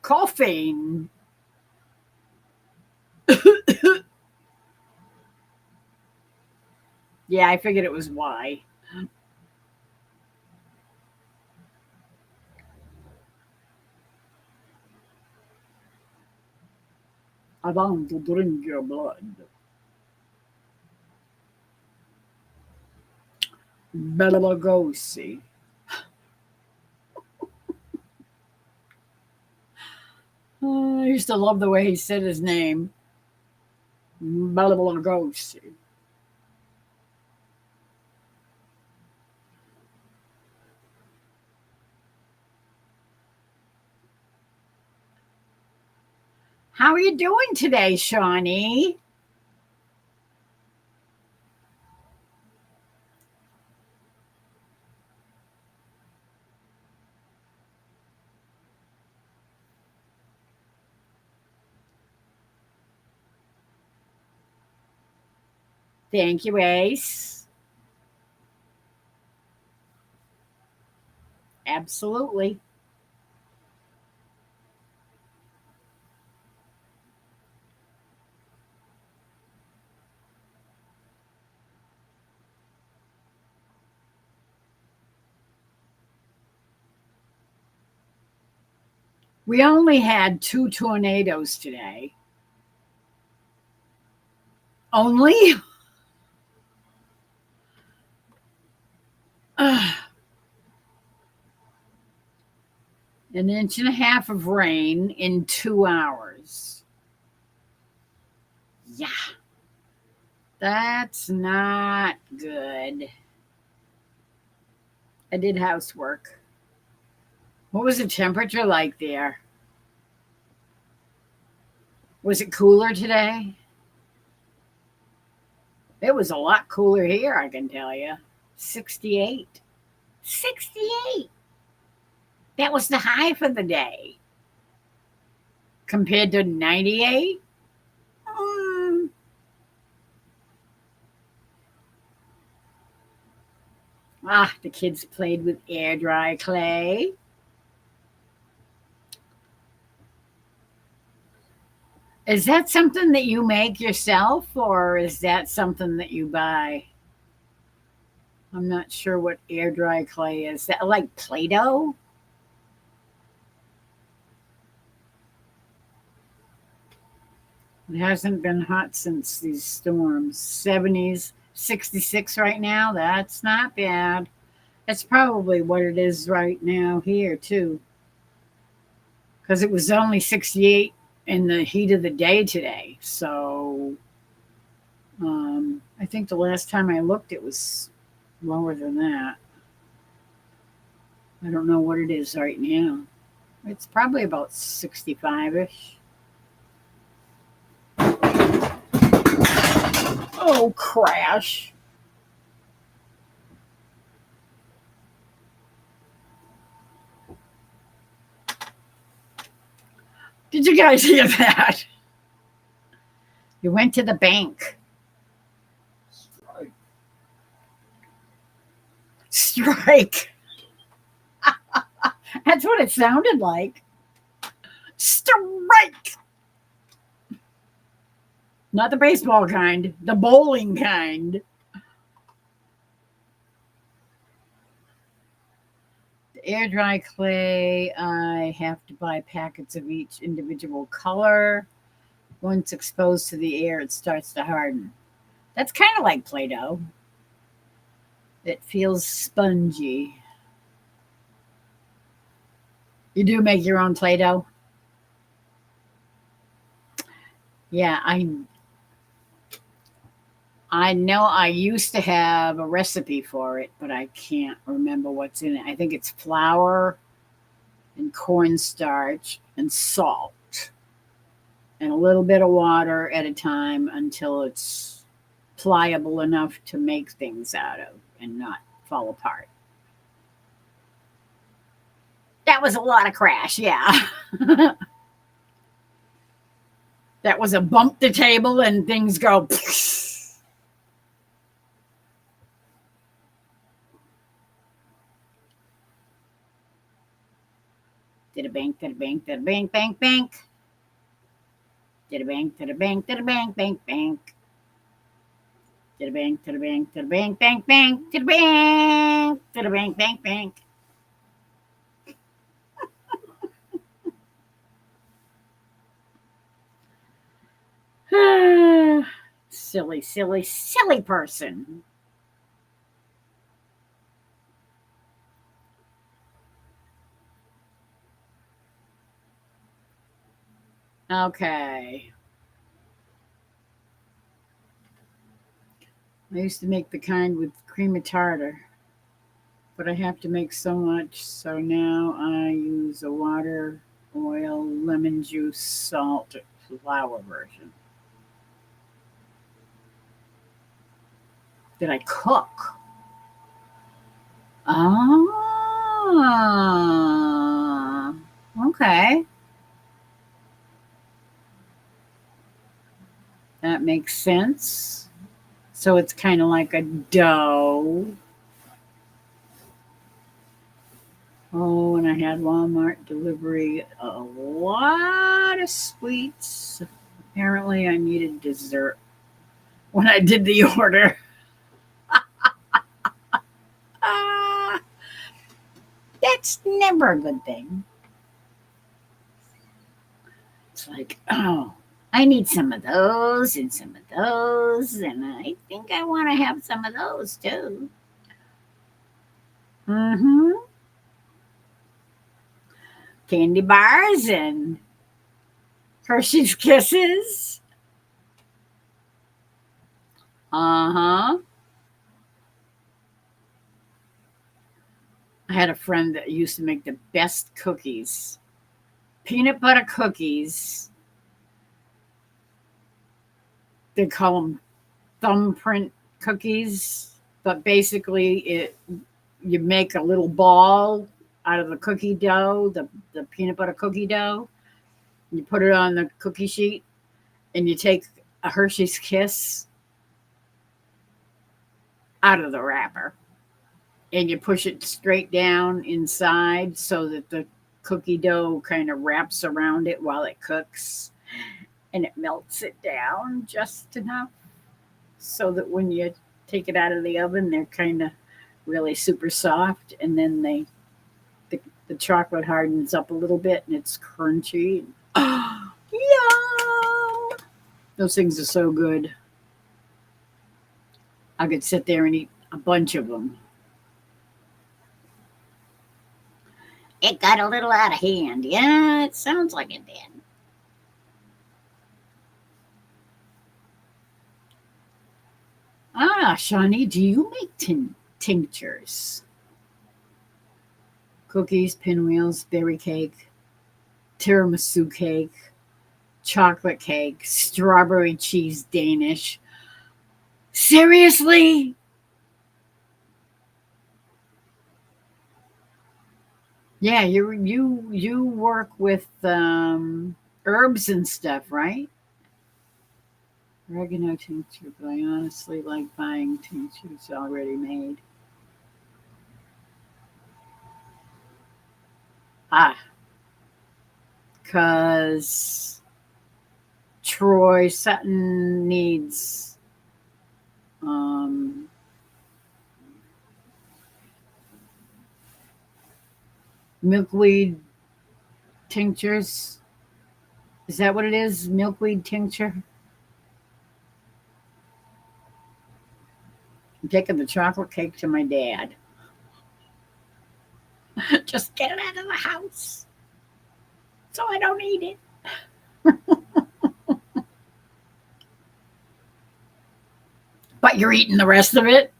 Caffeine. Yeah, I figured it was why. I want to drink your blood. Bela Lugosi. I used to love the way he said his name. Bela Lugosi. How are you doing today, Shawnee? Thank you, Ace. Absolutely. We only had 2 tornadoes today. Only? An inch and a half of rain in 2 hours. Yeah. That's not good. I did housework. What was the temperature like there? Was it cooler today? It was a lot cooler here, I can tell you. 68. 68. That was the high for the day. Compared to 98? The kids played with air dry clay. Is that something that you make yourself, or is that something that you buy? I'm not sure what air dry clay is. That like Play-Doh? It hasn't been hot since these storms. 70s, 66 right now. That's not bad. That's probably what it is right now here, too. Because it was only 68 in the heat of the day today. So I think the last time I looked, it was lower than that. I don't know what it is right now. It's probably about 65-ish. Oh, crash. Did you guys hear that? You went to the bank. Strike. That's what it sounded like. Strike. Not the baseball kind, the bowling kind. The air dry clay, I have to buy packets of each individual color. Once exposed to the air, it starts to harden. That's kind of like Play-Doh. It feels spongy. You do make your own Play-Doh? Yeah, I know I used to have a recipe for it, but I can't remember what's in it. I think it's flour and cornstarch and salt and a little bit of water at a time until it's pliable enough to make things out of and not fall apart. That was a lot of crash, yeah. That was a bump the table and things go. Did a bank, did a bank, did a bank, bank, bank. Did a bank, did a bank, did a bank, bank, bank. Did a bank, did a bank, did a bank, bank, bank. Did a bank, did a bank, bank, bank. Silly, silly, silly person. Okay. I used to make the kind with cream of tartar, but I have to make so much, so now I use a water, oil, lemon juice, salt, flour version. Did I cook? Ah, okay. That makes sense. So it's kind of like a dough. Oh, and I had Walmart delivery a lot of sweets. Apparently, I needed dessert when I did the order. That's never a good thing. It's like, oh, I need some of those and some of those, and I think I want to have some of those too. candy bars and Hershey's Kisses. Uh huh. I had a friend that used to make the best cookies, peanut butter cookies. They call them thumbprint cookies, but basically, you make a little ball out of the cookie dough, the peanut butter cookie dough. You put it on the cookie sheet, and you take a Hershey's Kiss out of the wrapper, and you push it straight down inside so that the cookie dough kind of wraps around it while it cooks, and it melts it down just enough so that when you take it out of the oven, they're kind of really super soft, and then the chocolate hardens up a little bit and it's crunchy. Yum! Those things are so good. I could sit there and eat a bunch of them. It got a little out of hand. Yeah, it sounds like it did. Shawnee, do you make tinctures? Cookies, pinwheels, berry cake, tiramisu cake, chocolate cake, strawberry cheese Danish. Seriously? Yeah, you work with herbs and stuff, right? Oregano tincture, but I honestly like buying tinctures already made. Because Troy Sutton needs milkweed tinctures. Is that what it is? Milkweed tincture? I'm taking the chocolate cake to my dad. Just get it out of the house so I don't eat it. But you're eating the rest of it?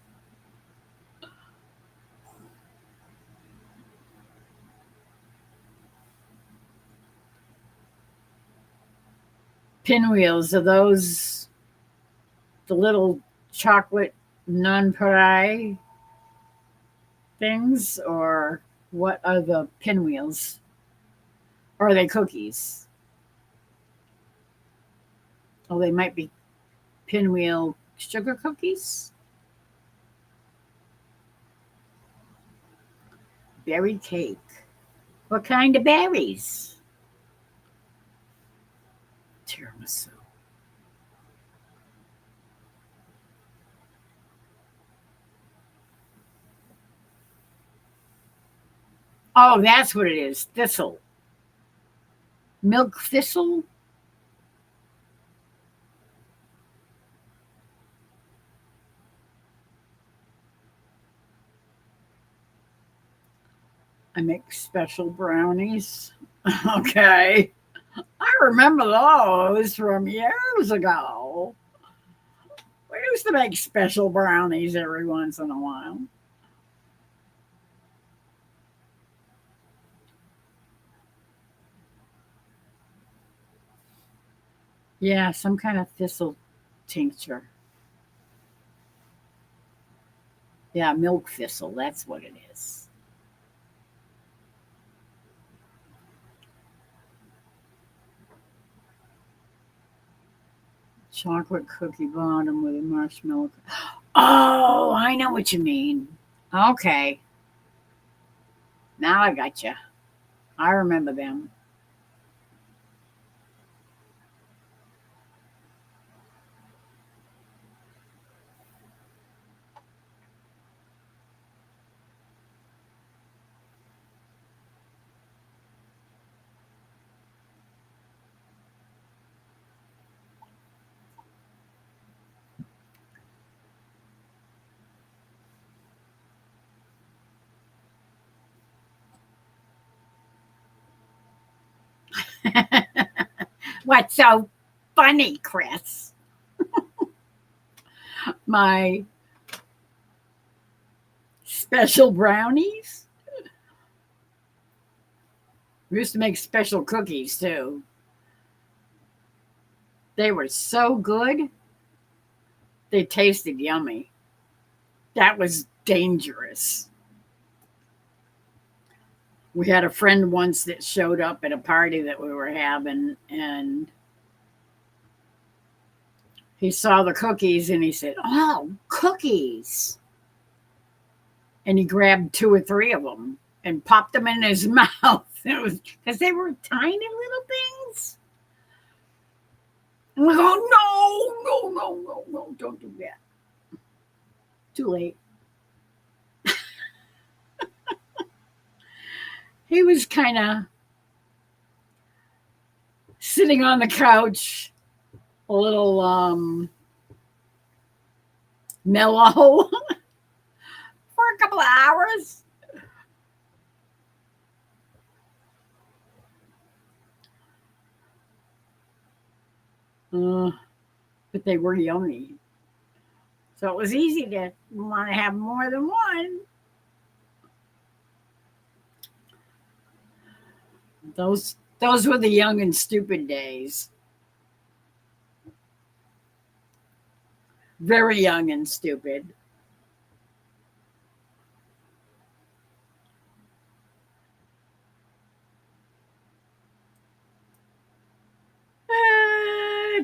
Pinwheels, are those the little chocolate nonpareil things, or what are the pinwheels? Or are they cookies? Oh, they might be pinwheel sugar cookies. Berry cake. What kind of berries? Tiramisu. Oh, that's what it is. Thistle. Milk thistle? I make special brownies. Okay. I remember those from years ago. We used to make special brownies every once in a while. Yeah, some kind of thistle tincture. Yeah, milk thistle. That's what it is. Chocolate cookie bottom with a marshmallow. Oh, I know what you mean. Okay. Now I got you. I remember them. What's so funny, Chris? My special brownies. We used to make special cookies too. They were so good. They tasted yummy. That was dangerous. We had a friend once that showed up at a party that we were having, and he saw the cookies and he said, "Oh, cookies." And he grabbed 2 or 3 of them and popped them in his mouth. It was because they were tiny little things. And we go, no, don't do that. Too late. He was kind of sitting on the couch, a little mellow for a couple of hours. But they were yummy. So it was easy to want to have more than one. Those were the young and stupid days. Very young and stupid.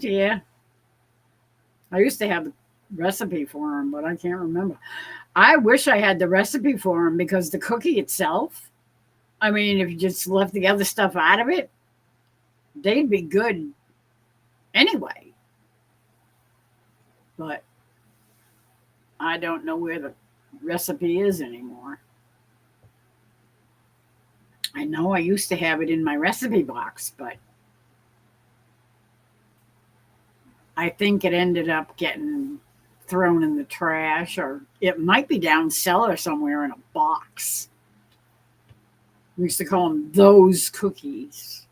Yeah. I used to have the recipe for them, but I can't remember. I wish I had the recipe for them because the cookie itself, I mean, if you just left the other stuff out of it, they'd be good anyway. But I don't know where the recipe is anymore. I know I used to have it in my recipe box, but I think it ended up getting thrown in the trash, or it might be down cellar somewhere in a box. We used to call them those cookies.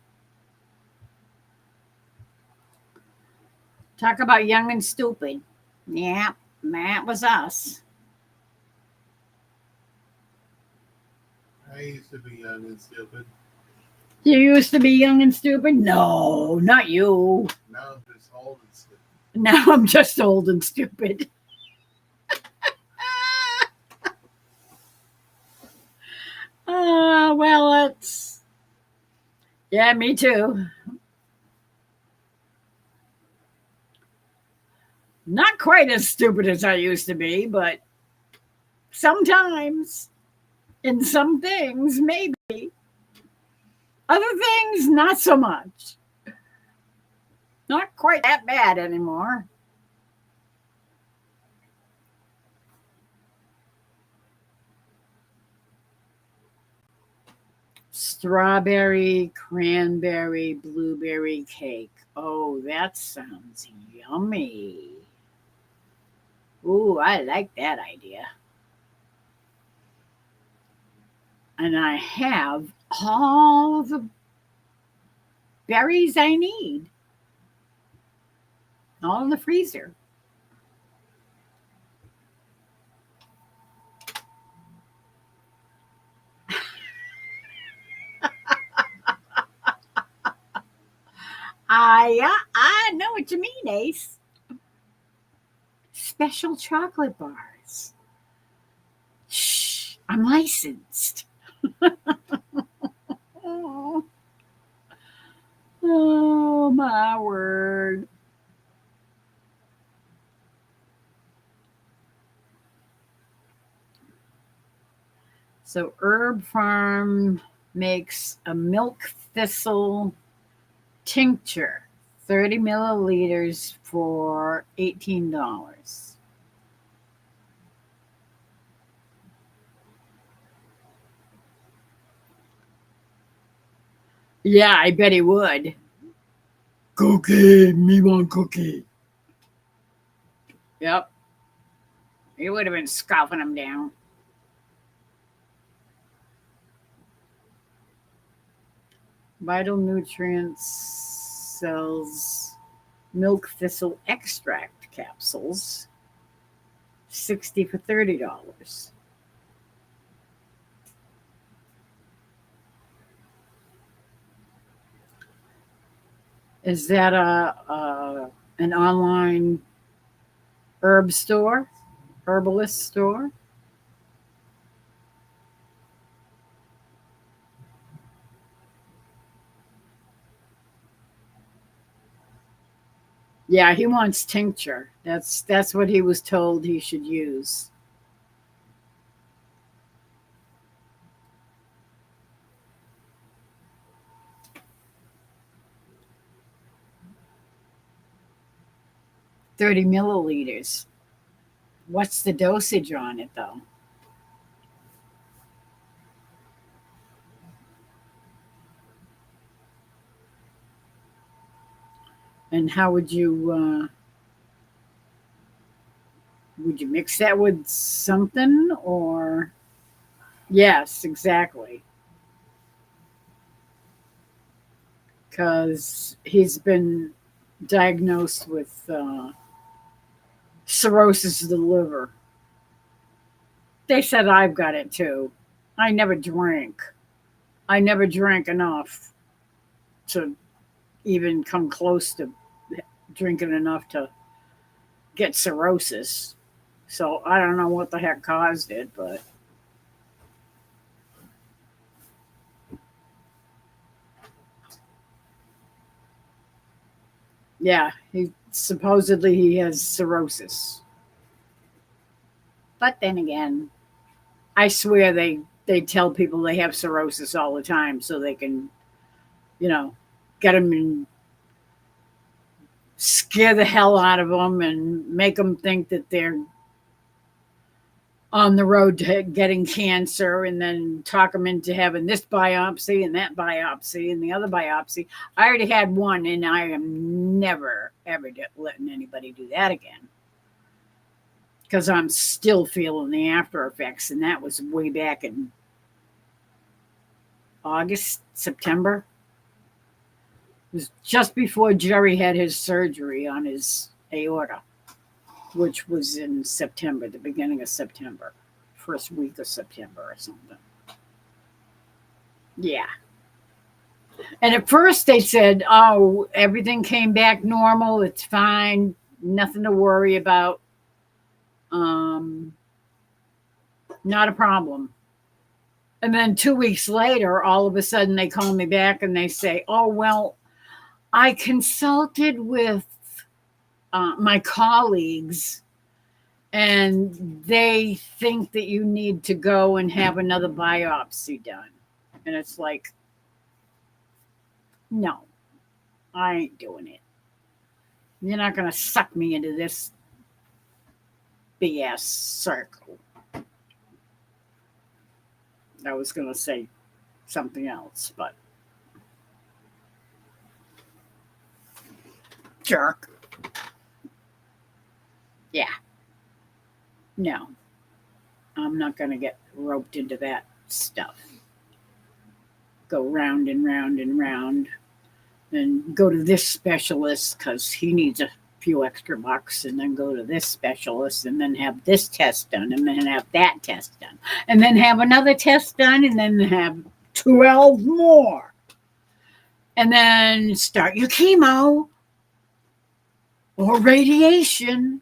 Talk about young and stupid. Yeah, that was us. I used to be young and stupid. You used to be young and stupid? No, not you. Now I'm just old and stupid. Now I'm just old and stupid. Well, it's... Yeah, me too. Not quite as stupid as I used to be, but sometimes in some things, maybe. Other things, not so much. Not quite that bad anymore. Strawberry, cranberry, blueberry cake. Oh, that sounds yummy. Ooh, I like that idea. And I have all the berries I need. All in the freezer. I know what you mean, Ace. Special chocolate bars. Shh, I'm licensed. Oh, my word. So Herb Farm makes a milk thistle tincture, 30 milliliters for $18. Yeah, I bet he would. Cookie, me want cookie. Yep. He would have been scoffing him down. Vital Nutrients sells milk thistle extract capsules, 60 for $30. Is that a an online herb store, herbalist store? Yeah, he wants tincture. That's what he was told he should use. $30 milliliters. What's the dosage on it though? And how would you mix that with something or yes, exactly. Because he's been diagnosed with cirrhosis of the liver. They said I've got it too. I never drank. I never drank enough to even come close to drinking enough to get cirrhosis. So I don't know what the heck caused it, but yeah, he has cirrhosis. But then again, I swear they tell people they have cirrhosis all the time so they can, you know, get them and scare the hell out of them and make them think that they're on the road to getting cancer and then talk them into having this biopsy and that biopsy and the other biopsy. I already had one and I am never, ever letting anybody do that again because I'm still feeling the after effects. And that was way back in August, September. It was just before Jerry had his surgery on his aorta, which was in September, the beginning of September, first week of September or something. Yeah. And at first they said, oh, everything came back normal. It's fine. Nothing to worry about. Not a problem. And then 2 weeks later, all of a sudden they call me back and they say, oh, well, I consulted with my colleagues and they think that you need to go and have another biopsy done. And it's like, no, I ain't doing it. You're not going to suck me into this BS circle. I was going to say something else, but jerk. Yeah. No, I'm not going to get roped into that stuff. Go round and round and round and go to this specialist because he needs a few extra bucks, and then go to this specialist and then have this test done and then have that test done and then have another test done and then have 12 more and then start your chemo or radiation.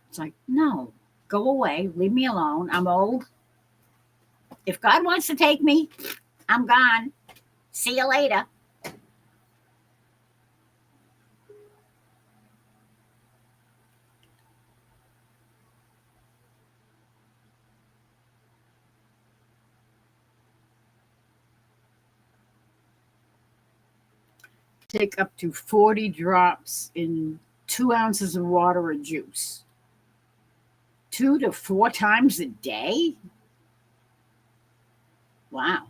It's like, no, go away, leave me alone. I'm old. If God wants to take me, I'm gone. See you later. Take up to 40 drops in 2 ounces of water or juice. 2 to 4 times a day? Wow.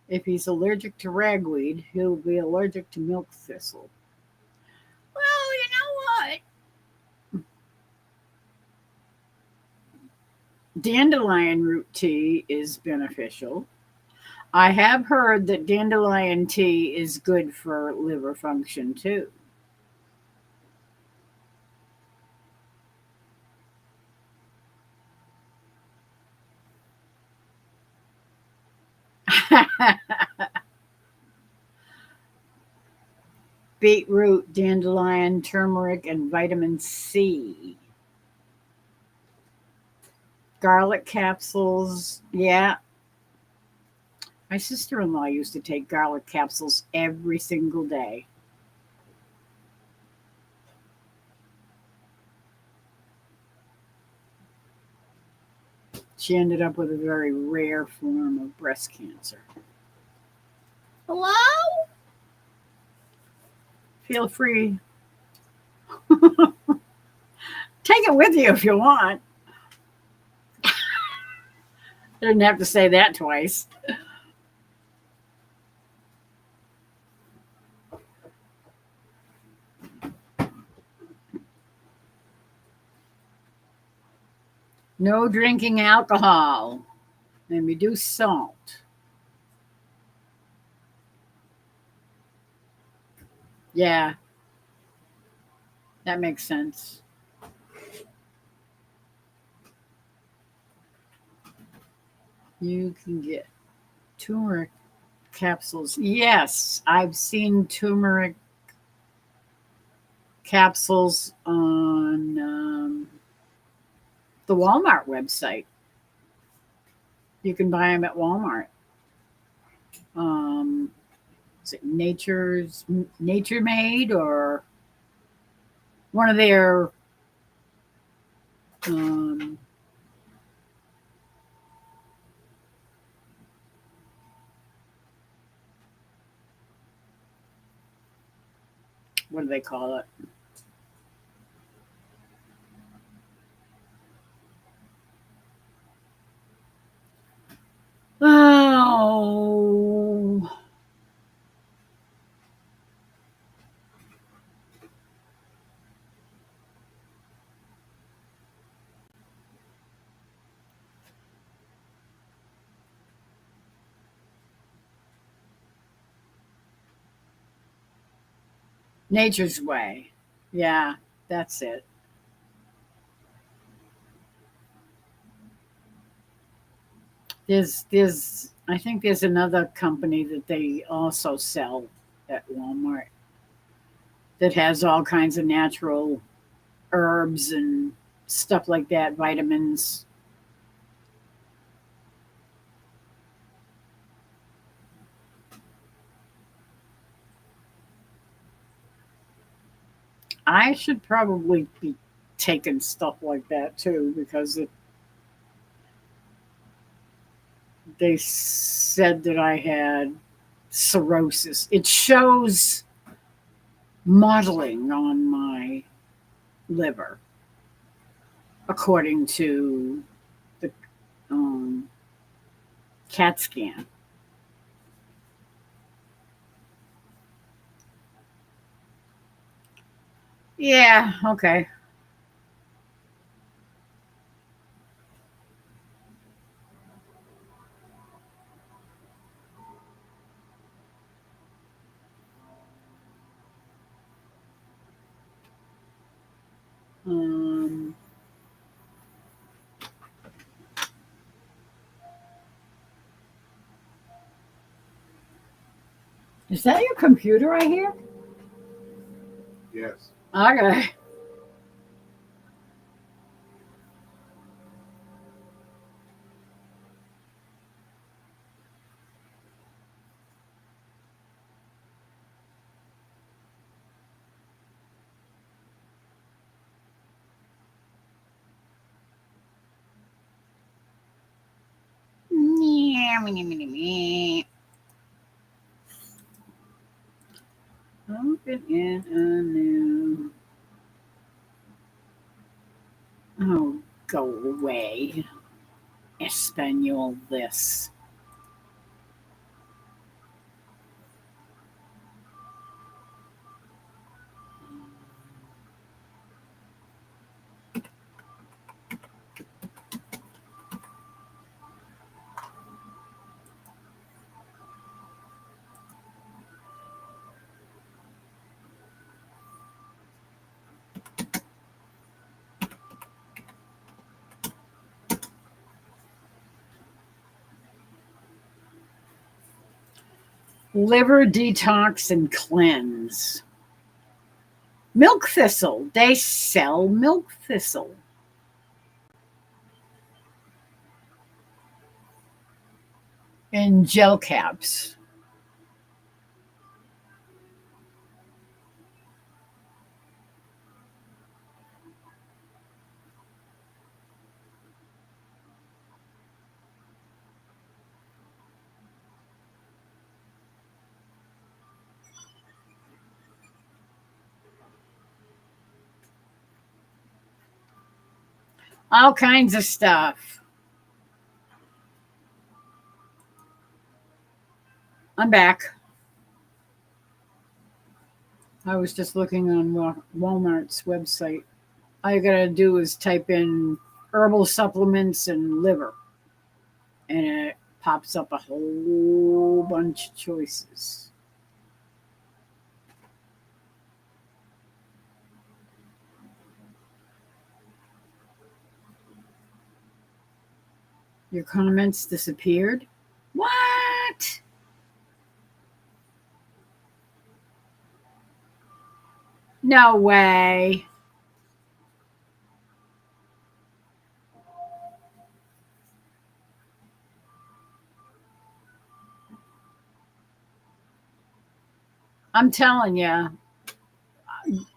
If he's allergic to ragweed, he'll be allergic to milk thistle. Well, you know what? Dandelion root tea is beneficial. I have heard that dandelion tea is good for liver function too. Beetroot, dandelion, turmeric, and vitamin C. Garlic capsules. Yeah, my sister in law used to take garlic capsules every single day. She ended up with a very rare form of breast cancer. Hello? Feel free. Take it with you if you want. I didn't have to say that twice. No drinking alcohol and reduce salt. Yeah, that makes sense. You can get turmeric capsules. Yes, I've seen turmeric capsules on the Walmart website. You can buy them at Walmart. Um, is it Nature Made or one of their um, what do they call it? Oh, Nature's Way. Yeah, that's it. I think there's another company that they also sell at Walmart that has all kinds of natural herbs and stuff like that, vitamins. I should probably be taking stuff like that too because they said that I had cirrhosis. It shows modeling on my liver, according to the um, CAT scan. Yeah, okay. Um, is that your computer I hear? Yes. Okay. Yeah, me, me, me, me. Open in a new. Oh, go away. Espanol this. Liver detox and cleanse. Milk thistle. They sell milk thistle. In gel caps. All kinds of stuff. I'm back. I was just looking on Walmart's website. All you gotta do is type in herbal supplements and liver, and it pops up a whole bunch of choices. Your comments disappeared? What? No way. I'm telling you,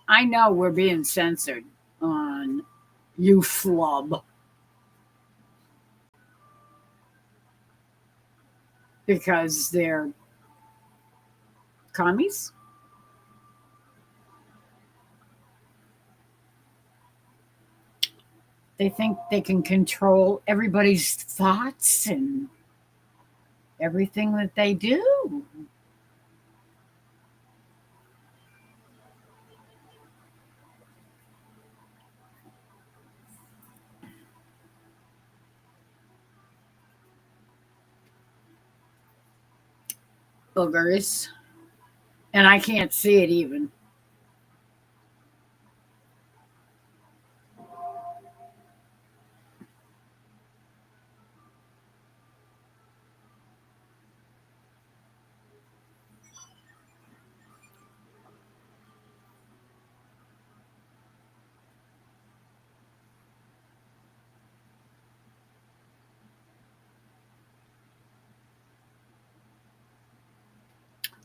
I know we're being censored on YouFlub because they're commies. They think they can control everybody's thoughts and everything that they do. Boogers. And I can't see it even.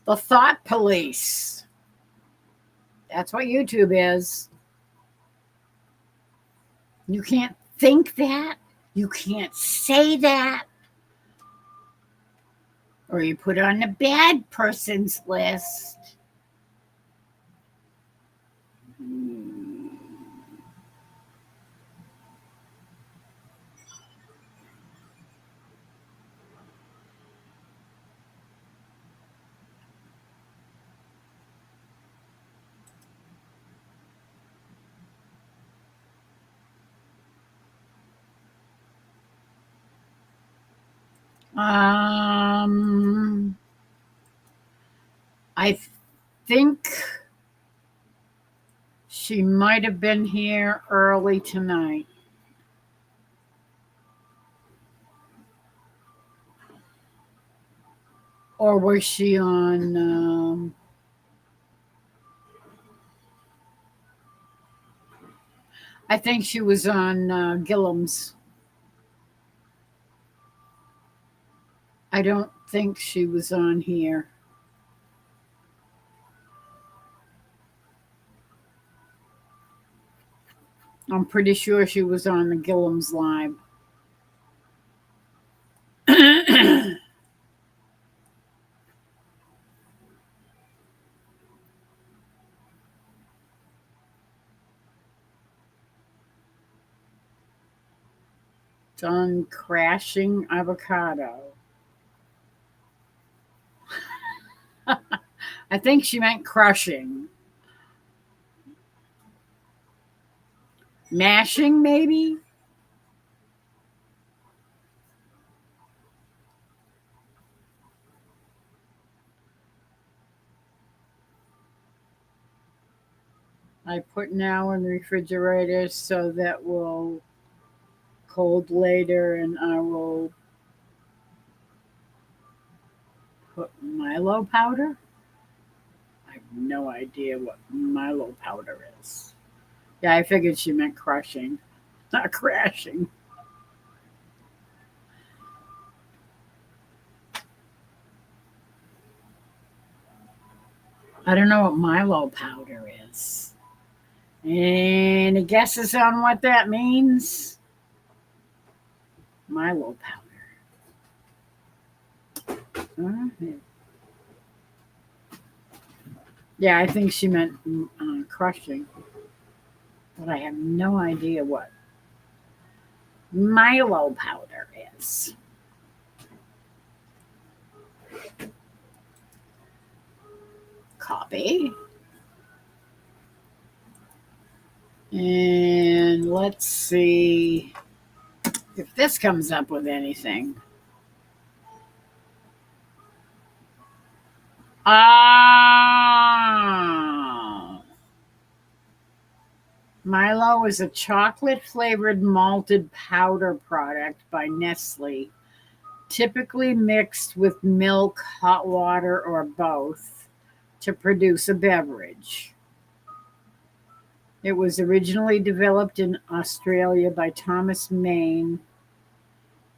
The thought police. That's what YouTube is. You can't think that. You can't say that. Or you put on the bad person's list. I think she might have been here early tonight. Or was she on... I think she was on Gillum's. I don't think she was on here. I'm pretty sure she was on the Gillum's live. Done crashing avocado. I think she meant crushing. Mashing, maybe? I put now in the refrigerator so that will cold later, and I will put my Milo powder? I have no idea what Milo powder is. Yeah, I figured she meant crushing, not crashing. I don't know what Milo powder is. Any guesses on what that means? Milo powder. Yeah, I think she meant crushing, but I have no idea what Milo powder is. Copy. And let's see if this comes up with anything. Ah. Milo is a chocolate flavored malted powder product by Nestle, typically mixed with milk, hot water, or both to produce a beverage. It was originally developed in Australia by Thomas Main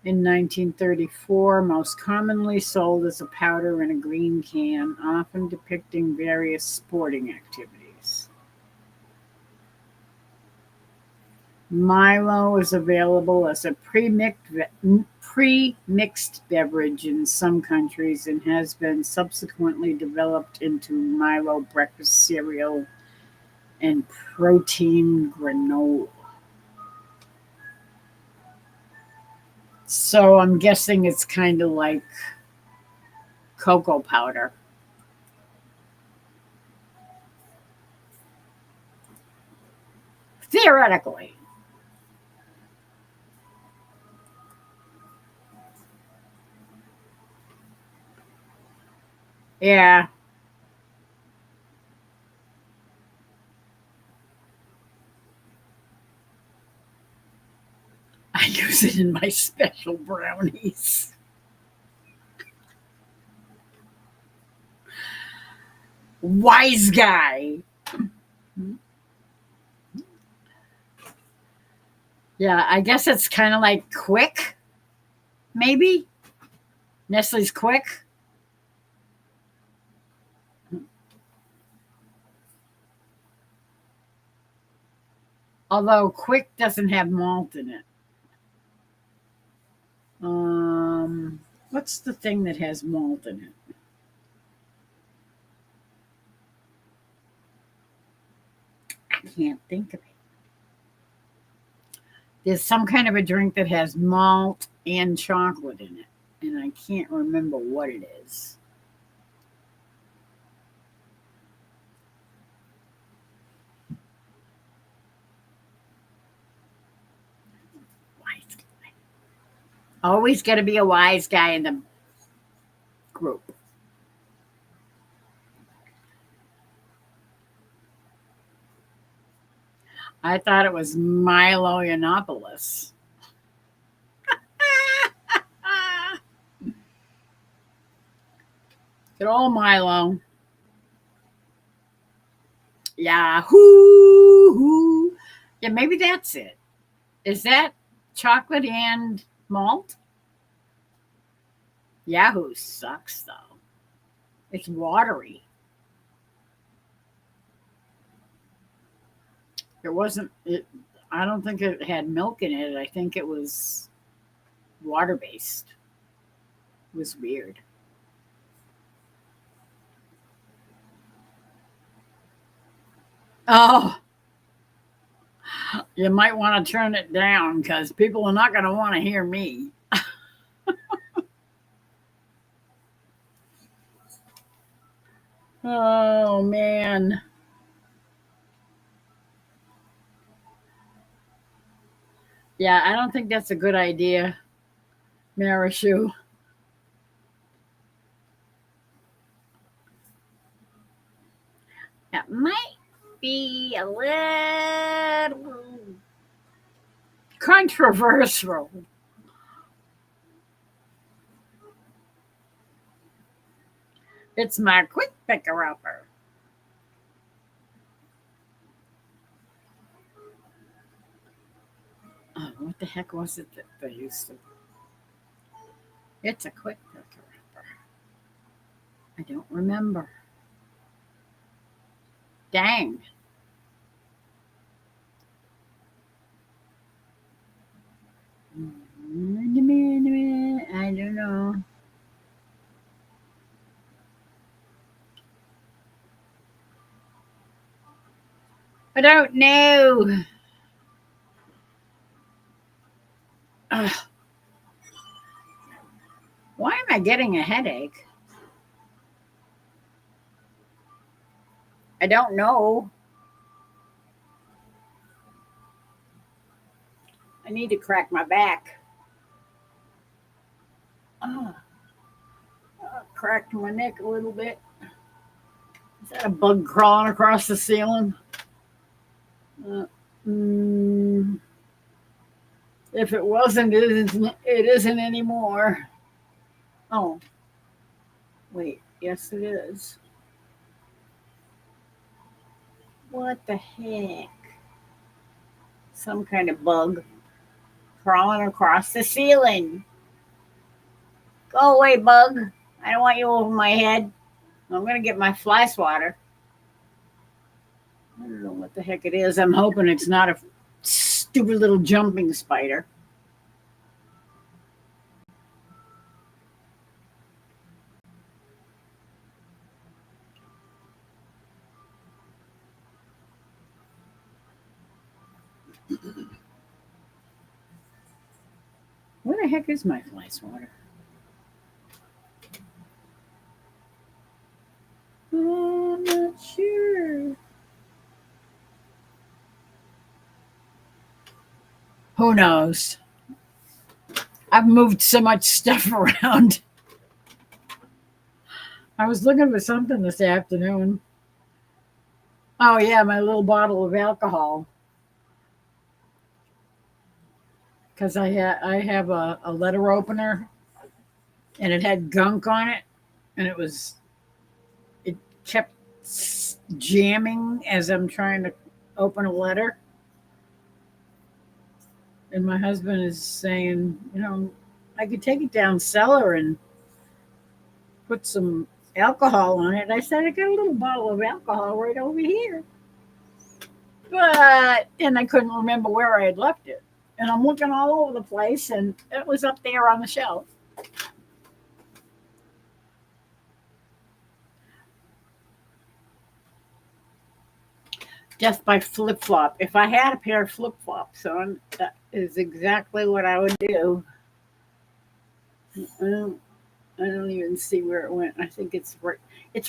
in 1934, most commonly sold as a powder in a green can, often depicting various sporting activities. Milo is available as a pre-mixed beverage in some countries and has been subsequently developed into Milo breakfast cereal and protein granola. So I'm guessing it's kind of like cocoa powder. Theoretically. Yeah. I use it in my special brownies. Wise guy. Yeah, I guess it's kind of like Quick, maybe? Nestle's Quick. Although Quick doesn't have malt in it. What's the thing that has malt in it? I can't think of it. There's some kind of a drink that has malt and chocolate in it, and I can't remember what it is. Wise guy. Always got to be a wise guy in the group. I thought it was Milo Yiannopoulos. Good old Milo. Yahoo! Yeah, maybe that's it. Is that chocolate and malt? Yahoo sucks, though. It's watery. It wasn't. I don't think it had milk in it. I think it was water based. It was weird. Oh, you might want to turn it down because people are not going to want to hear me. Oh, man. Yeah, I don't think that's a good idea, Marishu. That might be a little controversial. It's my quick picker upper. Oh, what the heck was it that they used to? It's a quick picker upper. I don't remember. Dang. I don't know. I don't know. Ugh. Why am I getting a headache? I don't know. I need to crack my back. Ah, cracked my neck a little bit. Is that a bug crawling across the ceiling? Uh, mm, if it wasn't, it isn't anymore. Oh, wait. Yes, it is. What the heck? Some kind of bug crawling across the ceiling. Go away, bug. I don't want you over my head. I'm going to get my fly swatter. I don't know what the heck it is. I'm hoping it's not a stupid little jumping spider. Where the heck is my fly swatter? I'm not sure. Who knows? I've moved so much stuff around. I was looking for something this afternoon. Oh, yeah, my little bottle of alcohol. Because I have a letter opener and it had gunk on it, and it kept jamming as I'm trying to open a letter. And my husband is saying, I could take it down cellar and put some alcohol on it. I said, I got a little bottle of alcohol right over here. And I couldn't remember where I had left it. And I'm looking all over the place, and it was up there on the shelf. Death by flip flop. If I had a pair of flip flops on, that is exactly what I would do. I don't even see where it went. I think it's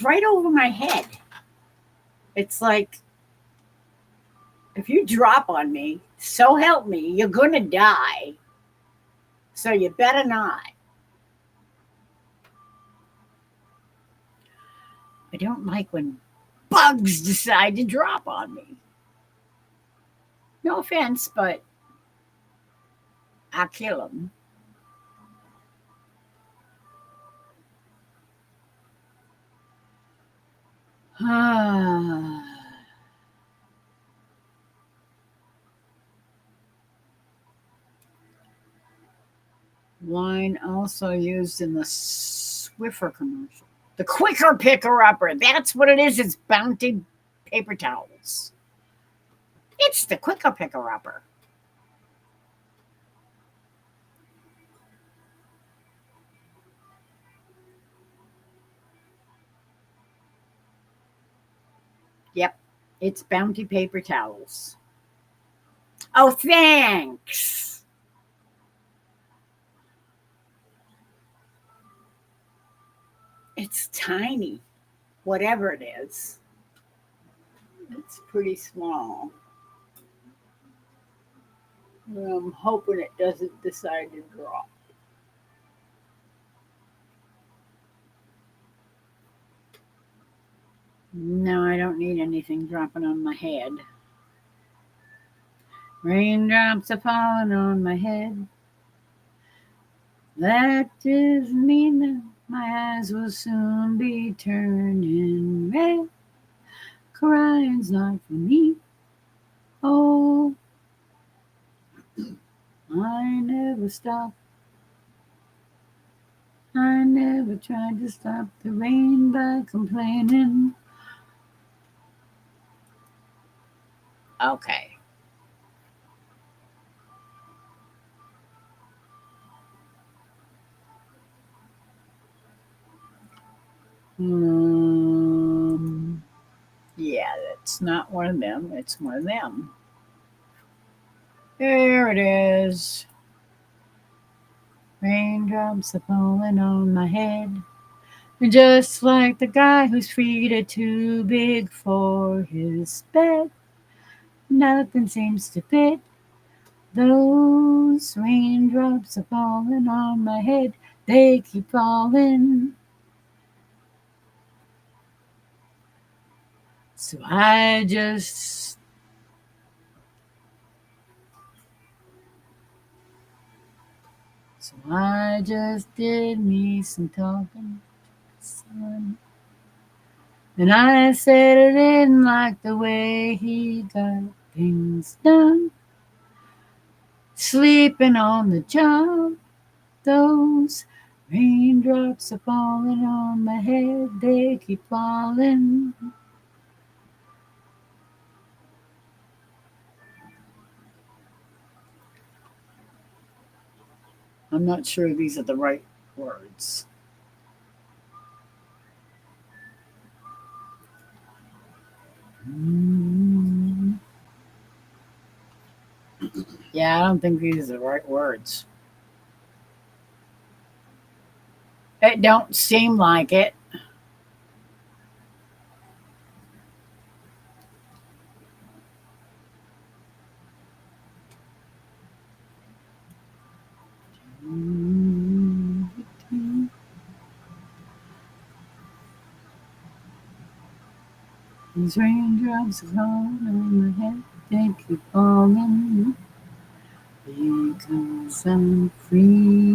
right over my head. It's like, if you drop on me, so help me, you're gonna die. So you better not. I don't like when bugs decide to drop on me. No offense, but I kill them. Line also used in the Swiffer commercial. The quicker picker upper. That's what it is. It's Bounty paper towels. It's the quicker picker upper. Yep, it's Bounty paper towels. Oh, thanks. It's tiny, whatever it is. It's pretty small. I'm hoping it doesn't decide to drop. No, I don't need anything dropping on my head. Raindrops are falling on my head. That is me now. My eyes will soon be turning red. Crying's not for me. Oh, I never stop. I never tried to stop the rain by complaining. Okay. Yeah, that's not one of them. It's one of them. There it is. Raindrops are falling on my head. Just like the guy whose feet are too big for his bed. Nothing seems to fit. Those raindrops are falling on my head. They keep falling. So I just did me some talking, son. And I said I didn't like the way he got things done. Sleeping on the job, those raindrops are falling on my head, they keep falling. I'm not sure these are the right words. Yeah, I don't think these are the right words. It don't seem like it. These raindrops are falling on my head, they keep falling. Because I'm free,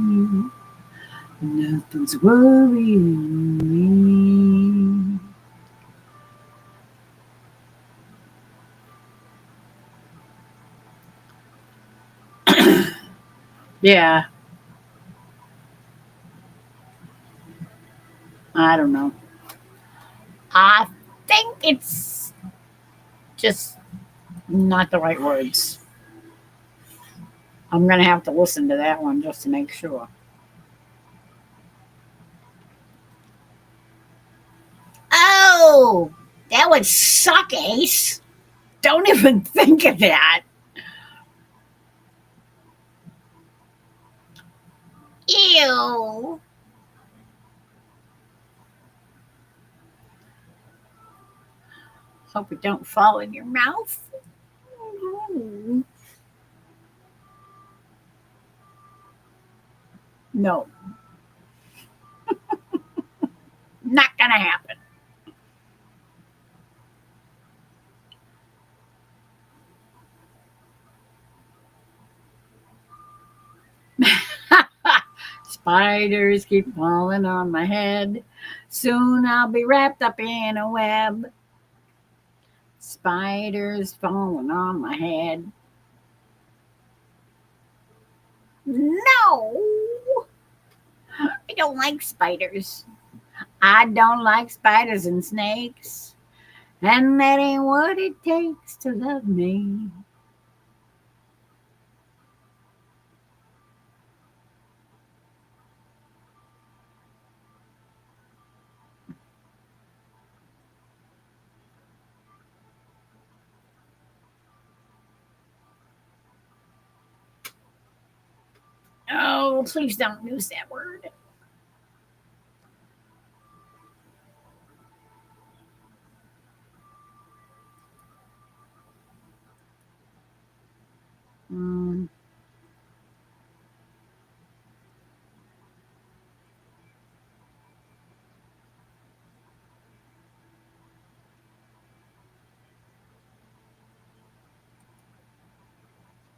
nothing's worrying me. Yeah, I don't know. I think it's just not the right words. I'm going to have to listen to that one just to make sure. Oh, that would suck, Ace. Don't even think of that. Ew. Hope it don't fall in your mouth. No, not going to happen. Spiders keep falling on my head. Soon I'll be wrapped up in a web. Spiders falling on my head. No, I don't like spiders. I don't like spiders and snakes. And that ain't what it takes to love me. Oh, please don't use that word. Mm,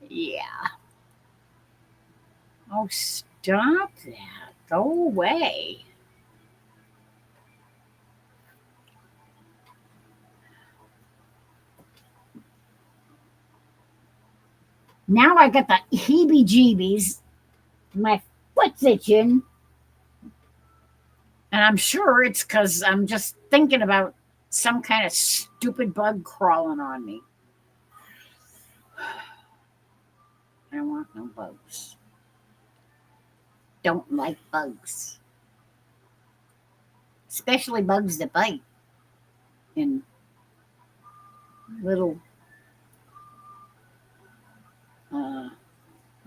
yeah. Oh, stop that. Go away. Now I got the heebie jeebies. My foot's itching. And I'm sure it's because I'm just thinking about some kind of stupid bug crawling on me. I don't want no bugs. Don't like bugs. Especially bugs that bite. And little, what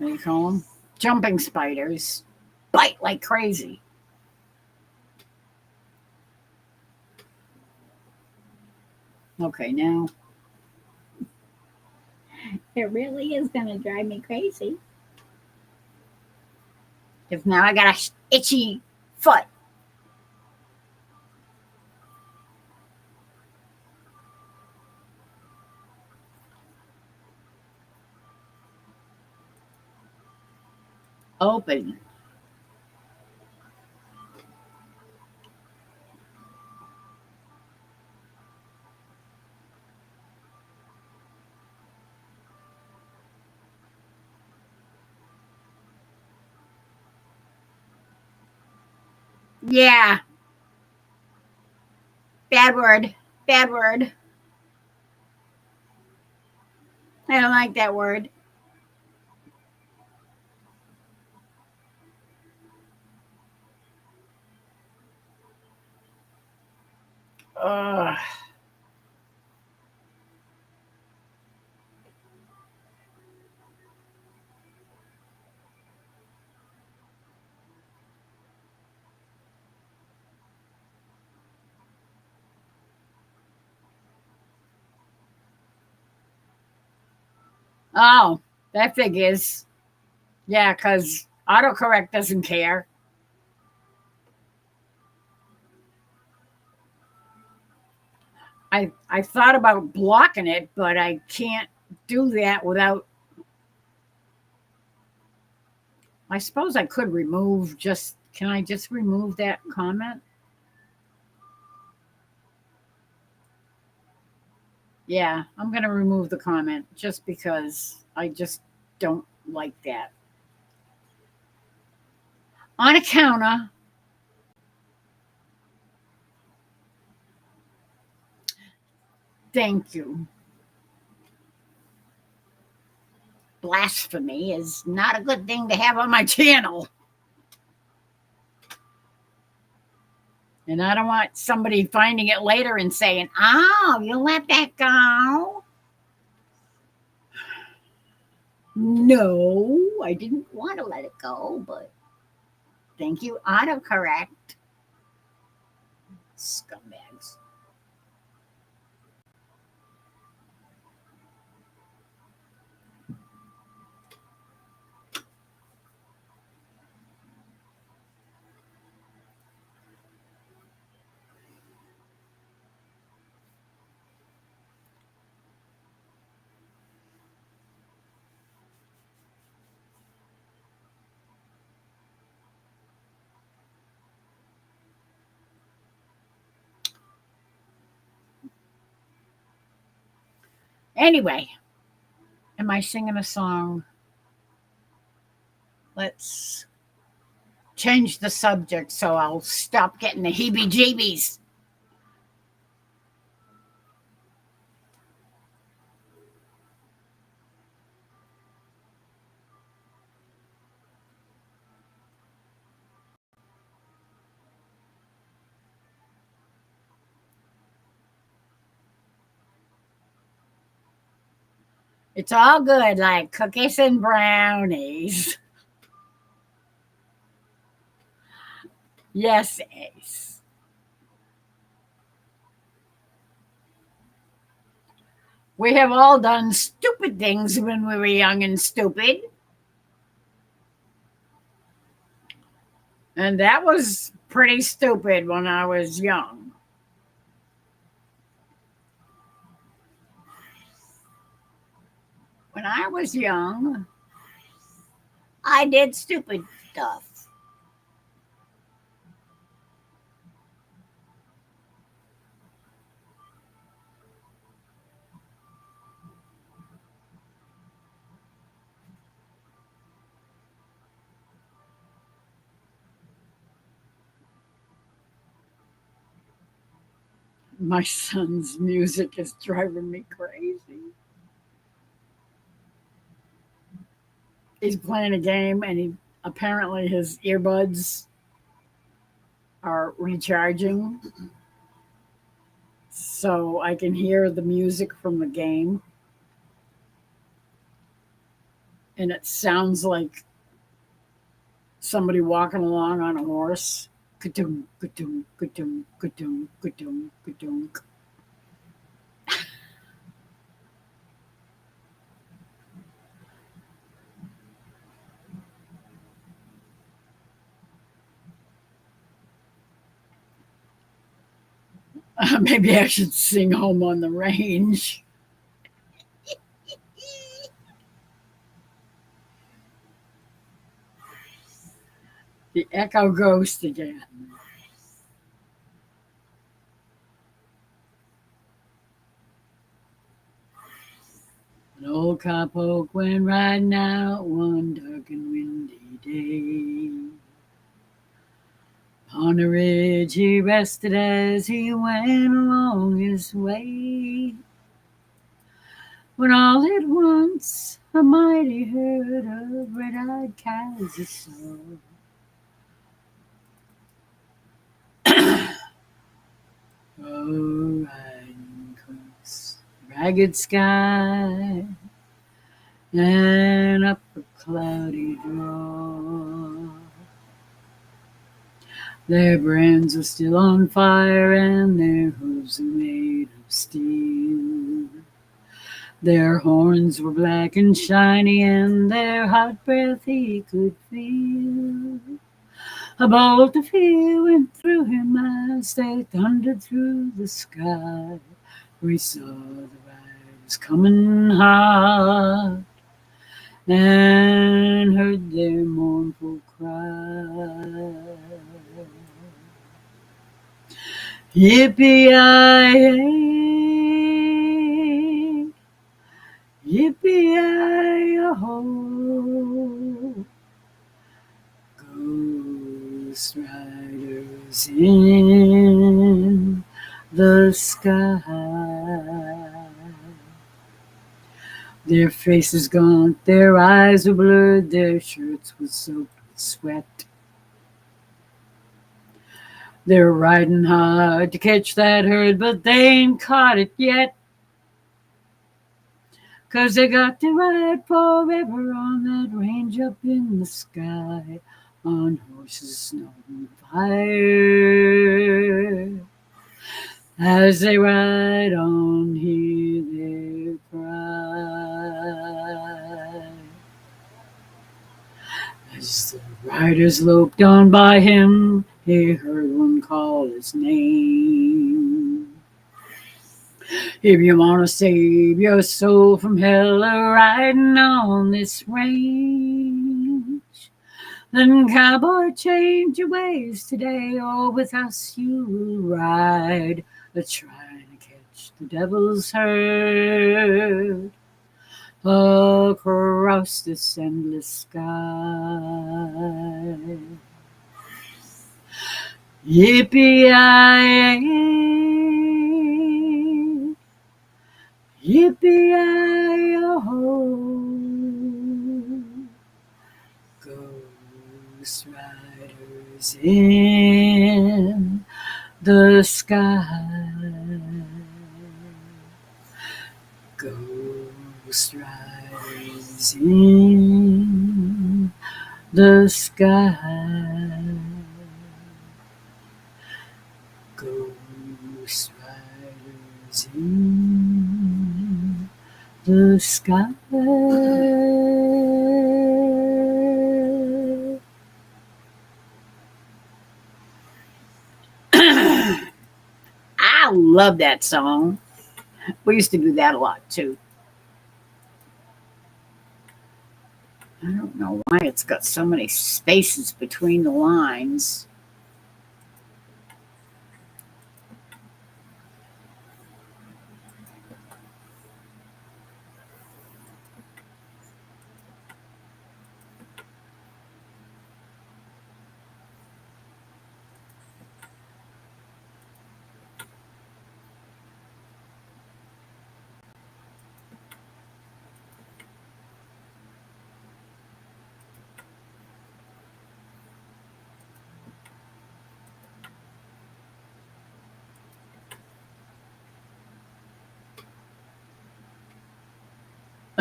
do you call them? Jumping spiders. Bite like crazy. Okay, now. It really is going to drive me crazy. Because now I got a itchy foot. Open. Yeah. Bad word. Bad word. I don't like that word. Ugh. Oh, that figures. Yeah, because autocorrect doesn't care. I thought about blocking it, but I can't do that without. I suppose I could remove just. Can I just remove that comment? Yeah, I'm going to remove the comment just because I just don't like that. On a counter. Thank you. Blasphemy is not a good thing to have on my channel. And I don't want somebody finding it later and saying, oh, you let that go? No, I didn't want to let it go, but thank you, autocorrect. Scumbags. Anyway, am I singing a song? Let's change the subject so I'll stop getting the heebie jeebies. It's all good, like cookies and brownies. Yes, Ace. We have all done stupid things when we were young and stupid. And that was pretty stupid when I was young. When I was young, I did stupid stuff. My son's music is driving me crazy. He's playing a game and he apparently his earbuds are recharging so I can hear the music from the game and it sounds like somebody walking along on a horse. Ka-dunk, ka-dunk, ka-dunk, ka-dunk, ka-dunk, ka-dunk. Maybe I should sing Home on the Range. The Echo Ghost again. An old cowpoke went riding out one dark and windy day. On a ridge he rested as he went along his way. When all at once a mighty herd of red-eyed cows he saw. Oh, riding across the ragged sky and up a cloudy draw. Their brands were still on fire and their hooves were made of steel. Their horns were black and shiny and their hot breath he could feel. A bolt of fear went through him as they thundered through the sky. We saw the riders coming hard and heard their mournful cry. Yippee-yi-yay, yippee-yi-yo-ho, ghost riders in the sky. Their faces gaunt, their eyes were blurred, their shirts were soaked with sweat. They're riding hard to catch that herd, but they ain't caught it yet. 'Cause they got to ride forever on that range up in the sky, on horses snorting fire. As they ride on, hear their cry. As the riders loped on by him, he heard one call his name. If you want to save your soul from hell, riding on this range, then cowboy, change your ways today, or with us you will ride, trying to catch the devil's herd across this endless sky. Yippee-yi-yay, yippee-yi-yo-ho, ghost riders in the sky. Ghost riders in the sky. Ghost riders in the sky. I love that song. We used to do that a lot too. I don't know why it's got so many spaces between the lines.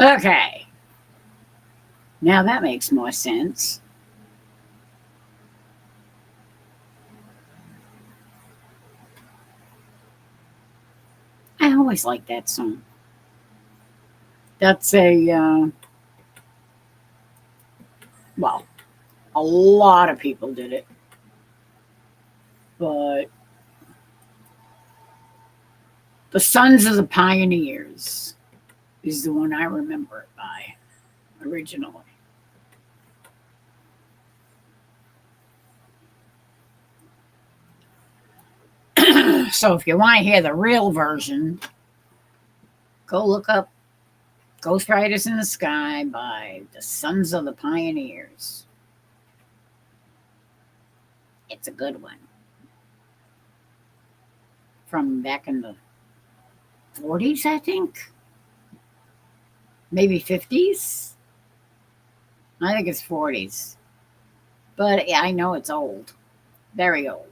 Okay. Now that makes more sense. I always like that song. That's well, a lot of people did it, but the Sons of the Pioneers is the one I remember it by originally. So if you want to hear the real version, go look up Ghost Riders in the Sky by the Sons of the Pioneers. It's a good one. From back in the 40s, I think. Maybe 50s. I think it's 40s. But yeah, I know it's old. Very old.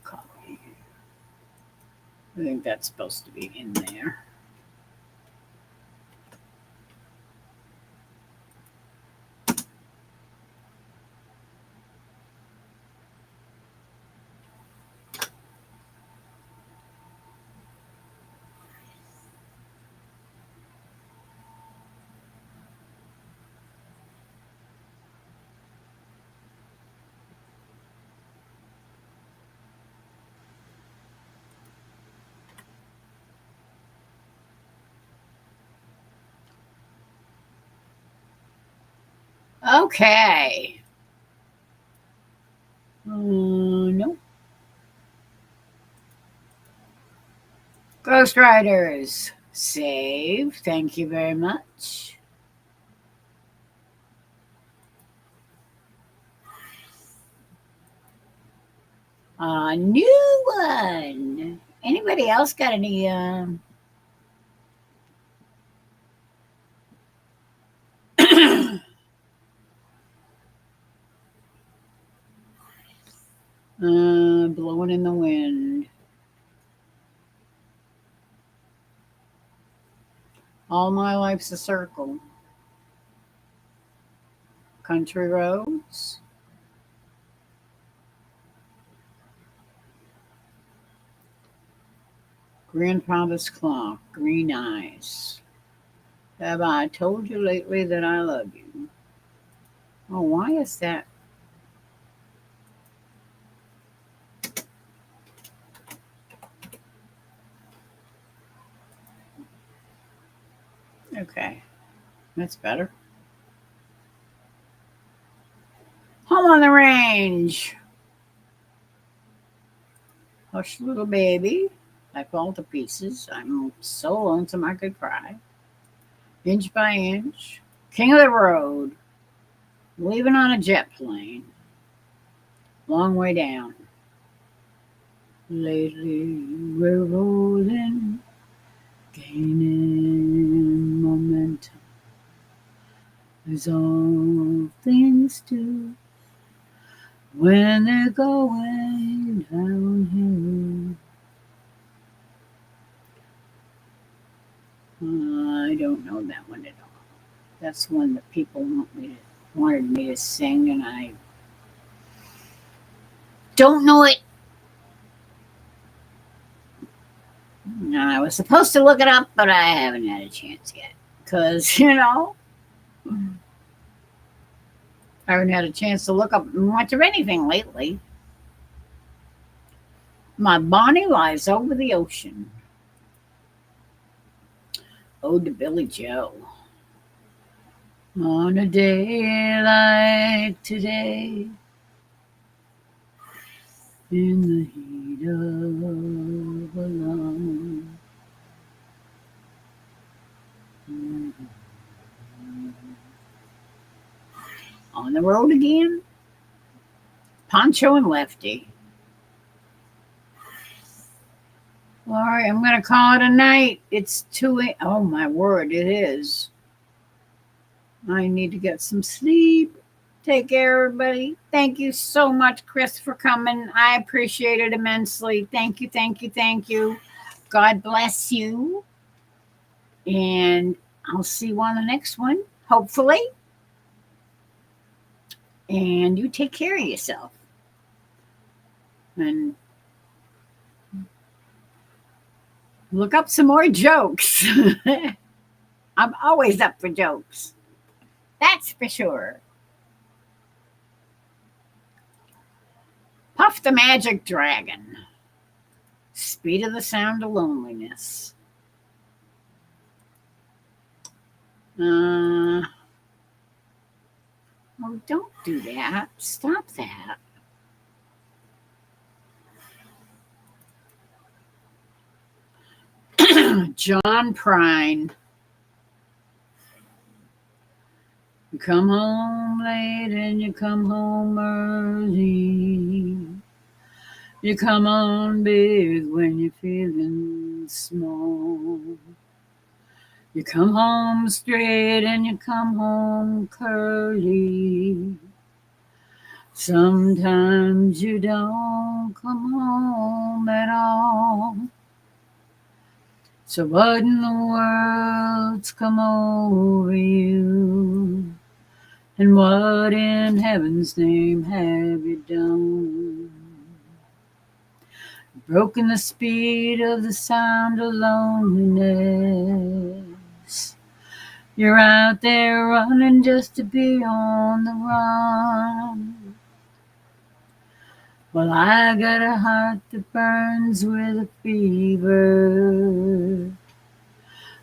Copy. I think that's supposed to be in there. Okay. No. Ghost Riders. Save. Thank you very much. New one. Anybody else got any blowing in the wind? All my life's a circle. Country roads. Grandfather's clock. Green eyes. Have I told you lately that I love you? Oh, why is that? Okay, that's better. Home on the Range. Hush, little baby. I fall to pieces. I'm so lonesome I could cry. Inch by inch. King of the road. Leaving on a jet plane. Long way down. Lately we're rolling, gaining momentum. As all things do when they're going downhill. I don't know that one at all. That's one that people wanted me to sing, and I don't know it. And I was supposed to look it up, but I haven't had a chance yet. Because, I haven't had a chance to look up much of anything lately. My Bonnie lies over the ocean. Ode to Billy Joe. On a day like today, in the heat of a long on the road again. Poncho and Lefty. All right, I'm going to call it a night. It's 2 a.m. Oh, my word, it is. I need to get some sleep. Take care, everybody. Thank you so much, Chris, for coming. I appreciate it immensely. Thank you, thank you, thank you. God bless you. And I'll see you on the next one, hopefully. And you take care of yourself. And look up some more jokes. I'm always up for jokes. That's for sure. Puff the Magic Dragon. Speed of the Sound of Loneliness. Oh, don't do that. Stop that. John Prine. You come home late and you come home early. You come on big when you're feeling small. You come home straight and you come home curly. Sometimes you don't come home at all. So what in the world's come over you? And what in heaven's name have you done? Broken the speed of the sound of loneliness. You're out there running just to be on the run. Well, I got a heart that burns with a fever,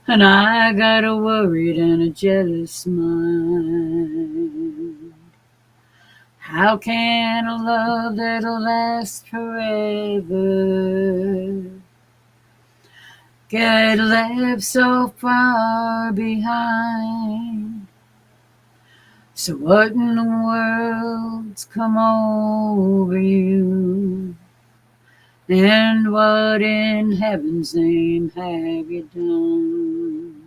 and I got a worried and a jealous mind. How can a love that'll last forever get left so far behind? So what in the world's come over you? And what in heaven's name have you done?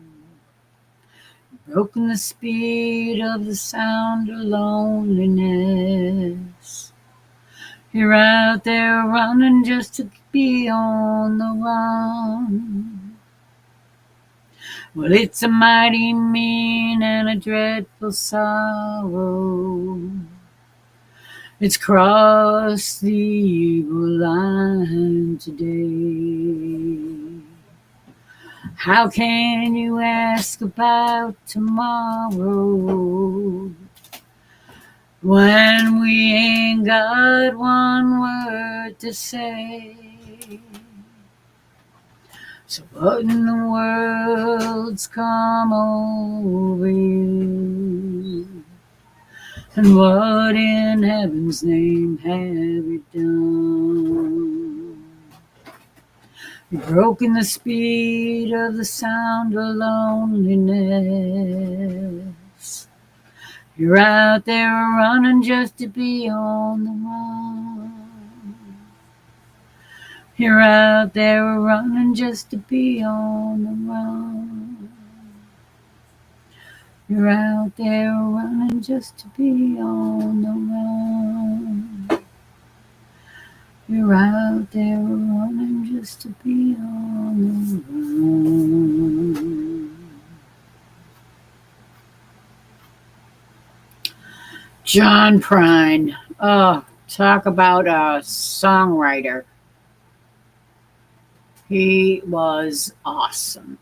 Broken the speed of the sound of loneliness. You're out there running just to be on the run. Well, it's a mighty mean and a dreadful sorrow. It's crossed the evil line today. How can you ask about tomorrow when we ain't got one word to say? So what in the world's come over you? And what in heaven's name have you done? You've broken the speed of the sound of loneliness. You're out there running just to be on the run. You're out there running just to be on the run. You're out there running just to be on the run. You're out there running just to be on the run. John Prine. Oh, talk about a songwriter. He was awesome.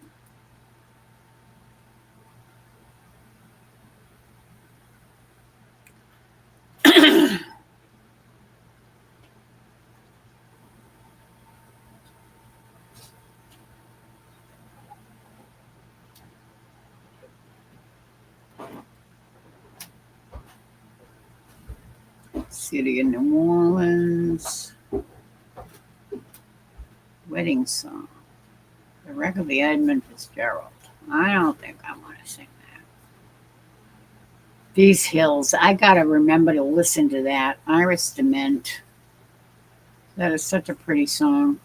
City of New Orleans. Wedding song. The wreck of the Edmund Fitzgerald. I don't think I want to sing that. These Hills. I got to remember to listen to that. Iris Dement. That is such a pretty song.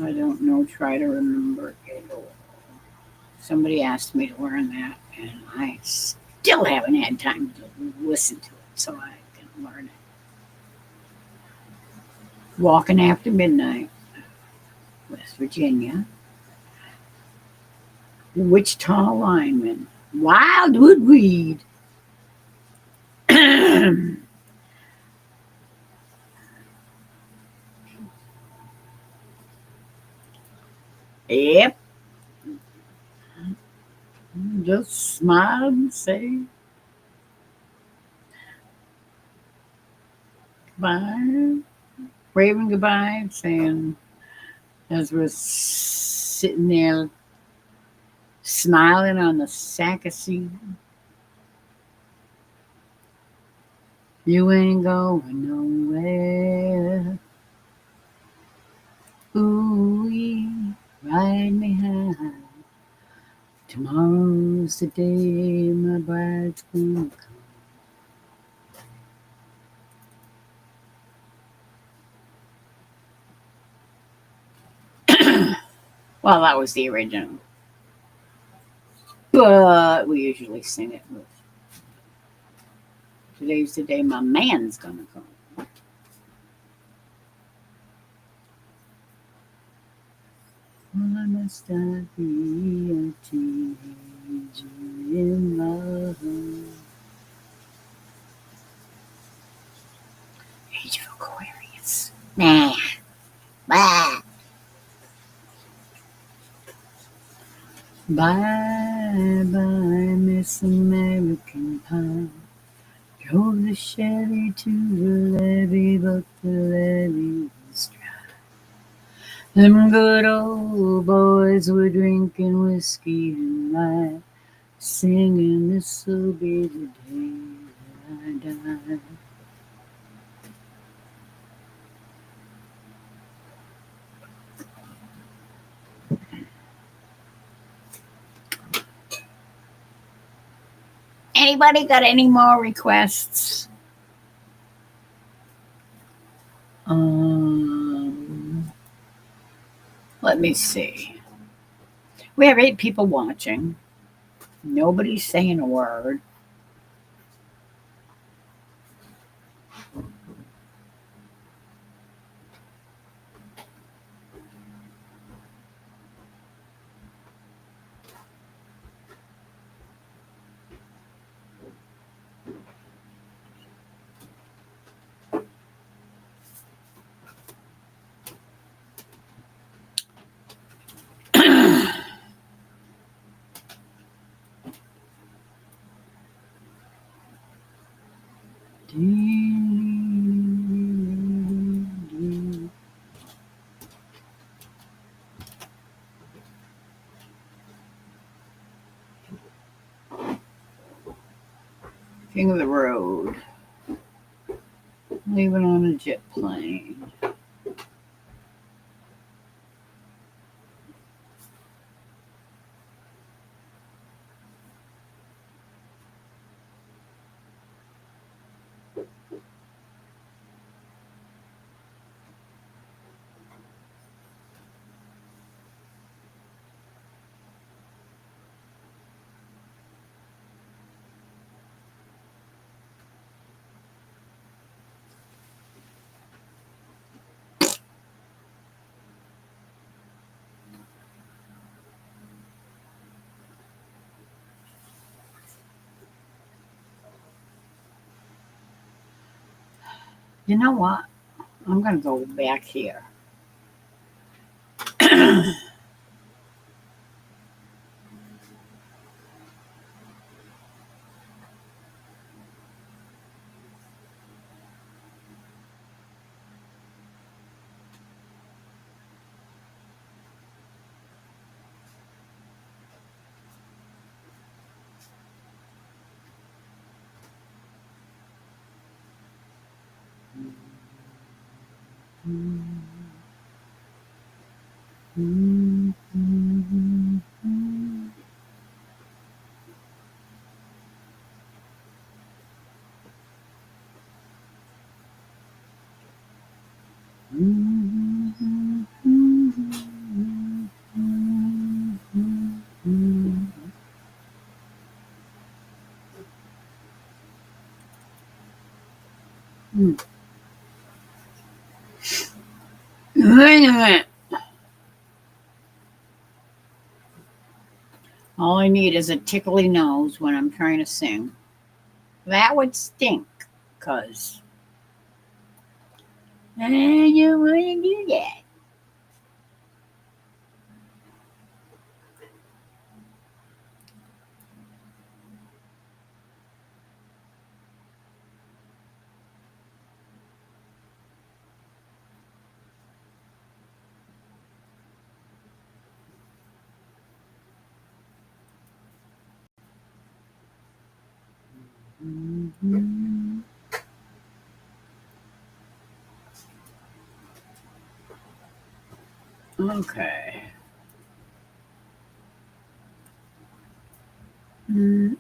I don't know. Try to remember it all. Somebody asked me to learn that, and I still haven't had time to listen to it, so I can learn it. Walking After Midnight, West Virginia. Wichita lineman. Wildwood Weed. Yep. Just smile and say goodbye. Waving goodbye, saying, as we're sitting there smiling on the sack of seed, you ain't going nowhere. Ooh, ride me high. Tomorrow's the day my bride's gonna come. Well, that was the original. But we usually sing it with today's the day my man's gonna come. Why must I be a teenager in love? Age of Aquarius. Nah. Bah. Bye bye, Miss American Pie. Drove the Chevy to the levee, but the levee was dry. Them good old boys were drinking whiskey and rye, singing, this'll be the day that I die. Anybody got any more requests? Let me see. We have 8 people watching. Nobody's saying a word. King of the Road. Leaving on a jet plane. You know what? I'm going to go back here. Wait a minute. All I need is a tickly nose when I'm trying to sing. That would stink, because I don't want to do that. Mhm. Okay. Mm.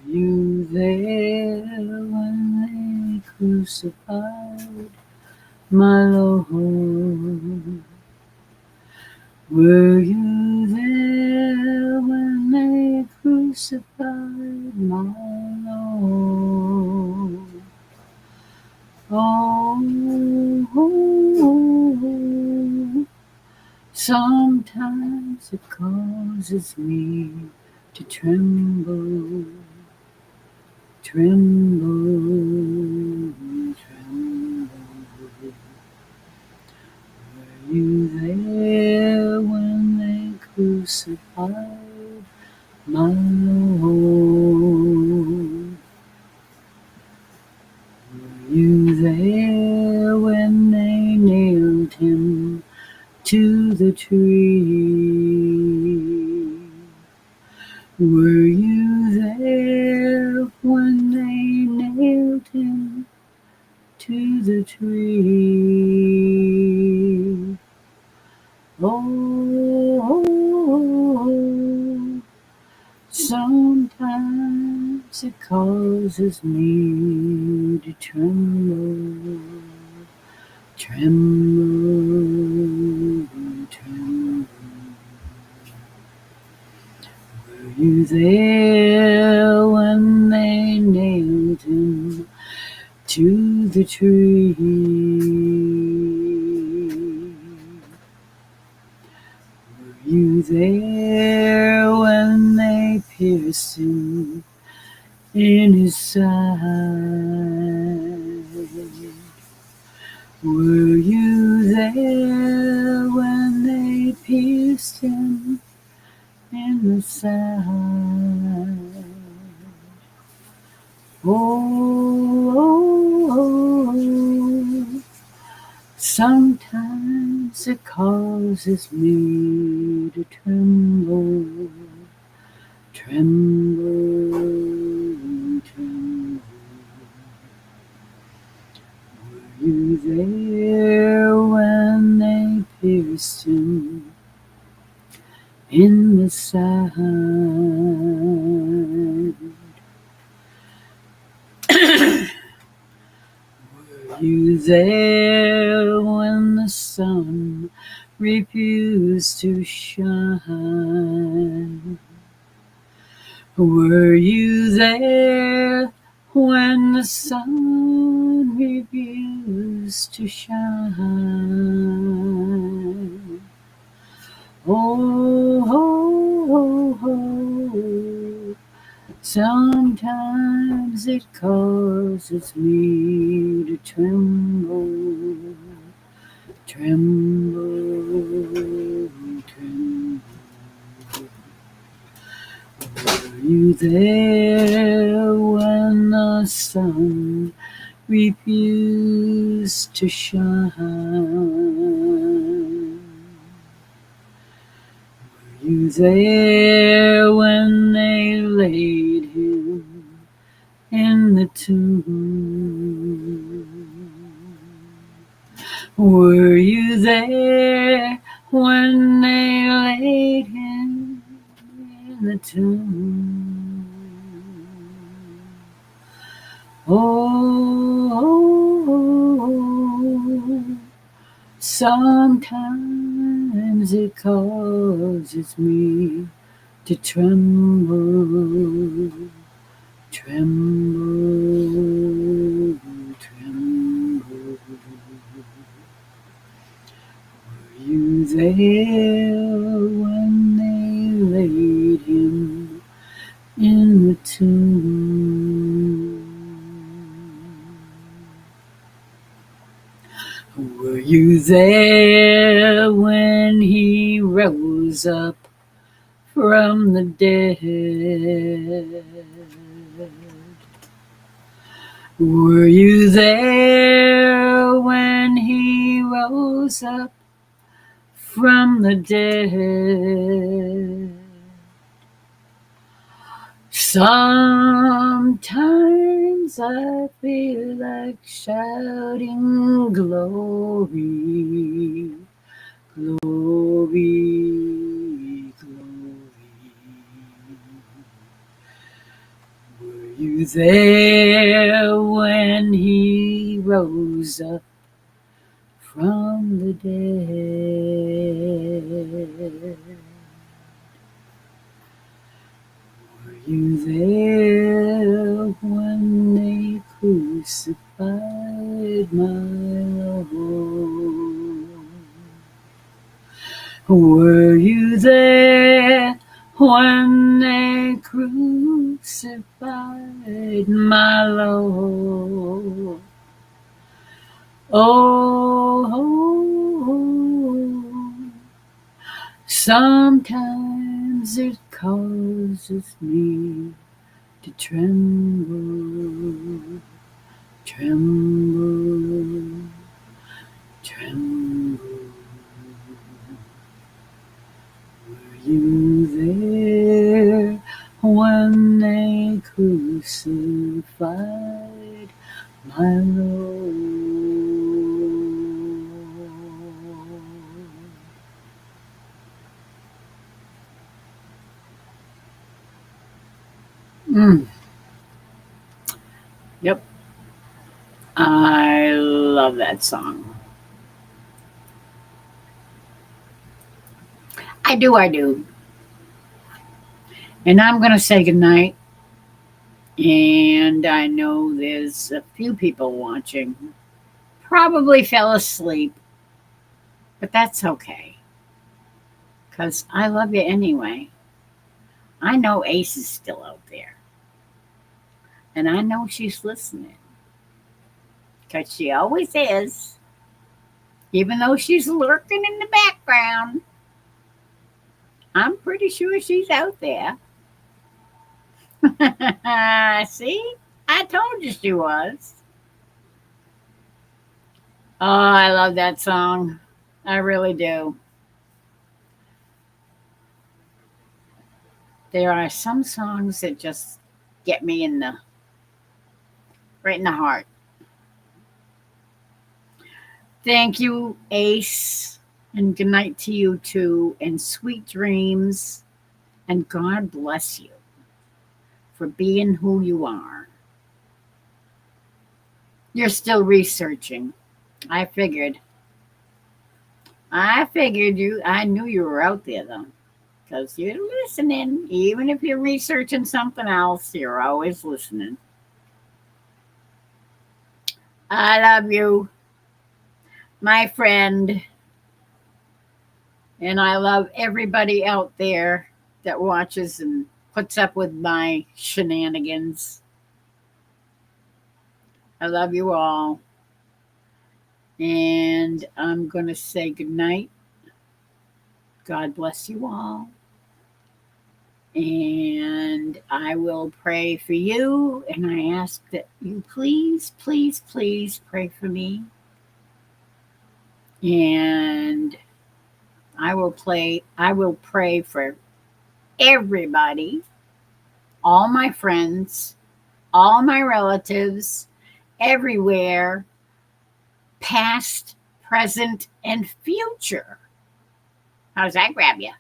Were you there when they crucified my Lord? Were you there when they crucified my Lord? Oh, sometimes it causes me to tremble, tremble, tremble. Were you there when they crucified my Lord? Were you there when they nailed him to the tree? Were you there when they nailed him to the tree? Oh, sometimes it causes me to tremble, tremble, tremble. Were you there when they nailed him to the tree? Were you there when they pierced him in his side? Were you there when they pierced him in the side? Oh, sometimes it causes me to tremble, tremble, tremble. Were you there when they pierced him in the side? Were you there when the sun refused to shine? Were you there when the sun refused to shine? Oh, sometimes it causes me to tremble, tremble, tremble. Were you there when the sun refused to shine? Were you there when they laid him in the tomb? Were you there when they laid him in the tomb? Oh, sometimes it causes me to tremble, tremble, tremble. Were you there when they laid him in the tomb? Were you there when he rose up from the dead? Were you there when he rose up from the dead? Sometimes I feel like shouting glory, glory, glory. Were you there when he rose up from the dead? Were you there when they crucified my Lord? Were you there when they crucified my Lord? Oh, sometimes it causes me to tremble, tremble, tremble. Were you there when they crucified my Lord? Yep. I love that song. I do. And I'm going to say goodnight. And I know there's a few people watching. Probably fell asleep. But that's okay. Because I love you anyway. I know Ace is still out there. And I know she's listening. Because she always is. Even though she's lurking in the background. I'm pretty sure she's out there. See? I told you she was. Oh, I love that song. I really do. There are some songs that just get me right in the heart. Thank you, Ace, and good night to you too, and sweet dreams, and God bless you for being who you are. You're still researching. I figured you. I knew you were out there though, because you're listening. Even if you're researching something else, you're always listening. I love you, my friend. And I love everybody out there that watches and puts up with my shenanigans. I love you all. And I'm going to say goodnight. God bless you all. And I will pray for you. And I ask that you please, please, please pray for me. And I will pray for everybody, all my friends, all my relatives, everywhere, past, present, and future. How does that grab you?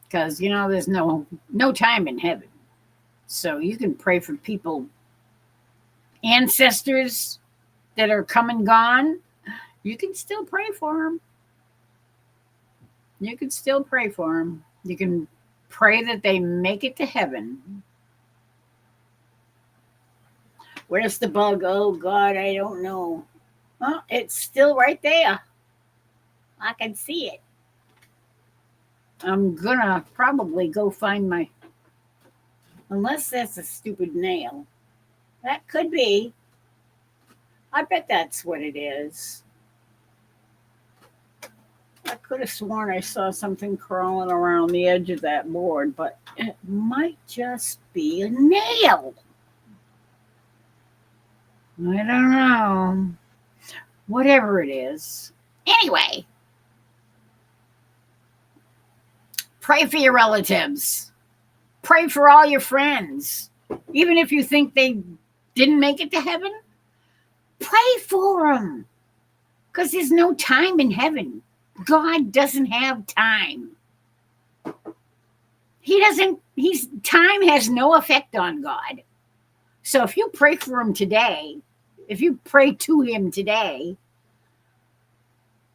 Because there's no time in heaven. So you can pray for people, ancestors that are come and gone. You can still pray for them. You can still pray for them. You can pray that they make it to heaven. Where's the bug? Oh, God, I don't know. Well, it's still right there. I can see it. I'm going to probably go find my... Unless that's a stupid nail. That could be. I bet that's what it is. I could have sworn I saw something crawling around the edge of that board, but it might just be a nail. I don't know. Whatever it is. Anyway, pray for your relatives. Pray for all your friends. Even if you think they didn't make it to heaven, pray for them. Because there's no time in heaven. God doesn't have time. Time has no effect on God. So if you pray for him today, if you pray to him today,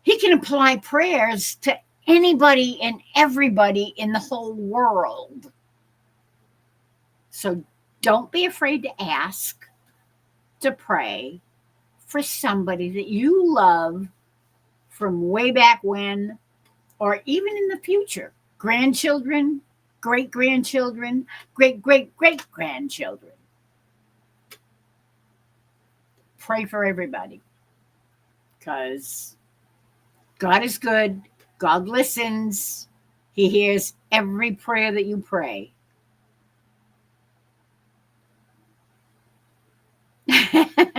he can apply prayers to anybody and everybody in the whole world. So don't be afraid to ask, to pray for somebody that you love from way back when, or even in the future. Grandchildren, great-grandchildren, great-great-great-grandchildren. Pray for everybody. Because God is good. God listens. He hears every prayer that you pray.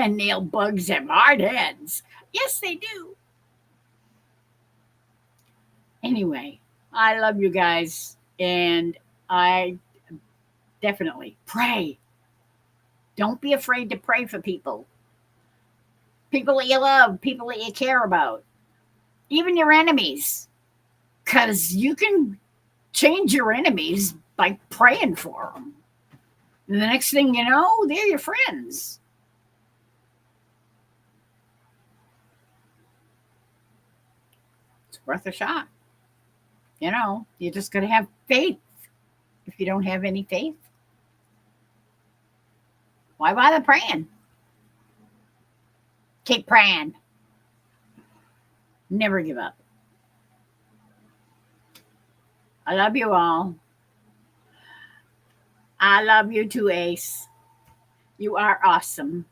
Nail bugs have hard heads. Yes, they do. Anyway, I love you guys, and I definitely pray. Don't be afraid to pray for people. People that you love, people that you care about, even your enemies, because you can change your enemies by praying for them. And the next thing you know, they're your friends. It's worth a shot. You just got to have faith. If you don't have any faith, why bother praying? Keep praying. Never give up. I love you all. I love you too, Ace. You are awesome.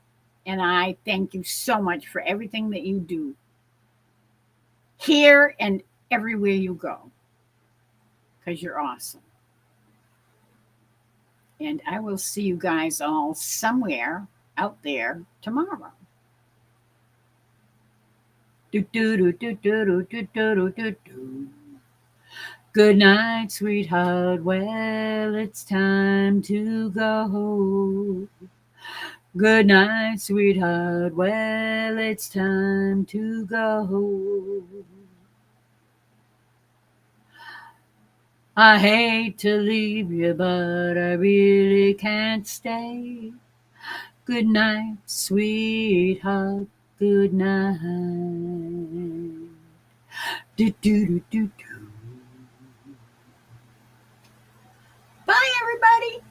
And I thank you so much for everything that you do here and everywhere you go. Because you're awesome. And I will see you guys all somewhere out there tomorrow. Good night, sweetheart. Well, it's time to go. Good night, sweetheart. Well, it's time to go. I hate to leave you, but I really can't stay. Good night, sweetheart. Good night. Bye, everybody.